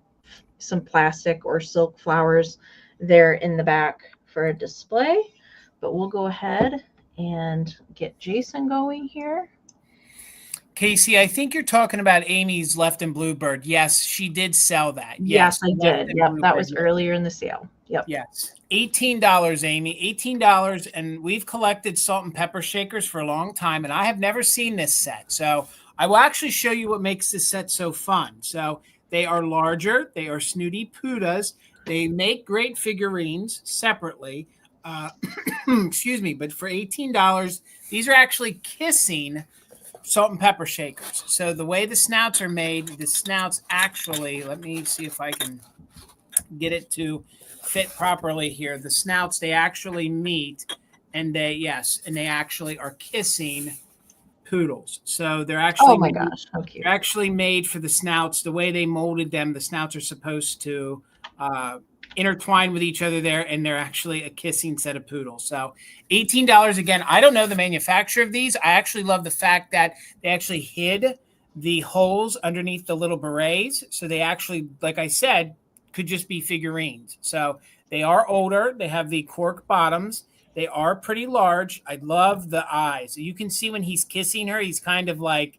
plastic or silk flowers there in the back for a display, but we'll go ahead and get Jason going here. Casey, I think you're talking about Amy's Left and Bluebird. Yes, she did sell that. Yes, I did. Yep, that was earlier in the sale. Yep. Yes. $18, Amy. $18, and we've collected salt and pepper shakers for a long time, and I have never seen this set. So I will actually show you what makes this set so fun. So they are larger. They are snooty pudas. They make great figurines separately. Excuse me, but for $18, these are actually kissing salt and pepper shakers. So the way the snouts are made, the snouts actually, let me see if I can get it to fit properly here. The snouts, they actually meet, and they actually are kissing poodles. So they're actually, oh my gosh, how cute. They're actually made for the snouts. The way they molded them, the snouts are supposed to intertwine with each other there, and they're actually a kissing set of poodles. So $18 again. I don't know the manufacturer of these. I actually love the fact that they actually hid the holes underneath the little berets. So they actually, like I said, could just be figurines. So they are older. They have the cork bottoms. They are pretty large. I love the eyes. You can see when he's kissing her, he's kind of like,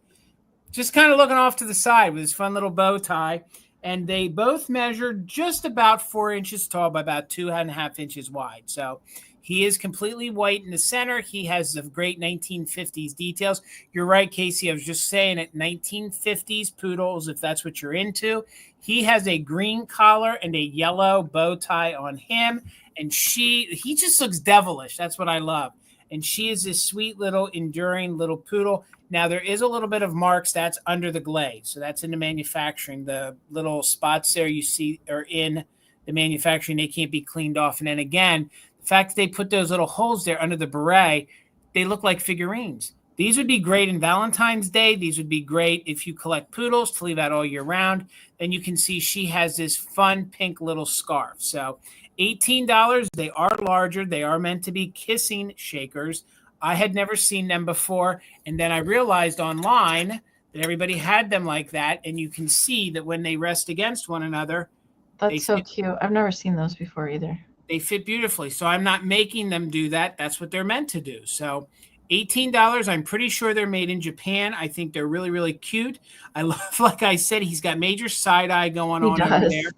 just kind of looking off to the side with his fun little bow tie. And they both measure just about 4 inches tall by about 2.5 inches wide. So he is completely white in the center. He has the great 1950s details. You're right, Casey. I was just saying it, 1950s poodles, if that's what you're into. He has a green collar and a yellow bow tie on him. And he just looks devilish. That's what I love. And she is this sweet little enduring little poodle. Now, there is a little bit of marks that's under the glaze. So that's in the manufacturing. The little spots there you see are in the manufacturing. They can't be cleaned off. And then again, the fact that they put those little holes there under the beret, they look like figurines. These would be great in Valentine's Day. These would be great if you collect poodles to leave out all year round. Then you can see she has this fun pink little scarf. So $18. They are larger. They are meant to be kissing shakers. I had never seen them before. And then I realized online that everybody had them like that. And you can see that when they rest against one another. That's so cute. I've never seen those before either. They fit beautifully. So I'm not making them do that. That's what they're meant to do. So $18. I'm pretty sure they're made in Japan. I think they're really, really cute. I love, like I said, he's got major side eye going on over there.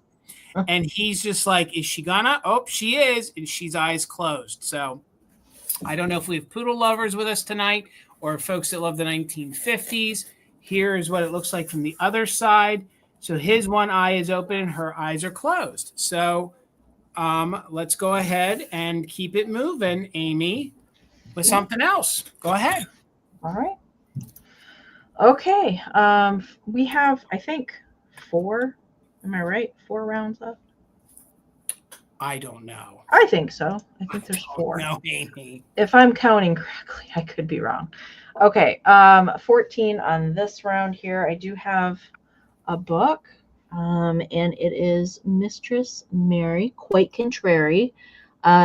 And he's just like, is she gonna? Oh, she is. And she's eyes closed. So I don't know if we have poodle lovers with us tonight or folks that love the 1950s. Here is what it looks like from the other side. So his one eye is open and her eyes are closed. So let's go ahead and keep it moving, Amy, with something else. Go ahead. All right. Okay. We have, I think, 4. Am I right? 4 rounds left? I don't know. I think so. I think there's 4. No, Amy. If I'm counting correctly, I could be wrong. Okay. 14 on this round here. I do have a book, and it is Mistress Mary, Quite Contrary.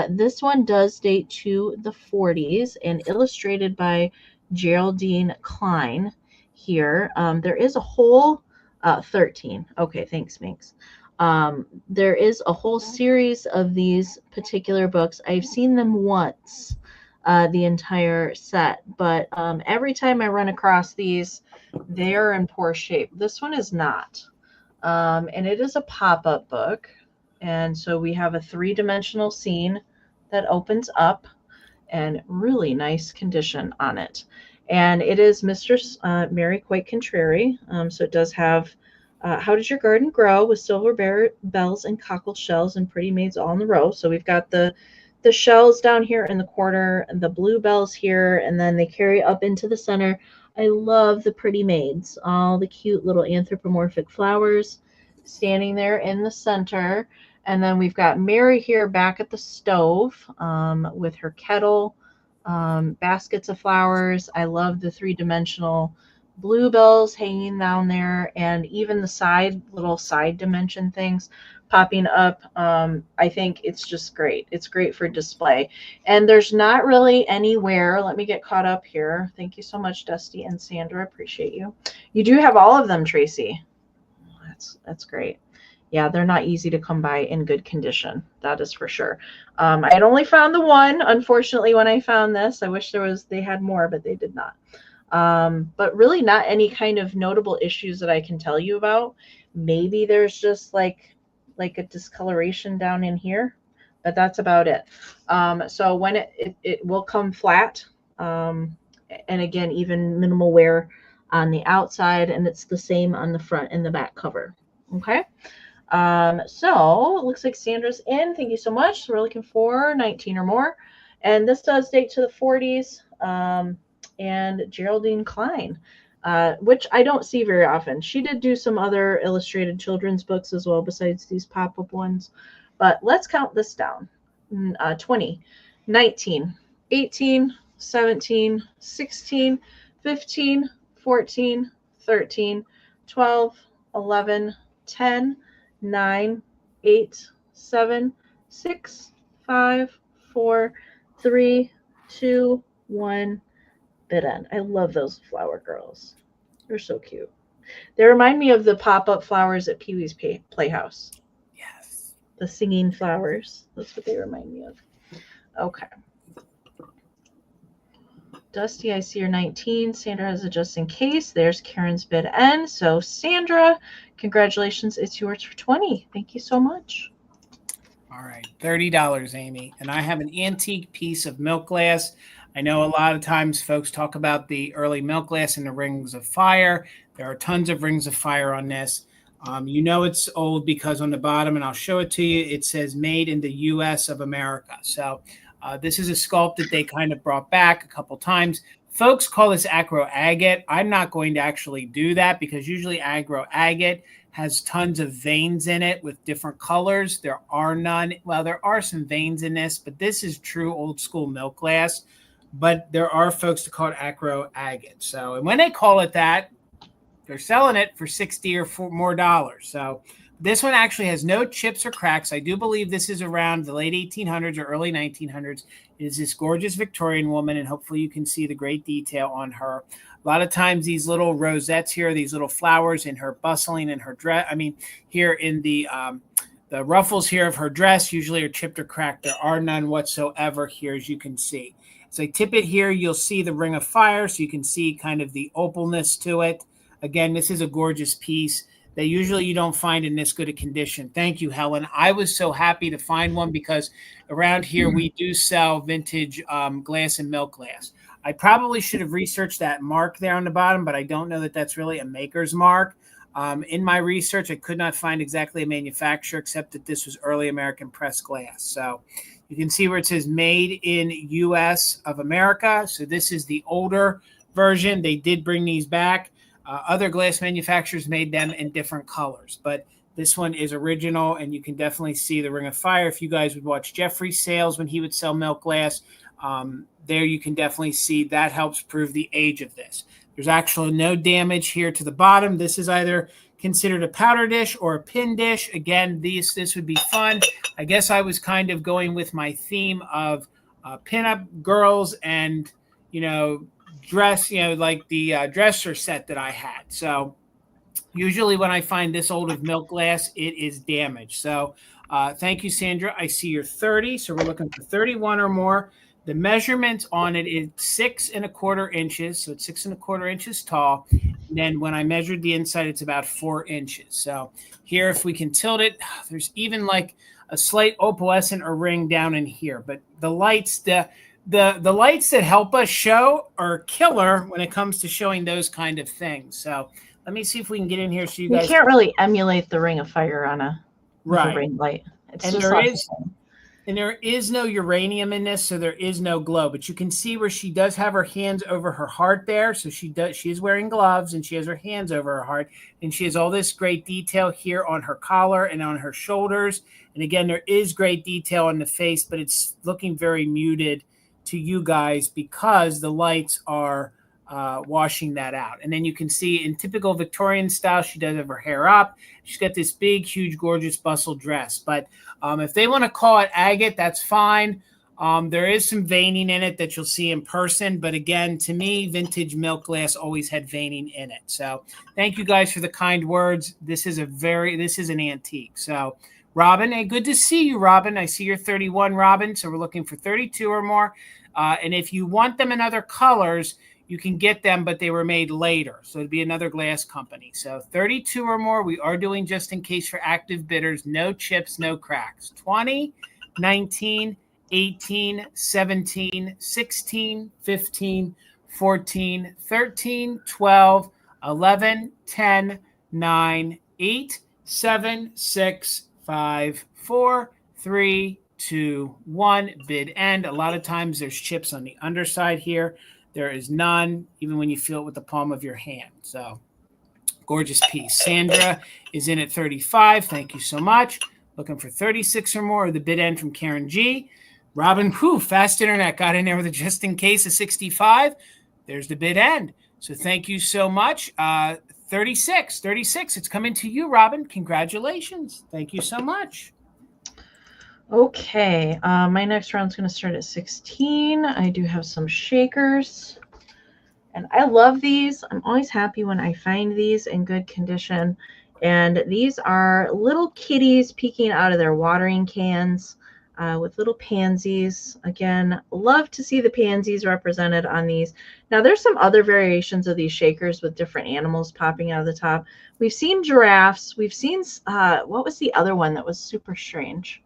This one does date to the 40s and illustrated by Geraldine Klein here. There is a whole 13. Okay, thanks, Minx. There is a whole series of these particular books. I've seen them once, the entire set, but every time I run across these, they are in poor shape. This one is not. And it is a pop-up book. And so we have a 3-dimensional scene that opens up and really nice condition on it. And it is Mistress Mary Quite Contrary. So it does have How Does Your Garden Grow with silver bells and cockle shells and pretty maids all in a row. So we've got the shells down here in the corner and the blue bells here, and then they carry up into the center. I love the pretty maids, all the cute little anthropomorphic flowers standing there in the center. And then we've got Mary here back at the stove with her kettle, baskets of flowers. I love the 3-dimensional bluebells hanging down there, and even the little side dimension things popping up. I think it's just great. It's great for display. And there's not really anywhere. Let me get caught up here. Thank you so much, Dusty and Sandra. Appreciate you. You do have all of them, Tracy. That's great. Yeah, they're not easy to come by in good condition. That is for sure. I had only found the one, unfortunately, when I found this. I wish they had more, but they did not. But really not any kind of notable issues that I can tell you about. Maybe there's just like a discoloration down in here, but that's about it. So when it will come flat, and again, even minimal wear on the outside, and it's the same on the front and the back cover. Okay. So it looks like Sandra's in. Thank you so much. So we're looking for 19 or more. And this does date to the 40s. And Geraldine Klein, which I don't see very often. She did do some other illustrated children's books as well, besides these pop-up ones. But let's count this down. 20, 19, 18, 17, 16, 15, 14, 13, 12, 11, 10, 9, 8, 7, 6, 5, 4, 3, 2, 1. Bit end. I love those flower girls. They're so cute. They remind me of the pop-up flowers at Pee-wee's Playhouse. Yes. The singing flowers. That's what they remind me of. Okay. Dusty, I see you're 19. Sandra has a just in case. There's Karen's bid end. So Sandra, congratulations. It's yours for 20. Thank you so much. All right. $30, Amy. And I have an antique piece of milk glass. I know a lot of times folks talk about the early milk glass and the rings of fire. There are tons of rings of fire on this. You know it's old because on the bottom, and I'll show it to you, it says made in the U.S. of America. So this is a sculpt that they kind of brought back a couple times. Folks call this acro agate. I'm not going to actually do that because usually acro agate has tons of veins in it with different colors. There are none. Well, there are some veins in this, but this is true old school milk glass. But there are folks that call it acro agate. So, and when they call it that, they're selling it for $60 or more dollars. So this one actually has no chips or cracks. I do believe this is around the late 1800s or early 1900s. It is this gorgeous Victorian woman, and hopefully you can see the great detail on her. A lot of times these little rosettes here, these little flowers in her bustling in her dress. I mean, here in the ruffles here of her dress usually are chipped or cracked. There are none whatsoever here, as you can see. So I tip it here, you'll see the ring of fire, so you can see kind of the opalness to it. Again, this is a gorgeous piece that usually you don't find in this good a condition. Thank you, Helen. I was so happy to find one because around here we do sell vintage glass and milk glass. I probably should have researched that mark there on the bottom, but I don't know that that's really a maker's mark. In my research, I could not find exactly a manufacturer except that this was early American pressed glass. So you can see where it says made in US of America. So this is the older version. They did bring these back. Other glass manufacturers made them in different colors, but this one is original, and you can definitely see the Ring of Fire. If you guys would watch Jeffrey's sales when he would sell milk glass, there you can definitely see that helps prove the age of this. There's actually no damage here to the bottom. This is either considered a powder dish or a pin dish. Again, this would be fun. I guess I was kind of going with my theme of pinup girls and, dress, like the dresser set that I had. So usually when I find this old of milk glass, it is damaged. So thank you, Sandra. I see you're 30. So we're looking for 31 or more. The measurement on it is 6 1/4 inches. So it's 6 1/4 inches tall. And then when I measured the inside, it's about 4 inches. So here, if we can tilt it, there's even like a slight opalescent or ring down in here. But the lights, the lights that help us show are killer when it comes to showing those kind of things. So let me see if we can get in here so you guys can't really emulate the Ring of Fire on a ring light. It's and there is no uranium in this, so there is no glow. But you can see where she does have her hands over her heart there. So she is wearing gloves and she has her hands over her heart, and she has all this great detail here on her collar and on her shoulders. And again, there is great detail on the face, but it's looking very muted to you guys because the lights are washing that out. And then you can see in typical Victorian style, she does have her hair up. She's got this big, huge, gorgeous bustle dress. But if they want to call it agate, that's fine. There is some veining in it that you'll see in person. But again, to me, vintage milk glass always had veining in it. So thank you guys for the kind words. This is an antique. So Robin, hey, good to see you, Robin. I see you're 31, Robin. So we're looking for 32 or more. And if you want them in other colors, you can get them, but they were made later. So it'd be another glass company. So 32 or more, we are doing just in case for active bidders, no chips, no cracks. 20, 19, 18, 17, 16, 15, 14, 13, 12, 11, 10, 9, 8, 7, 6, 5, 4, 3, 2, 1. Bid end. A lot of times there's chips on the underside here. There is none, even when you feel it with the palm of your hand. So gorgeous piece. Sandra is in at 35. Thank you so much. Looking for 36 or more. The bid end from Karen G. Robin, fast internet, got in there with a just in case of 65. There's the bid end. So thank you so much. 36. It's coming to you, Robin. Congratulations. Thank you so much. Okay, my next round's going to start at 16. I do have some shakers, and I love these. I'm always happy when I find these in good condition, and these are little kitties peeking out of their watering cans with little pansies. Again, love to see the pansies represented on these. Now, there's some other variations of these shakers with different animals popping out of the top. We've seen giraffes. We've seen, what was the other one that was super strange?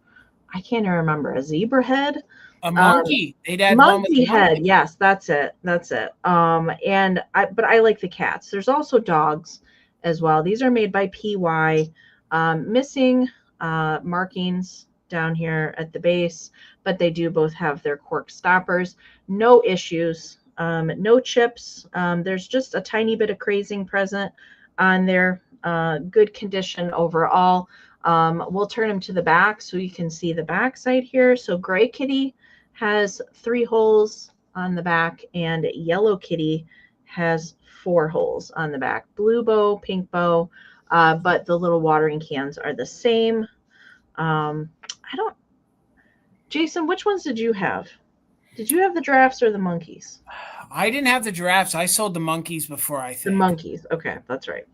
I can't even remember. A zebra head, a monkey. They'd add monkey head. Yes, that's it. But I like the cats. There's also dogs as well. These are made by PY. Missing markings down here at the base, but they do both have their cork stoppers. No issues. No chips. There's just a tiny bit of crazing present on there. Good condition overall. We'll turn them to the back so you can see the back side here. So Gray Kitty has 3 holes on the back, and Yellow Kitty has 4 holes on the back. Blue bow, pink bow, but the little watering cans are the same. Jason, which ones did you have? Did you have the giraffes or the monkeys? I didn't have the giraffes. I sold the monkeys before, I think. The monkeys. Okay, that's right.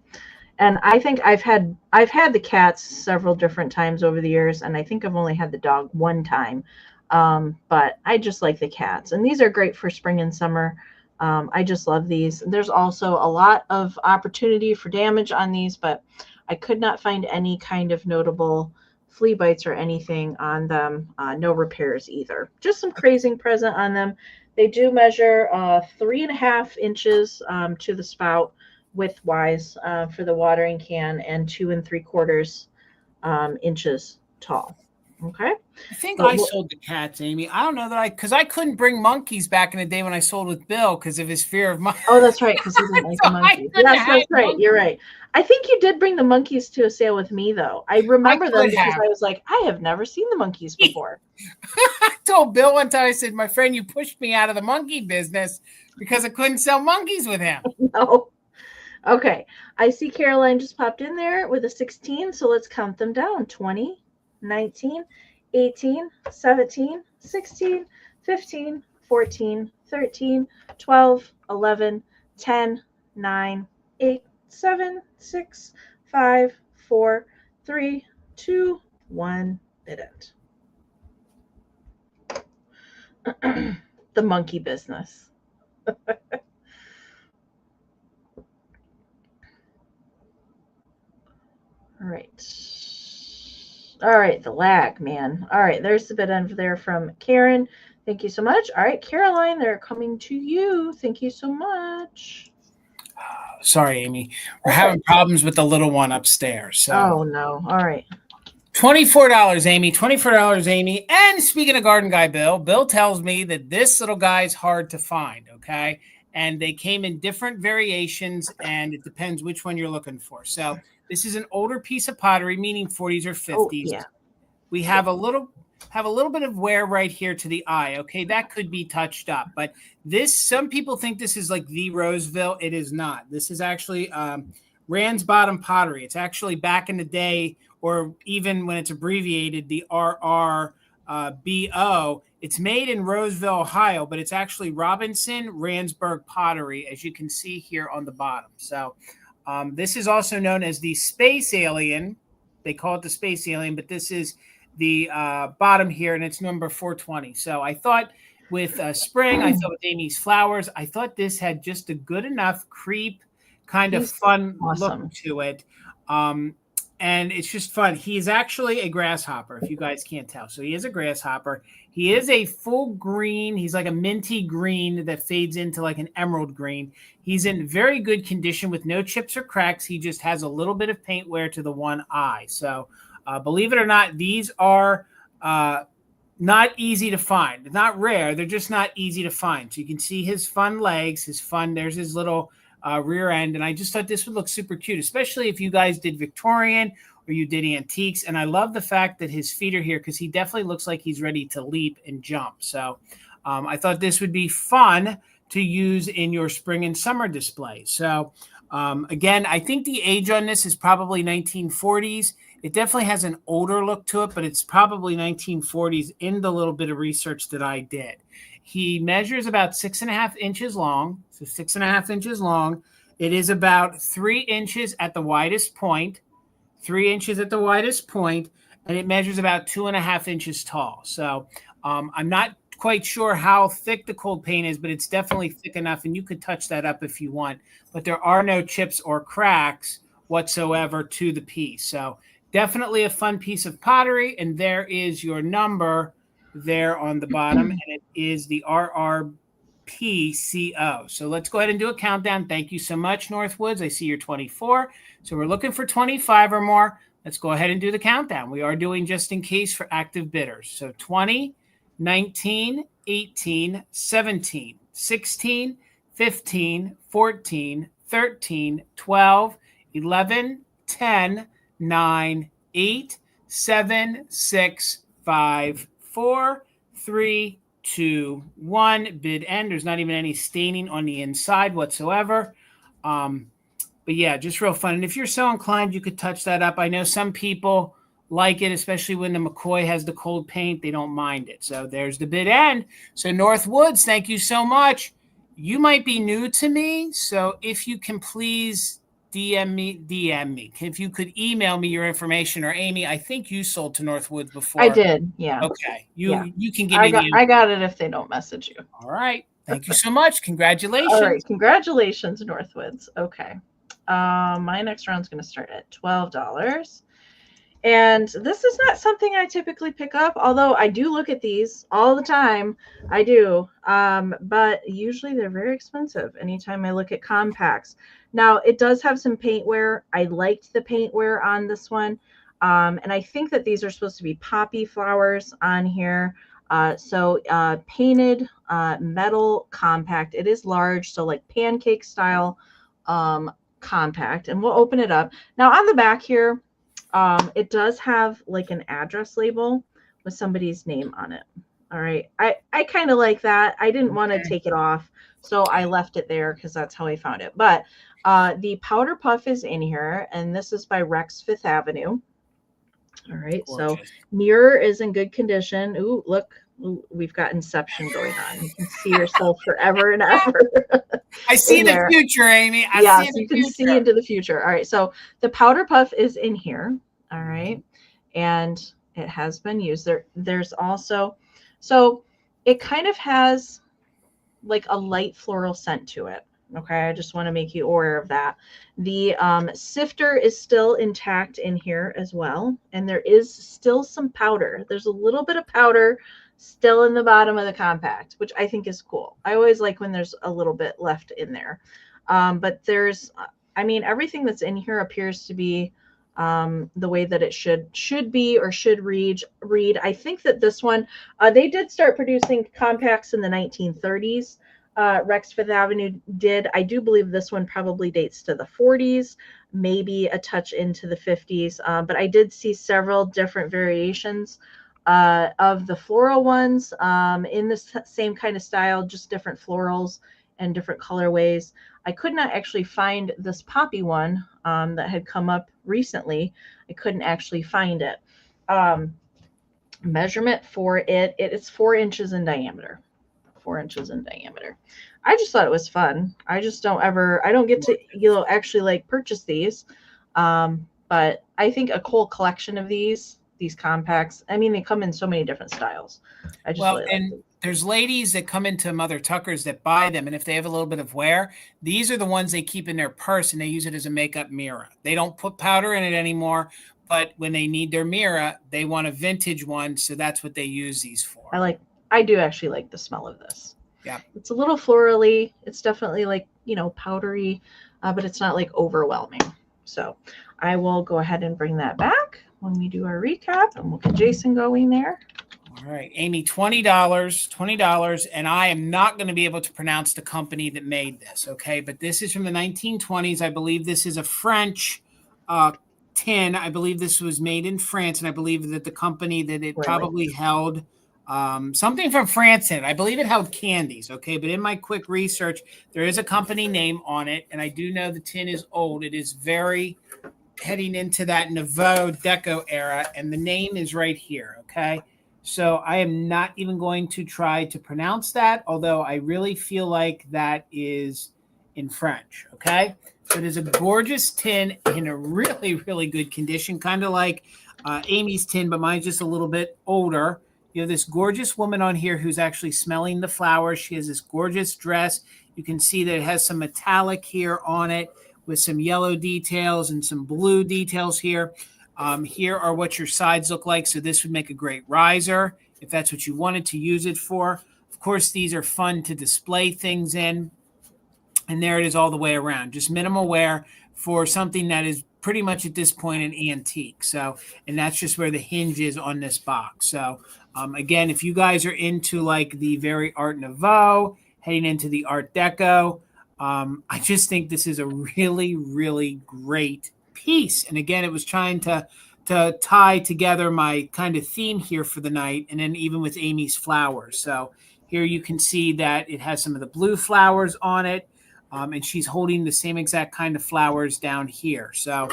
And I think I've had the cats several different times over the years, and I think I've only had the dog one time. But I just like the cats. And these are great for spring and summer. I just love these. There's also a lot of opportunity for damage on these, but I could not find any kind of notable flea bites or anything on them. No repairs either. Just some crazing present on them. They do measure 3.5 inches to the spout. width-wise for the watering can, and 2 3/4 inches tall. Okay. I think But I sold the cats, Amy. I don't know that because I couldn't bring monkeys back in the day when I sold with Bill because of his fear of monkeys. Oh, that's right, because he didn't like the monkeys. Yes, that's right. Monkeys. You're right. I think you did bring the monkeys to a sale with me, though. I remember them because I was like, I have never seen the monkeys before. I told Bill one time, I said, my friend, you pushed me out of the monkey business because I couldn't sell monkeys with him. No. Okay. I see Caroline just popped in there with a 16, so let's count them down. 20, 19, 18, 17, 16, 15, 14, 13, 12, 11, 10, 9, 8, 7, 6, 5, 4, 3, 2, 1. Didn't. The monkey business. All right, the lag, man. All right, there's the bid end there from Karen. Thank you so much. All right, Caroline, they're coming to you. Thank you so much. Sorry, Amy. We're having problems with the little one upstairs. So. Oh, no. All right. $24, Amy. $24, Amy. And speaking of Garden Guy Bill tells me that this little guy is hard to find, okay? And they came in different variations, and it depends which one you're looking for. So this is an older piece of pottery, meaning 40s or 50s. Oh, yeah. We have a little bit of wear right here to the eye. Okay, that could be touched up, but this, some people think this is like the Roseville. It is not. This is actually Rand's Bottom pottery. It's actually back in the day, or even when it's abbreviated, the RRBO. It's made in Roseville, Ohio, but it's actually Robinson Randsburg pottery, as you can see here on the bottom. So this is also known as the Space Alien. They call it the Space Alien, but this is the bottom here, and it's number 420. So I thought with spring, I thought with Amy's flowers, I thought this had just a good enough creep kind of fun look to it. And it's just fun. He is actually a grasshopper, if you guys can't tell. So he is a grasshopper. He is a full green. He's like a minty green that fades into like an emerald green. He's in very good condition with no chips or cracks. He just has a little bit of paint wear to the one eye. So believe it or not, these are not easy to find. They're not rare. They're just not easy to find. So you can see his fun legs, there's his little rear end. And I just thought this would look super cute, especially if you guys did Victorian or you did antiques. And I love the fact that his feet are here because he definitely looks like he's ready to leap and jump. So I thought this would be fun to use in your spring and summer display. So again, I think the age on this is probably 1940s. It definitely has an older look to it, but it's probably 1940s in the little bit of research that I did. He measures about 6.5 inches long. So 6.5 inches long. It is about 3 inches at the widest point, 3 inches at the widest point, and it measures about 2.5 inches tall. So I'm not quite sure how thick the cold paint is, but it's definitely thick enough, and you could touch that up if you want. But there are no chips or cracks whatsoever to the piece. So definitely a fun piece of pottery, and there is your number there on the bottom, and it is the RRPCO. So let's go ahead and do a countdown. Thank you so much, Northwoods. I see you're 24. So we're looking for 25 or more. Let's go ahead and do the countdown. We are doing just in case for active bidders. So 20, 19, 18, 17, 16, 15, 14, 13, 12, 11, 10, 9, 8, 7, 6, 5, 4, 3, 2, 1. Bid end. There's not even any staining on the inside whatsoever. But yeah, just real fun. And if you're so inclined, you could touch that up. I know some people like it, especially when the McCoy has the cold paint. They don't mind it. So there's the bid end. So Northwoods, thank you so much. You might be new to me. So if you can please DM me. If you could email me your information, or Amy, I think you sold to Northwoods before. I did, yeah. Okay, you can give me I got it if they don't message you. All right, thank you so much. Congratulations. All right, congratulations, Northwoods. Okay, my next round's going to start at $12, And this is not something I typically pick up, although I do look at these all the time. I do. But usually they're very expensive anytime I look at compacts. Now, it does have some paint wear. I liked the paint wear on this one. And I think that these are supposed to be poppy flowers on here. Painted metal compact. It is large, so like pancake style compact. And we'll open it up. Now, on the back here, it does have like an address label with somebody's name on it. All right. I kind of like that. I didn't want to take it off, so I left it there because that's how I found it. But the powder puff is in here, and this is by Rex Fifth Avenue. All right. Gorgeous. So mirror is in good condition. Ooh, look. Ooh, we've got Inception going on. You can see yourself forever and ever. I see the future, Amy. Yes, you can see into the future. All right. So the powder puff is in here. All right. And it has been used. There's also, so it kind of has like a light floral scent to it. Okay. I just want to make you aware of that. The sifter is still intact in here as well. And there is still some powder. There's a little bit of powder still in the bottom of the compact, which I think is cool. I always like when there's a little bit left in there. But there's, I mean, everything that's in here appears to be the way that it should be or should read. I think that this one, they did start producing compacts in the 1930s. Rex Fifth Avenue did. I do believe this one probably dates to the 40s, maybe a touch into the 50s. But I did see several different variations of the floral ones in the same kind of style, just different florals and different colorways. I could not actually find this poppy one that had come up recently. I couldn't actually find it. Measurement for it is 4 inches in diameter. 4 inches in diameter. I just thought it was fun. I just don't get to, actually like purchase these. But I think a whole collection of these compacts, I mean, they come in so many different styles. I just really like them. There's ladies that come into Mother Tuckers that buy them, and if they have a little bit of wear, these are the ones they keep in their purse, and they use it as a makeup mirror. They don't put powder in it anymore, but when they need their mirror, they want a vintage one, so that's what they use these for. I do actually like the smell of this. Yeah. It's a little florally. It's definitely like, powdery, but it's not like overwhelming. So I will go ahead and bring that back when we do our recap, and we'll get Jason going there. All right, Amy, $20, and I am not going to be able to pronounce the company that made this, okay? But this is from the 1920s. I believe this is a French tin. I believe this was made in France, and I believe that the company that it probably held something from France in it. I believe it held candies, okay? But in my quick research, there is a company name on it, and I do know the tin is old. It is very heading into that Nouveau Deco era, and the name is right here, okay? So I am not even going to try to pronounce that, although I really feel like that is in French, okay? So it is a gorgeous tin in a really, really good condition, kind of like Amy's tin, but mine's just a little bit older. You have this gorgeous woman on here who's actually smelling the flowers. She has this gorgeous dress. You can see that it has some metallic here on it with some yellow details and some blue details here. Here are what your sides look like. So this would make a great riser if that's what you wanted to use it for. Of course, these are fun to display things in. And there it is all the way around. Just minimal wear for something that is pretty much at this point an antique. So, and that's just where the hinge is on this box. So again, if you guys are into like the very Art Nouveau, heading into the Art Deco, I just think this is a really, really great piece. And again, it was trying to tie together my kind of theme here for the night, and then even with Amy's flowers. So here you can see that it has some of the blue flowers on it, and she's holding the same exact kind of flowers down here. So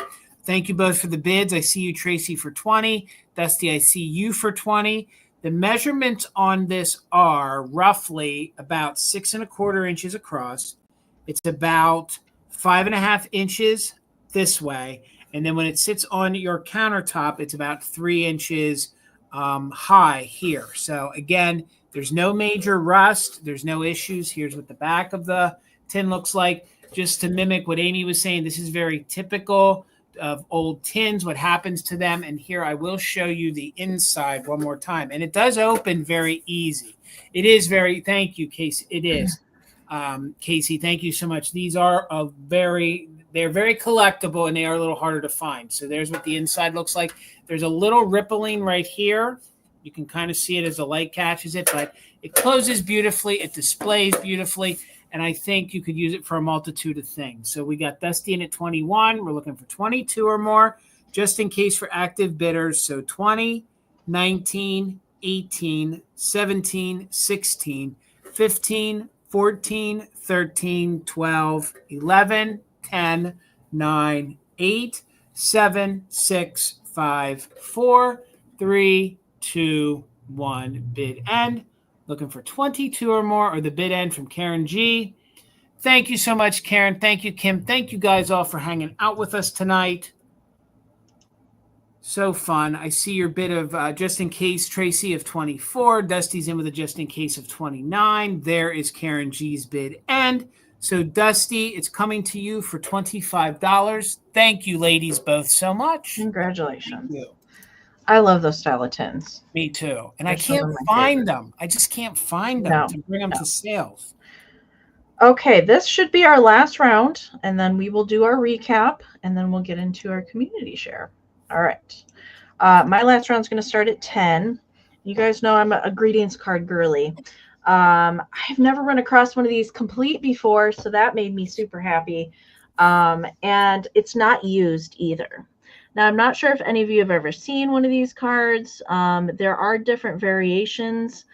thank you both for the bids. I see you, Tracy, for 20. Dusty, I see you for 20. The measurements on this are roughly about 6 1/4 inches across. It's about 5.5 inches this way. And then when it sits on your countertop, it's about 3 inches high here. So again, there's no major rust. There's no issues. Here's what the back of the tin looks like. Just to mimic what Amy was saying, this is very typical of old tins, what happens to them. And here I will show you the inside one more time. And it does open very easy. It is very, thank you, Casey. It is. Casey, thank you so much. These are they're very collectible, and they are a little harder to find. So there's what the inside looks like. There's a little rippling right here. You can kind of see it as the light catches it, but it closes beautifully. It displays beautifully. And I think you could use it for a multitude of things. So we got Dusty in at 21. We're looking for 22 or more, just in case for active bidders. So 20, 19, 18, 17, 16, 15, 14, 13, 12, 11, 10, 9, 8, 7, 6, 5, 4, 3, 2, 1. Bid end. Looking for 22 or more, or the bid end from Karen G. Thank you so much, Karen. Thank you, Kim. Thank you guys all for hanging out with us tonight. So fun. I see your bid of just in case, Tracy, of 24. Dusty's in with a just in case of 29. There is Karen G's bid end. So, Dusty, it's coming to you for $25. Thank you, ladies, both so much. Congratulations. Thank you. I love those style of tins. Me too. And They're I can't find them. I just can't find them to bring them to sales. Okay, this should be our last round, and then we will do our recap, and then we'll get into our community share. All right. My last round is going to start at 10. You guys know I'm a greetings card girly. I've never run across one of these complete before, so that made me super happy. And it's not used either. Now, I'm not sure if any of you have ever seen one of these cards. There are different variations.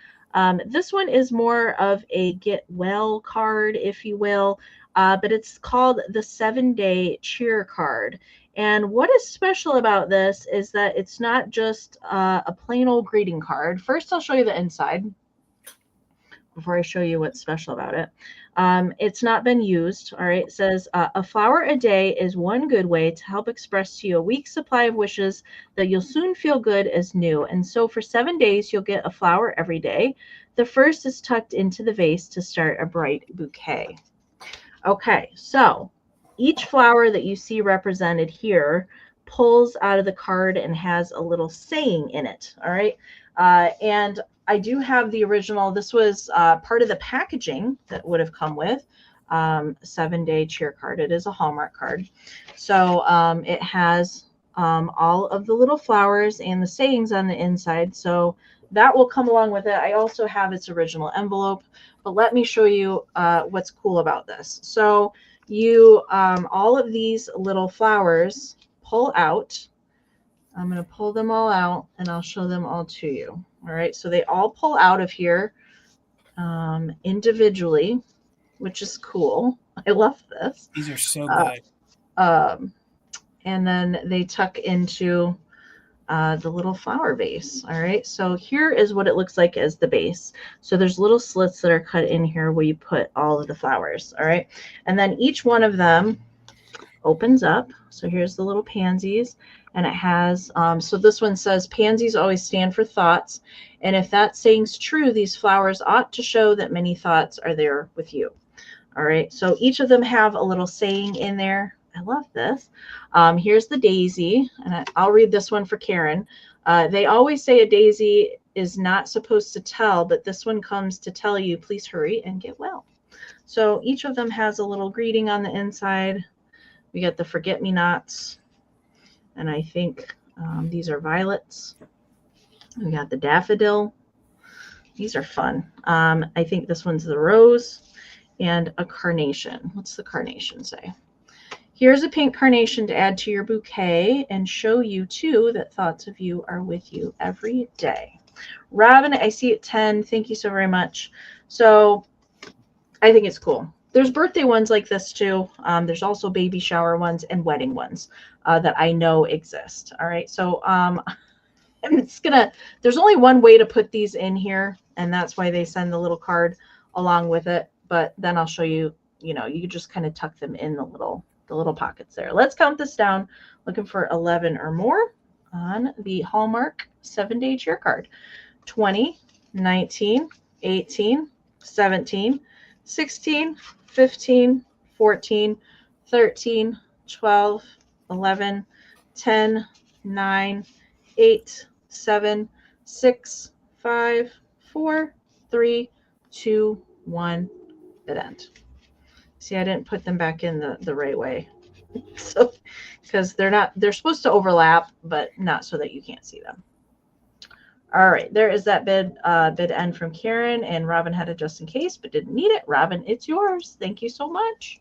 This one is more of a get well card, if you will, but it's called the 7-Day Cheer card. And what is special about this is that it's not just a plain old greeting card. First, I'll show you the inside before I show you what's special about it. It's not been used. All right. It says a flower a day is one good way to help express to you a week's supply of wishes that you'll soon feel good as new. And so for 7 days, you'll get a flower every day. The first is tucked into the vase to start a bright bouquet. Okay. So each flower that you see represented here pulls out of the card and has a little saying in it. All right. And I do have the original. This was part of the packaging that would have come with 7-Day Cheer card. It is a Hallmark card. So it has all of the little flowers and the sayings on the inside. So that will come along with it. I also have its original envelope, but let me show you what's cool about this. So you, all of these little flowers pull out. I'm going to pull them all out and I'll show them all to you. All right, so they all pull out of here individually, which is cool. I love this. These are so good. And then they tuck into the little flower vase. All right, so here is what it looks like as the base. So there's little slits that are cut in here where you put all of the flowers. All right, and then each one of them opens up. So here's the little pansies. And it has, so this one says, pansies always stand for thoughts. And if that saying's true, these flowers ought to show that many thoughts are there with you. All right. So each of them have a little saying in there. I love this. Here's the daisy. And I'll read this one for Karen. They always say a daisy is not supposed to tell, but this one comes to tell you, please hurry and get well. So each of them has a little greeting on the inside. We got the forget-me-nots. And I think these are violets. We got the daffodil. These are fun. I think this one's the rose and a carnation. What's the carnation say? Here's a pink carnation to add to your bouquet and show you, too, that thoughts of you are with you every day. Robin, I see it 10. Thank you so very much. So I think it's cool. There's birthday ones like this too. There's also baby shower ones and wedding ones that I know exist. All right. So there's only one way to put these in here, and that's why they send the little card along with it. But then I'll show you, you just kind of tuck them in the little pockets there. Let's count this down. Looking for 11 or more on the Hallmark 7-Day Cheer card. 20, 19, 18, 17, 16, 15, 14, 13, 12, 11, 10, 9, 8, 7, 6, 5, 4, 3, 2, 1, bid end. See, I didn't put them back in the right way. So, because they're supposed to overlap, but not so that you can't see them. All right, there is that bid end from Karen, and Robin had it just in case, but didn't need it. Robin, it's yours. Thank you so much.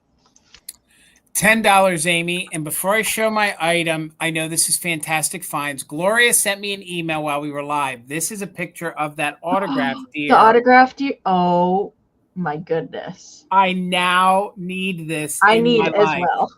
$10, Amy. And before I show my item, I know this is fantastic finds. Gloria sent me an email while we were live. This is a picture of that autograph deer. The autograph deer. Oh my goodness. I now need this. I need as well.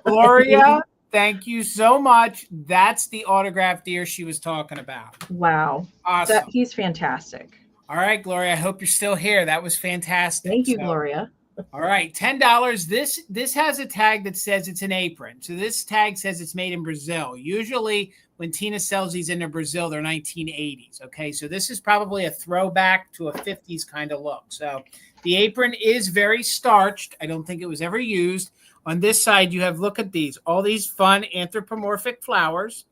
Gloria, thank you so much. That's the autograph deer she was talking about. Wow. Awesome. He's fantastic. All right, Gloria, I hope you're still here. That was fantastic. Thank you, Gloria. All right, $10. This has a tag that says it's an apron. So this tag says it's made in Brazil. Usually when Tina sells these into Brazil, they're 1980s. Okay, so this is probably a throwback to a 50s kind of look. So the apron is very starched. I don't think it was ever used. On this side, you have, look at these, all these fun anthropomorphic flowers.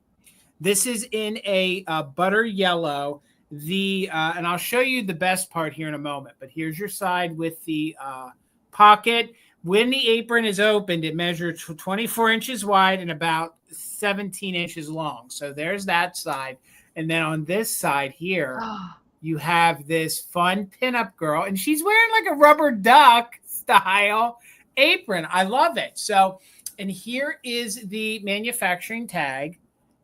This is in a butter yellow. And I'll show you the best part here in a moment. But here's your side with the pocket. When the apron is opened, it measures 24 inches wide and about 17 inches long. So there's that side. And then on this side here, you have this fun pinup girl. And she's wearing like a rubber duck style apron. I love it. So, and here is the manufacturing tag.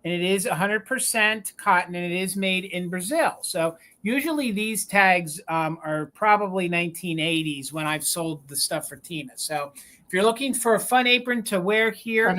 And it is 100% cotton, and it is made in Brazil. So usually these tags are probably 1980s when I've sold the stuff for Tina. So if you're looking for a fun apron to wear here in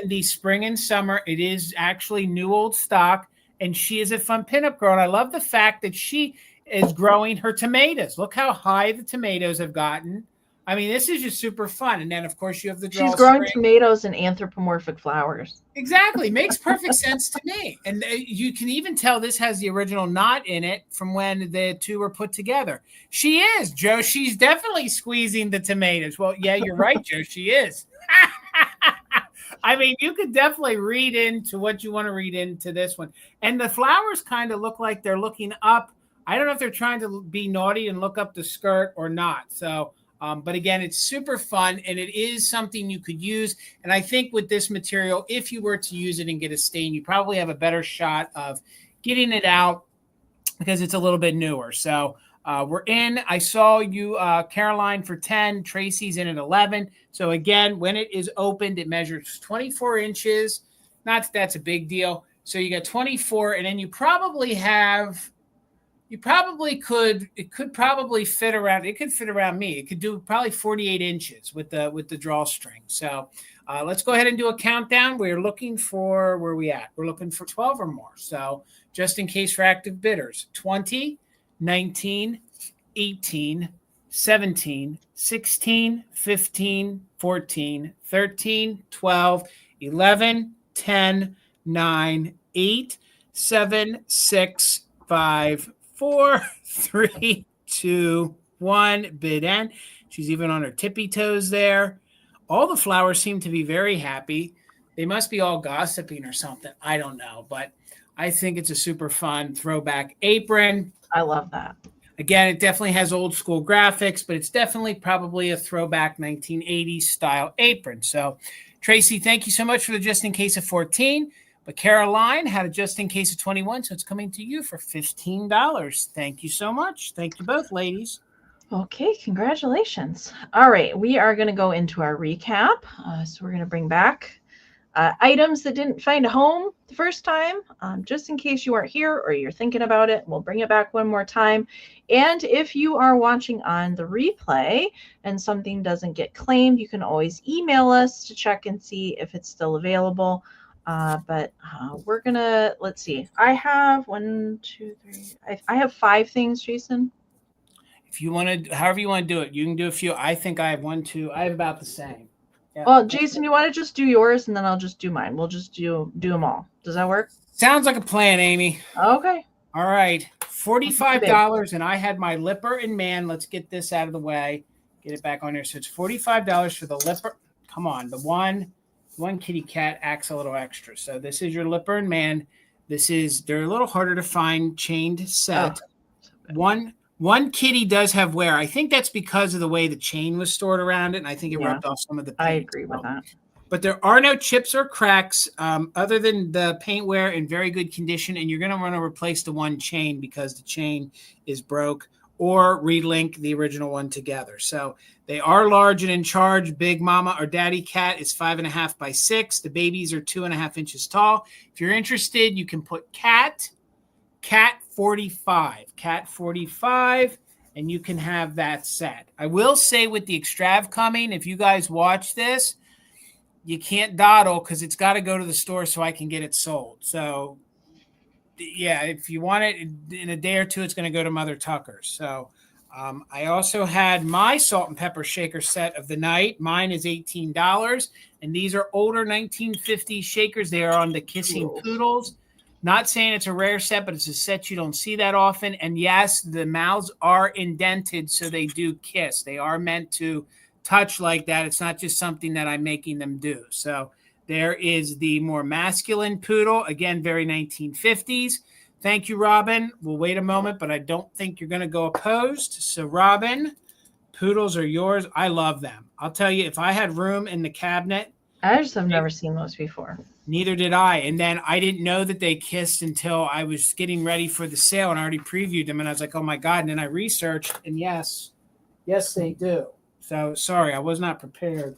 the spring and summer, it is actually new old stock. And she is a fun pinup girl. And I love the fact that she is growing her tomatoes. Look how high the tomatoes have gotten. I mean, this is just super fun. And then, of course, you have the She's growing tomatoes and anthropomorphic flowers. Exactly. Makes perfect sense to me. And you can even tell this has the original knot in it from when the two were put together. She is, Joe. She's definitely squeezing the tomatoes. Well, yeah, you're right, Joe. She is. I mean, you could definitely read into what you want to read into this one. And the flowers kind of look like they're looking up. I don't know if they're trying to be naughty and look up the skirt or not. So, but again, it's super fun, and it is something you could use. And I think with this material, if you were to use it and get a stain, you probably have a better shot of getting it out because it's a little bit newer. So we're in. I saw you, Caroline, for 10. Tracy's in at 11. So again, when it is opened, it measures 24 inches. Not that that's a big deal. So you got 24, and then you probably have... it could probably fit around, it could fit around me. It could do probably 48 inches with the drawstring. So let's go ahead and do a countdown. We're looking for, where are we at? We're looking for 12 or more. So just in case for active bidders, 20, 19, 18, 17, 16, 15, 14, 13, 12, 11, 10, 9, 8, 7, 6, 5, 4, 3, 2, 1. Bid end. She's even on her tippy toes there. All the flowers seem to be very happy. They must be all gossiping or something. I don't know, but I think it's a super fun throwback apron. I love that. Again, it definitely has old school graphics, but it's definitely probably a throwback 1980s style apron. So, Tracy, thank you so much for the just in case of 14. But Caroline had a just in case of 21, so it's coming to you for $15. Thank you so much. Thank you both, ladies. Okay, congratulations. All right, we are going to go into our recap. So we're going to bring back items that didn't find a home the first time, just in case you weren't here or you're thinking about it. We'll bring it back one more time. And if you are watching on the replay and something doesn't get claimed, you can always email us to check and see if it's still available. But we're gonna, let's see. I have 1, 2, 3. I have 5 things, Jason. If you want to, however you want to do it, you can do a few. I think I have 1, 2. I have about the same. Yeah. Well, Jason, you want to just do yours and then I'll just do mine. We'll just do them all. Does that work? Sounds like a plan, Amy. Okay. All right. $45, and I had my lipper and man. Let's get this out of the way. Get it back on here. So it's $45 for the lipper. Come on, the 1, one kitty cat acts a little extra. So this is your Lipper and Man. They're a little harder to find chained set. One kitty does have wear. I think that's because of the way the chain was stored around it, and I think it rubbed off some of the paint. I agree with that. But there are no chips or cracks other than the paint wear in very good condition, and you're going to want to replace the one chain because the chain is broke, or relink the original one together. So they are large and in charge. Big mama or daddy cat is 5.5 by 6. The babies are 2.5 inches tall. If you're interested, you can put cat 45, and you can have that set. I will say with the Extrav coming, if you guys watch this, you can't dawdle because it's got to go to the store so I can get it sold. So, yeah, if you want it in a day or two, it's going to go to Mother Tucker's. So, I also had my salt and pepper shaker set of the night. Mine is $18, and these are older 1950s shakers. They are on the Kissing Poodles. Not saying it's a rare set, but it's a set you don't see that often. And yes, the mouths are indented, so they do kiss. They are meant to touch like that. It's not just something that I'm making them do. So there is the more masculine poodle. Again, very 1950s. Thank you, Robin. We'll wait a moment, but I don't think you're going to go opposed. So Robin, poodles are yours. I love them. I'll tell you, if I had room in the cabinet. I just have never seen those before. Neither did I. And then I didn't know that they kissed until I was getting ready for the sale, and I already previewed them. And I was like, oh my God. And then I researched, and yes, they do. So sorry, I was not prepared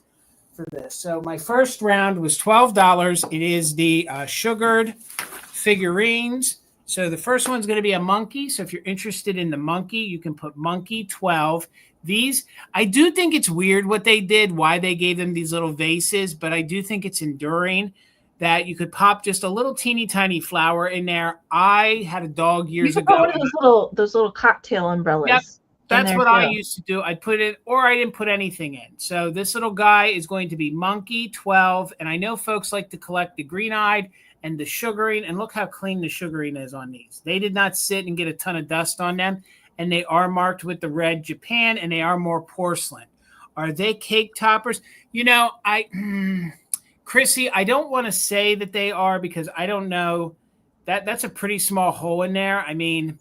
for this. So my first round was $12. It is the sugared figurines. So the first one's going to be a monkey. So if you're interested in the monkey, you can put monkey 12. These, I do think it's weird what they did, why they gave them these little vases, but I do think it's enduring that you could pop just a little teeny tiny flower in there. I had a dog years ago. One of those little cocktail umbrellas. Yep. That's what I used to do. I'd put it, or I didn't put anything in. So this little guy is going to be monkey 12. And I know folks like to collect the green-eyed and the sugaring. And look how clean the sugaring is on these. They did not sit and get a ton of dust on them. And they are marked with the red Japan, and they are more porcelain. Are they cake toppers? You know, Chrissy, I don't want to say that they are because I don't know. That's a pretty small hole in there. I mean,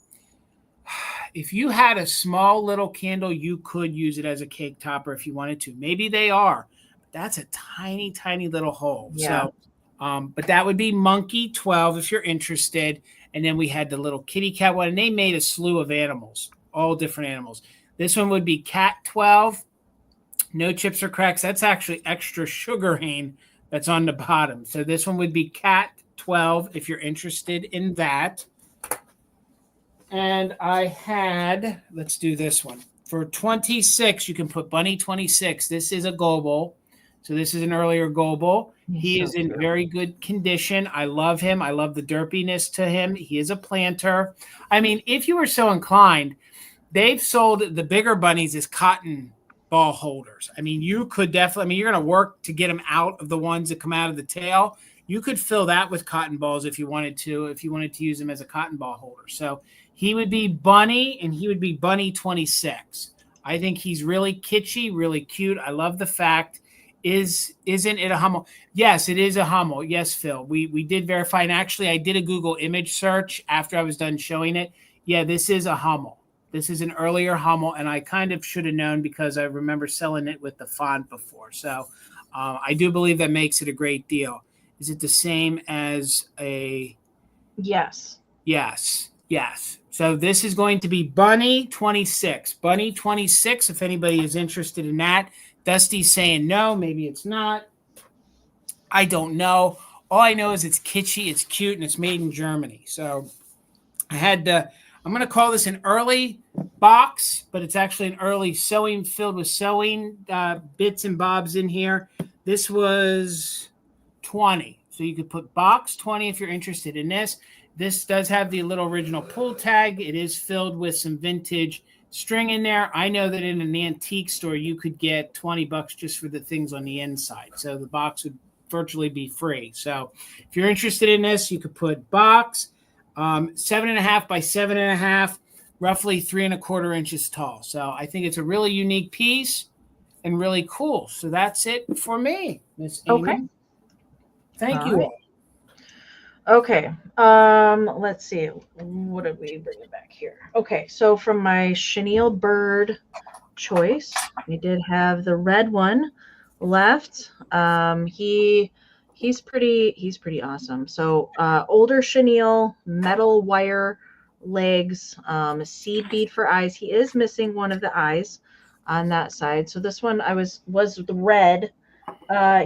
if you had a small little candle, you could use it as a cake topper if you wanted to. Maybe they are. But that's a tiny, tiny little hole. Yeah. So, but that would be monkey 12 if you're interested. And then we had the little kitty cat one, and they made a slew of animals, all different animals. This one would be cat 12. No chips or cracks. That's actually extra sugaring that's on the bottom. So this one would be cat 12 if you're interested in that. And I had, let's do this one. For 26, you can put Bunny 26. This is a Goble. So this is an earlier Goble. He is in very good condition. I love him. I love the derpiness to him. He is a planter. I mean, if you were so inclined, they've sold the bigger bunnies as cotton ball holders. I mean, you could definitely, I mean, you're going to work to get them out of the ones that come out of the tail. You could fill that with cotton balls if you wanted to use them as a cotton ball holder. So he would be Bunny, and he would be Bunny 26. I think he's really kitschy, really cute. I love the fact, isn't it a Hummel? Yes, it is a Hummel. Yes, Phil. We did verify, and actually I did a Google image search after I was done showing it. Yeah, this is a Hummel. This is an earlier Hummel, and I kind of should have known because I remember selling it with the font before. So I do believe that makes it a great deal. Is it the same as a... Yes. Yes. So this is going to be Bunny 26. Bunny 26, if anybody is interested in that. Dusty's saying no, maybe it's not. I don't know. All I know is it's kitschy, it's cute, and it's made in Germany. So I had to... I'm going to call this an early box, but it's actually an early sewing filled with sewing bits and bobs in here. This was 20. So you could put box 20 if you're interested in this. This does have the little original pull tag. It is filled with some vintage string in there. I know that in an antique store, you could get $20 just for the things on the inside. So the box would virtually be free. So if you're interested in this, you could put box. 7.5 by 7.5, roughly 3¼ inches tall. So I think it's a really unique piece and really cool. So that's it for me, Miss Amie. Okay. Thank you all. Okay. Let's see. What did we bring it back here? Okay, so from my chenille bird choice, we did have the red one left. He's pretty awesome. So older chenille, metal wire legs, seed bead for eyes. He is missing one of the eyes on that side. So this one was the red.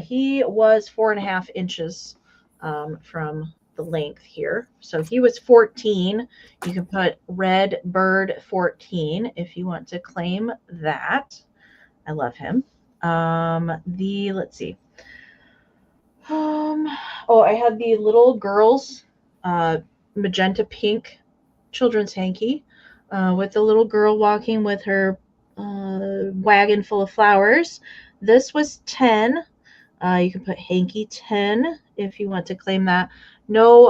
He was 4.5 inches from the length here. So he was 14. You can put red bird 14 if you want to claim that. I love him. Let's see. I had the little girls, magenta pink children's hanky, with the little girl walking with her wagon full of flowers. This was 10. You can put hanky 10 if you want to claim that. No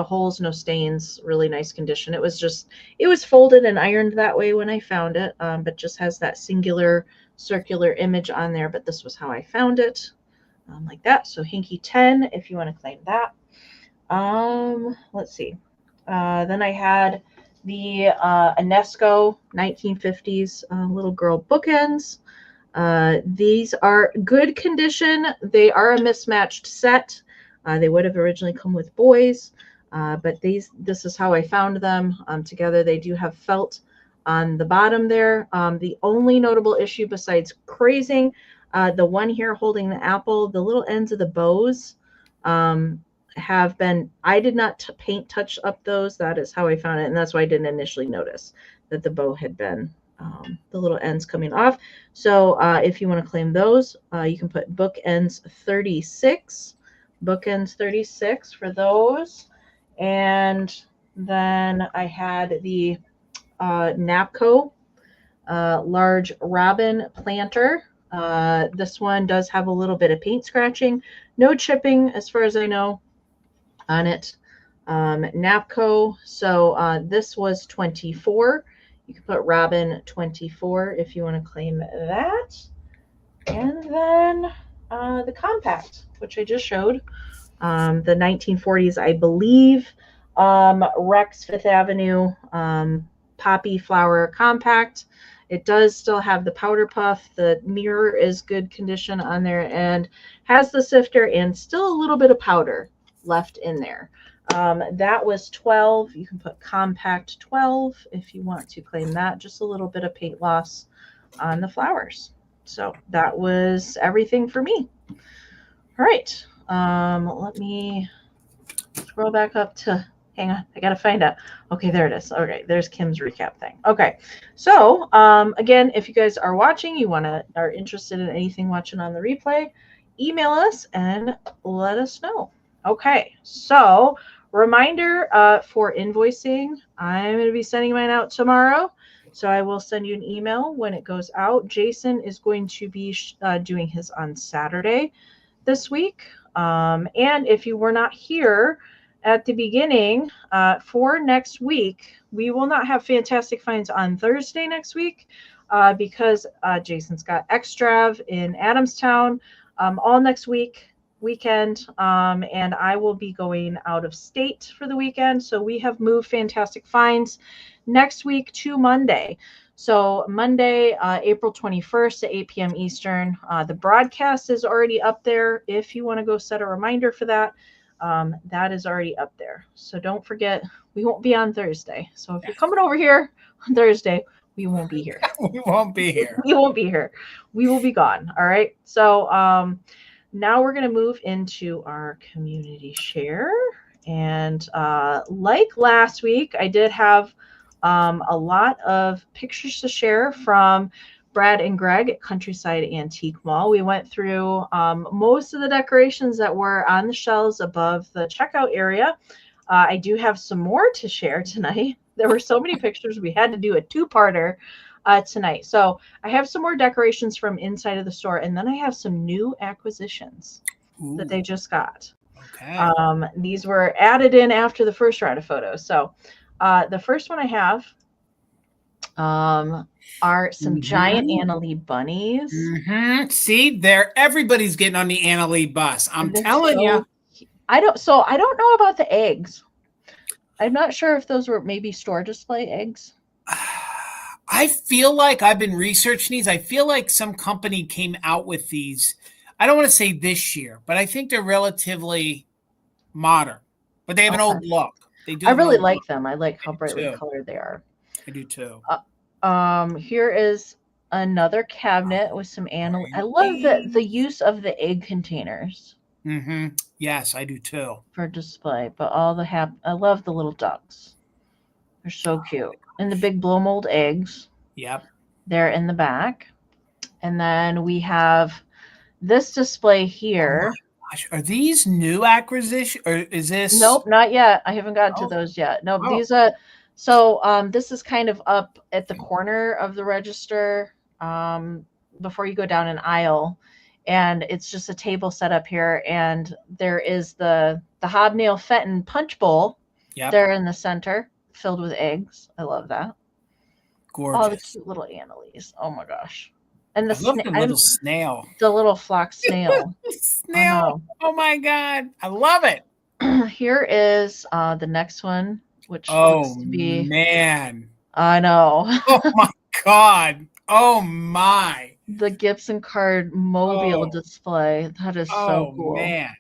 holes, no stains, really nice condition. It was folded and ironed that way when I found it, but just has that singular circular image on there. But this was how I found it, like that. So hanky 10 if you want to claim that. Let's see. Then I had the UNESCO 1950s little girl bookends. These are good condition. They are a mismatched set. They would have originally come with boys, but this is how I found them together. They do have felt on the bottom there. The only notable issue besides crazing, the one here holding the apple, the little ends of the bows have been, I did not paint touch up those. That is how I found it, and that's why I didn't initially notice that the bow had been the little ends coming off. So if you want to claim those, you can put bookends 36. Bookends 36 for those. And then I had the Napco large robin planter. This one does have a little bit of paint scratching. No chipping as far as I know on it. Napco. So this was 24. You can put Robin 24 if you want to claim that. And then the compact, which I just showed. The 1940s, I believe, Rex Fifth Avenue Poppy Flower Compact. It does still have the powder puff. The mirror is good condition on there and has the sifter and still a little bit of powder left in there. That was 12. You can put compact 12 if you want to claim that. Just a little bit of paint loss on the flowers. So that was everything for me. All right. Let me scroll back up to, hang on, I got to find out. Okay, there it is. Okay, there's Kim's recap thing. Okay. So again, if you guys are watching, are interested in anything watching on the replay, email us and let us know. Okay, so reminder for invoicing, I'm going to be sending mine out tomorrow. So I will send you an email when it goes out. Jason is going to be doing his on Saturday this week. And if you were not here at the beginning for next week, we will not have Fantastic Finds on Thursday next week because Jason's got Extrav in Adamstown all next weekend, and I will be going out of state for the weekend. So we have moved Fantastic Finds next week to Monday. So Monday, April 21st at 8 p.m. Eastern. The broadcast is already up there. If you want to go set a reminder for that, that is already up there. So don't forget, we won't be on Thursday. So if you're coming over here on Thursday, we won't be here. We won't be here. We won't be here. We will be gone. All right. So now we're going to move into our community share. And like last week, I did have a lot of pictures to share from Brad and Greg at Countryside Antique Mall. We went through most of the decorations that were on the shelves above the checkout area. I do have some more to share tonight. There were so many pictures, we had to do a two-parter tonight. So I have some more decorations from inside of the store, and then I have some new acquisitions that they just got. Okay. These were added in after the first round of photos. So the first one I have are some giant Anna Lee bunnies. See, everybody's getting on the Anna Lee bus. I'm telling you. I don't know about the eggs. I'm not sure if those were maybe store display eggs. I feel like I've been researching these. I feel like some company came out with these. I don't want to say this year, but I think they're relatively modern. But they have an old look. They do. I really like them. I like how brightly colored they are. I do too. Here is another cabinet with some animal. I love the use of the egg containers. Mm-hmm. Yes, I do too. For display, but all the I love the little ducks. They're so cute. And the big blow mold eggs. Yep. They're in the back. And then we have this display here. Oh gosh. Are these new acquisition or is this? Nope, not yet. I haven't gotten to those yet. No, these are so this is kind of up at the corner of the register before you go down an aisle. And it's just a table set up here, and there is the hobnail Fenton punch bowl there in the center, filled with eggs. I love that. Gorgeous. All the cute little Annalise. Oh my gosh! And the little snail, the little flock snail. Snail. Oh my god, I love it. Here is the next one, which looks to be man. I know. Oh my god. Oh my. The Gibson card mobile display. That is so cool. Man.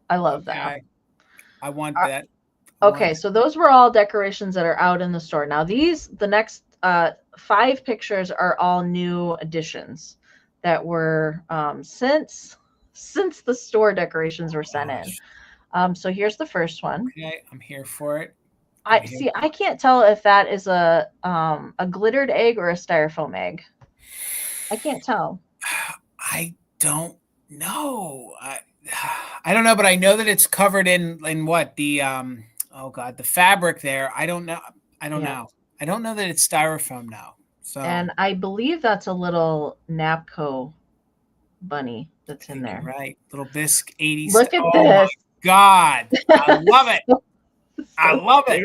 I love that. I want that. Okay, so those were all decorations that are out in the store. Now the next 5 pictures are all new additions that were since the store decorations were sent in. So here's the first one. Okay, I'm here for it. I can't tell if that is a glittered egg or a styrofoam egg. I can't tell. I don't know. I don't know, but I know that it's covered in what the the fabric there. I don't know. I don't know. I don't know that it's styrofoam now. So and I believe that's a little Napco bunny that's in there. Right, little bisque 80s. Look at this. My God, I love it. I love it.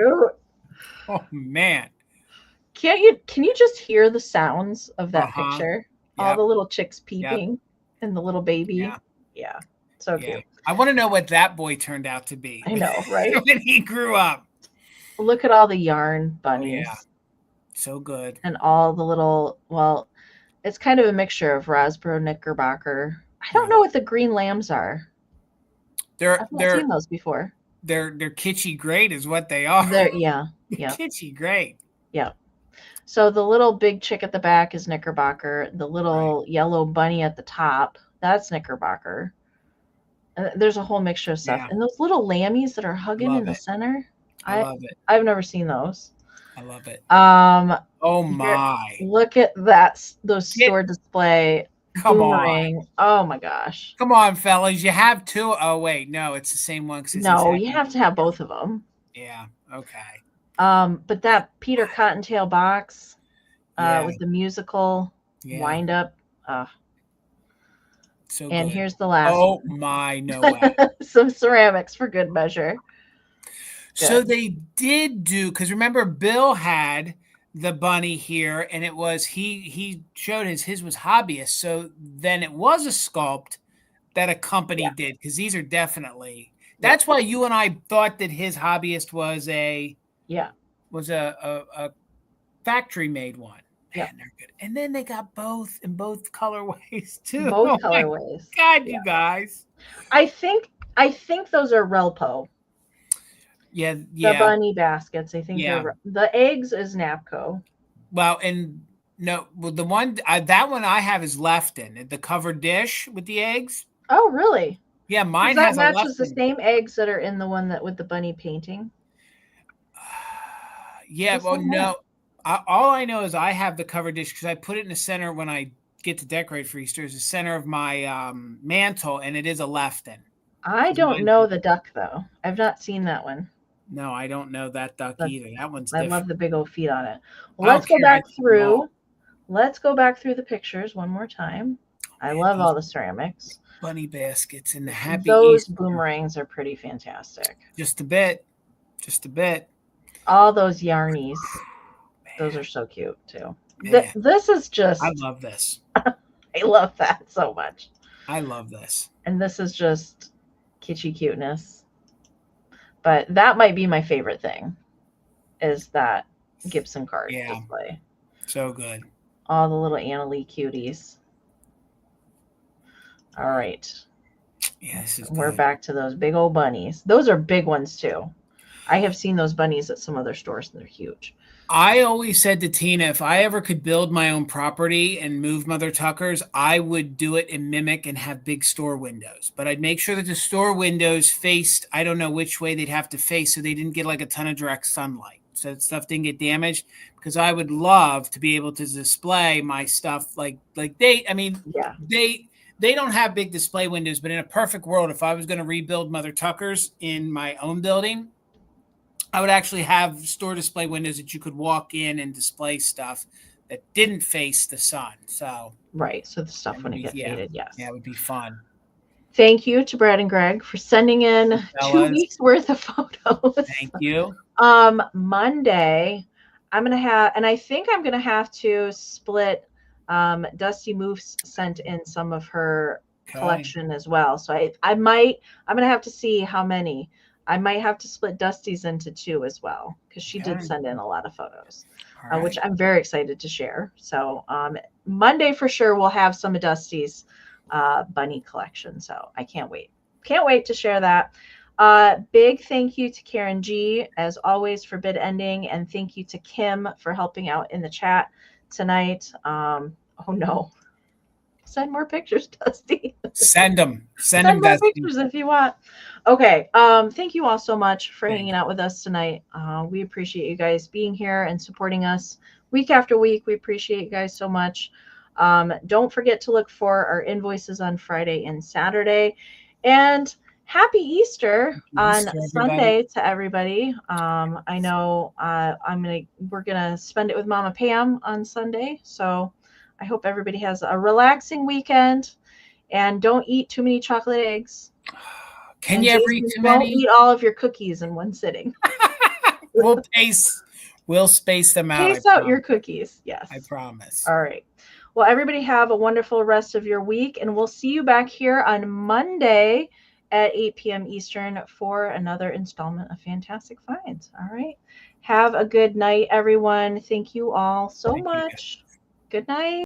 Oh man. Can you just hear the sounds of that picture? All the little chicks peeping and the little baby. Yeah. So cute. I want to know what that boy turned out to be. I know, right? When he grew up. Look at all the yarn bunnies. Yeah. So good. And all the little, it's kind of a mixture of Rasbro Knickerbocker. I don't know what the green lambs are. I've not seen those before. They're kitschy great is what they are. Yeah. Kitschy great. Yeah. So the little big chick at the back is Knickerbocker. The little yellow bunny at the top, that's Knickerbocker. There's a whole mixture of stuff. Yeah. And those little lammies that are hugging in the center, I love it. I've never seen those. I love it. Oh my. Look at those store display. Come boomerang. on. Oh my gosh. Come on, fellas. You have 2. Oh wait, no, it's the same one. No, you have to have both of them. Yeah. Okay. But that Peter Cottontail box with the musical wind up. So and good. Here's the last one. Oh my, no way. Some ceramics for good measure. Good. So they did do, because remember Bill had the bunny here, and it was he showed his was hobbyist. So then it was a sculpt that a company did, because these are definitely that's why you and I thought that his hobbyist was a factory made one. Man, they're good. And then they got both in both colorways too. Both colorways. God, you guys. I think those are Relpo. Yeah. The bunny baskets. I think they're the eggs is Napco. Well, and no, well, the one that one I have is Lefton, the covered dish with the eggs. Oh, really? Yeah, mine has that matches the same eggs that are in the one that with the bunny painting. No. All I know is I have the covered dish because I put it in the center when I get to decorate for Easter. Is the center of my mantle, and it is a Lefton. I don't know the duck though. I've not seen that one. No, I don't know that duck either. That one's different. I love the big old feet on it. Well, let's go back through. Let's go back through the pictures one more time. I love all the ceramics. Bunny baskets and the happy Those Easter. Boomerangs are pretty fantastic. Just a bit. All those yarnies. Those are so cute too. This is just. I love this. I love that so much. I love this. And this is just kitschy cuteness. But that might be my favorite thing, is that Gibson card Yeah. display. So good. All the little Annalee cuties. All right. Yeah, this is We're good. back to those big old bunnies. Those are big ones too. I have seen those bunnies at some other stores and they're huge. I always said to Tina, if I ever could build my own property and move Mother Tuckers, I would do it and mimic and have big store windows. But I'd make sure that the store windows faced, I don't know which way they'd have to face so they didn't get like a ton of direct sunlight. So that stuff didn't get damaged, because I would love to be able to display my stuff like they don't have big display windows, but in a perfect world, if I was going to rebuild Mother Tuckers in my own building, I would actually have store display windows that you could walk in and display stuff that didn't face the sun. So right, so the stuff wouldn't get faded. Yes, yeah, it would be fun. Thank you to Brad and Greg for sending in 2 weeks worth of photos. Thank you. Monday, I'm gonna have, and I think I'm gonna have to split. Dusty Moose sent in some of her collection as well, so I'm gonna have to see how many. I might have to split Dusty's into 2 as well, because she did send in a lot of photos, which I'm very excited to share. So Monday for sure we'll have some of Dusty's bunny collection. So I can't wait. Can't wait to share that. Big thank you to Karen G, as always, for bid ending, and thank you to Kim for helping out in the chat tonight. Oh no. Send more pictures, Dusty. Send them more Dusty. Pictures if you want. Okay. Thank you all so much for hanging out with us tonight. We appreciate you guys being here and supporting us week after week. We appreciate you guys so much. Don't forget to look for our invoices on Friday and Saturday. And happy Easter on Sunday to everybody. I know we're gonna spend it with Mama Pam on Sunday. So I hope everybody has a relaxing weekend, and don't eat too many chocolate eggs. Can you ever eat too many? Don't eat all of your cookies in one sitting. We'll space them out. Space out your cookies. Yes. I promise. All right. Well, everybody have a wonderful rest of your week, and we'll see you back here on Monday at 8 p.m. Eastern for another installment of Fantastic Finds. All right. Have a good night, everyone. Thank you all so much. Good night.